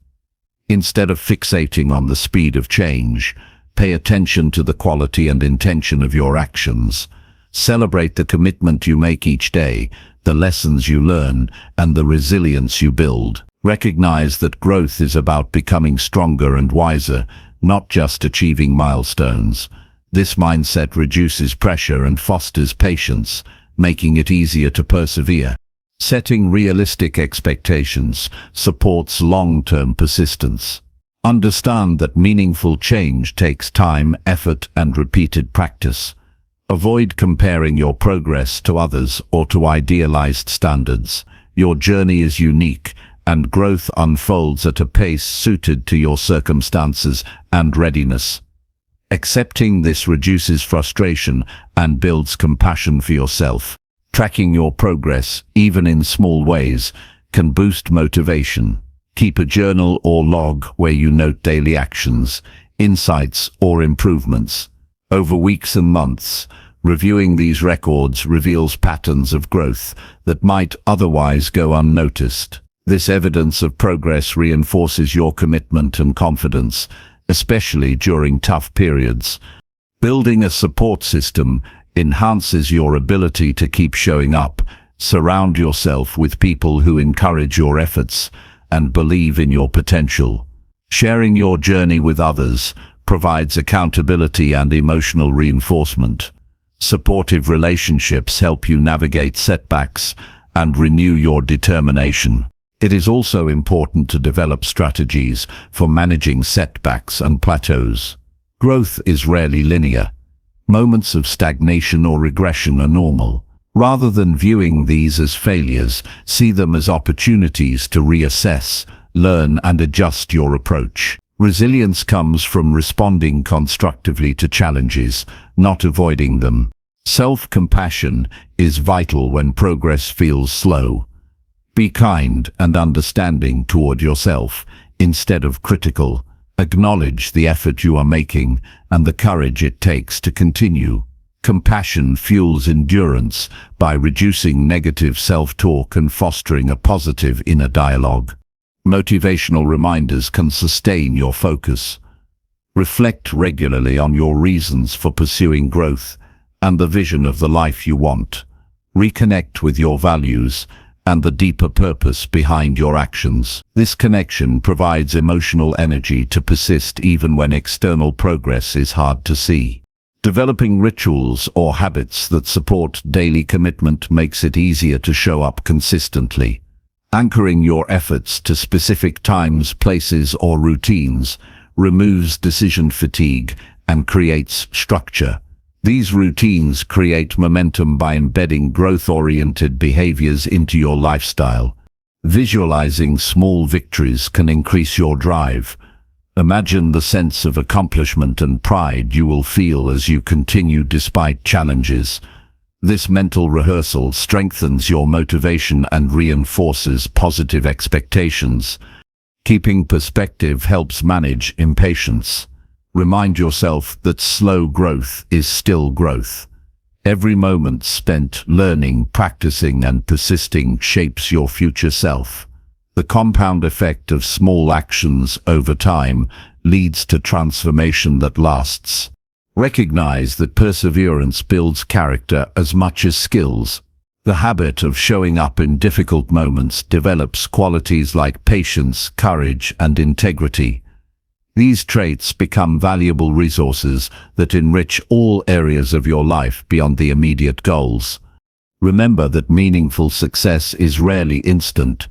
Speaker 1: Instead of fixating on the speed of change, pay attention to the quality and intention of your actions. Celebrate the commitment you make each day, the lessons you learn, and the resilience you build. Recognize that growth is about becoming stronger and wiser, not just achieving milestones. This mindset reduces pressure and fosters patience, making it easier to persevere. Setting realistic expectations supports long-term persistence. Understand that meaningful change takes time, effort, and repeated practice. Avoid comparing your progress to others or to idealized standards. Your journey is unique, and growth unfolds at a pace suited to your circumstances and readiness. Accepting this reduces frustration and builds compassion for yourself. Tracking your progress, even in small ways, can boost motivation. Keep a journal or log where you note daily actions, insights, or improvements. Over weeks and months, reviewing these records reveals patterns of growth that might otherwise go unnoticed. This evidence of progress reinforces your commitment and confidence, especially during tough periods. Building a support system enhances your ability to keep showing up. Surround yourself with people who encourage your efforts and believe in your potential. Sharing your journey with others provides accountability and emotional reinforcement. Supportive relationships help you navigate setbacks and renew your determination. It is also important to develop strategies for managing setbacks and plateaus. Growth is rarely linear. Moments of stagnation or regression are normal. Rather than viewing these as failures, see them as opportunities to reassess, learn, and adjust your approach. Resilience comes from responding constructively to challenges, not avoiding them. Self-compassion is vital when progress feels slow. Be kind and understanding toward yourself, instead of critical. Acknowledge the effort you are making and the courage it takes to continue. Compassion fuels endurance by reducing negative self-talk and fostering a positive inner dialogue. Motivational reminders can sustain your focus. Reflect regularly on your reasons for pursuing growth and the vision of the life you want. Reconnect with your values and the deeper purpose behind your actions. This connection provides emotional energy to persist even when external progress is hard to see. Developing rituals or habits that support daily commitment makes it easier to show up consistently. Anchoring your efforts to specific times, places, or routines removes decision fatigue and creates structure. These routines create momentum by embedding growth-oriented behaviors into your lifestyle. Visualizing small victories can increase your drive. Imagine the sense of accomplishment and pride you will feel as you continue despite challenges. This mental rehearsal strengthens your motivation and reinforces positive expectations. Keeping perspective helps manage impatience. Remind yourself that slow growth is still growth. Every moment spent learning, practicing, and persisting shapes your future self. The compound effect of small actions over time leads to transformation that lasts. Recognize that perseverance builds character as much as skills. The habit of showing up in difficult moments develops qualities like patience, courage, and integrity. These traits become valuable resources that enrich all areas of your life beyond the immediate goals. Remember that meaningful success is rarely instant.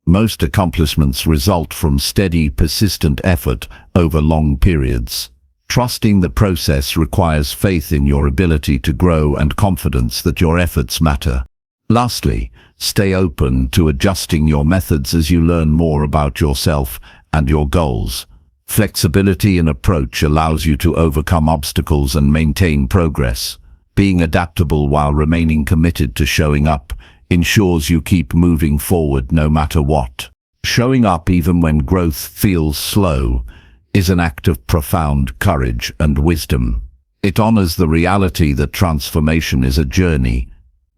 Speaker 1: Most accomplishments result from steady, persistent effort over long periods. Trusting the process requires faith in your ability to grow and confidence that your efforts matter. Lastly, stay open to adjusting your methods as you learn more about yourself and your goals. Flexibility in approach allows you to overcome obstacles and maintain progress. Being adaptable while remaining committed to showing up ensures you keep moving forward no matter what. Showing up even when growth feels slow is an act of profound courage and wisdom. It honors the reality that transformation is a journey,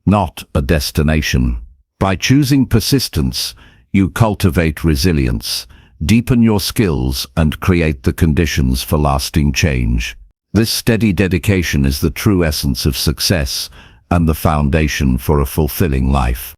Speaker 1: not a destination. By choosing persistence, you cultivate resilience, deepen your skills, and create the conditions for lasting change. This steady dedication is the true essence of success and the foundation for a fulfilling life.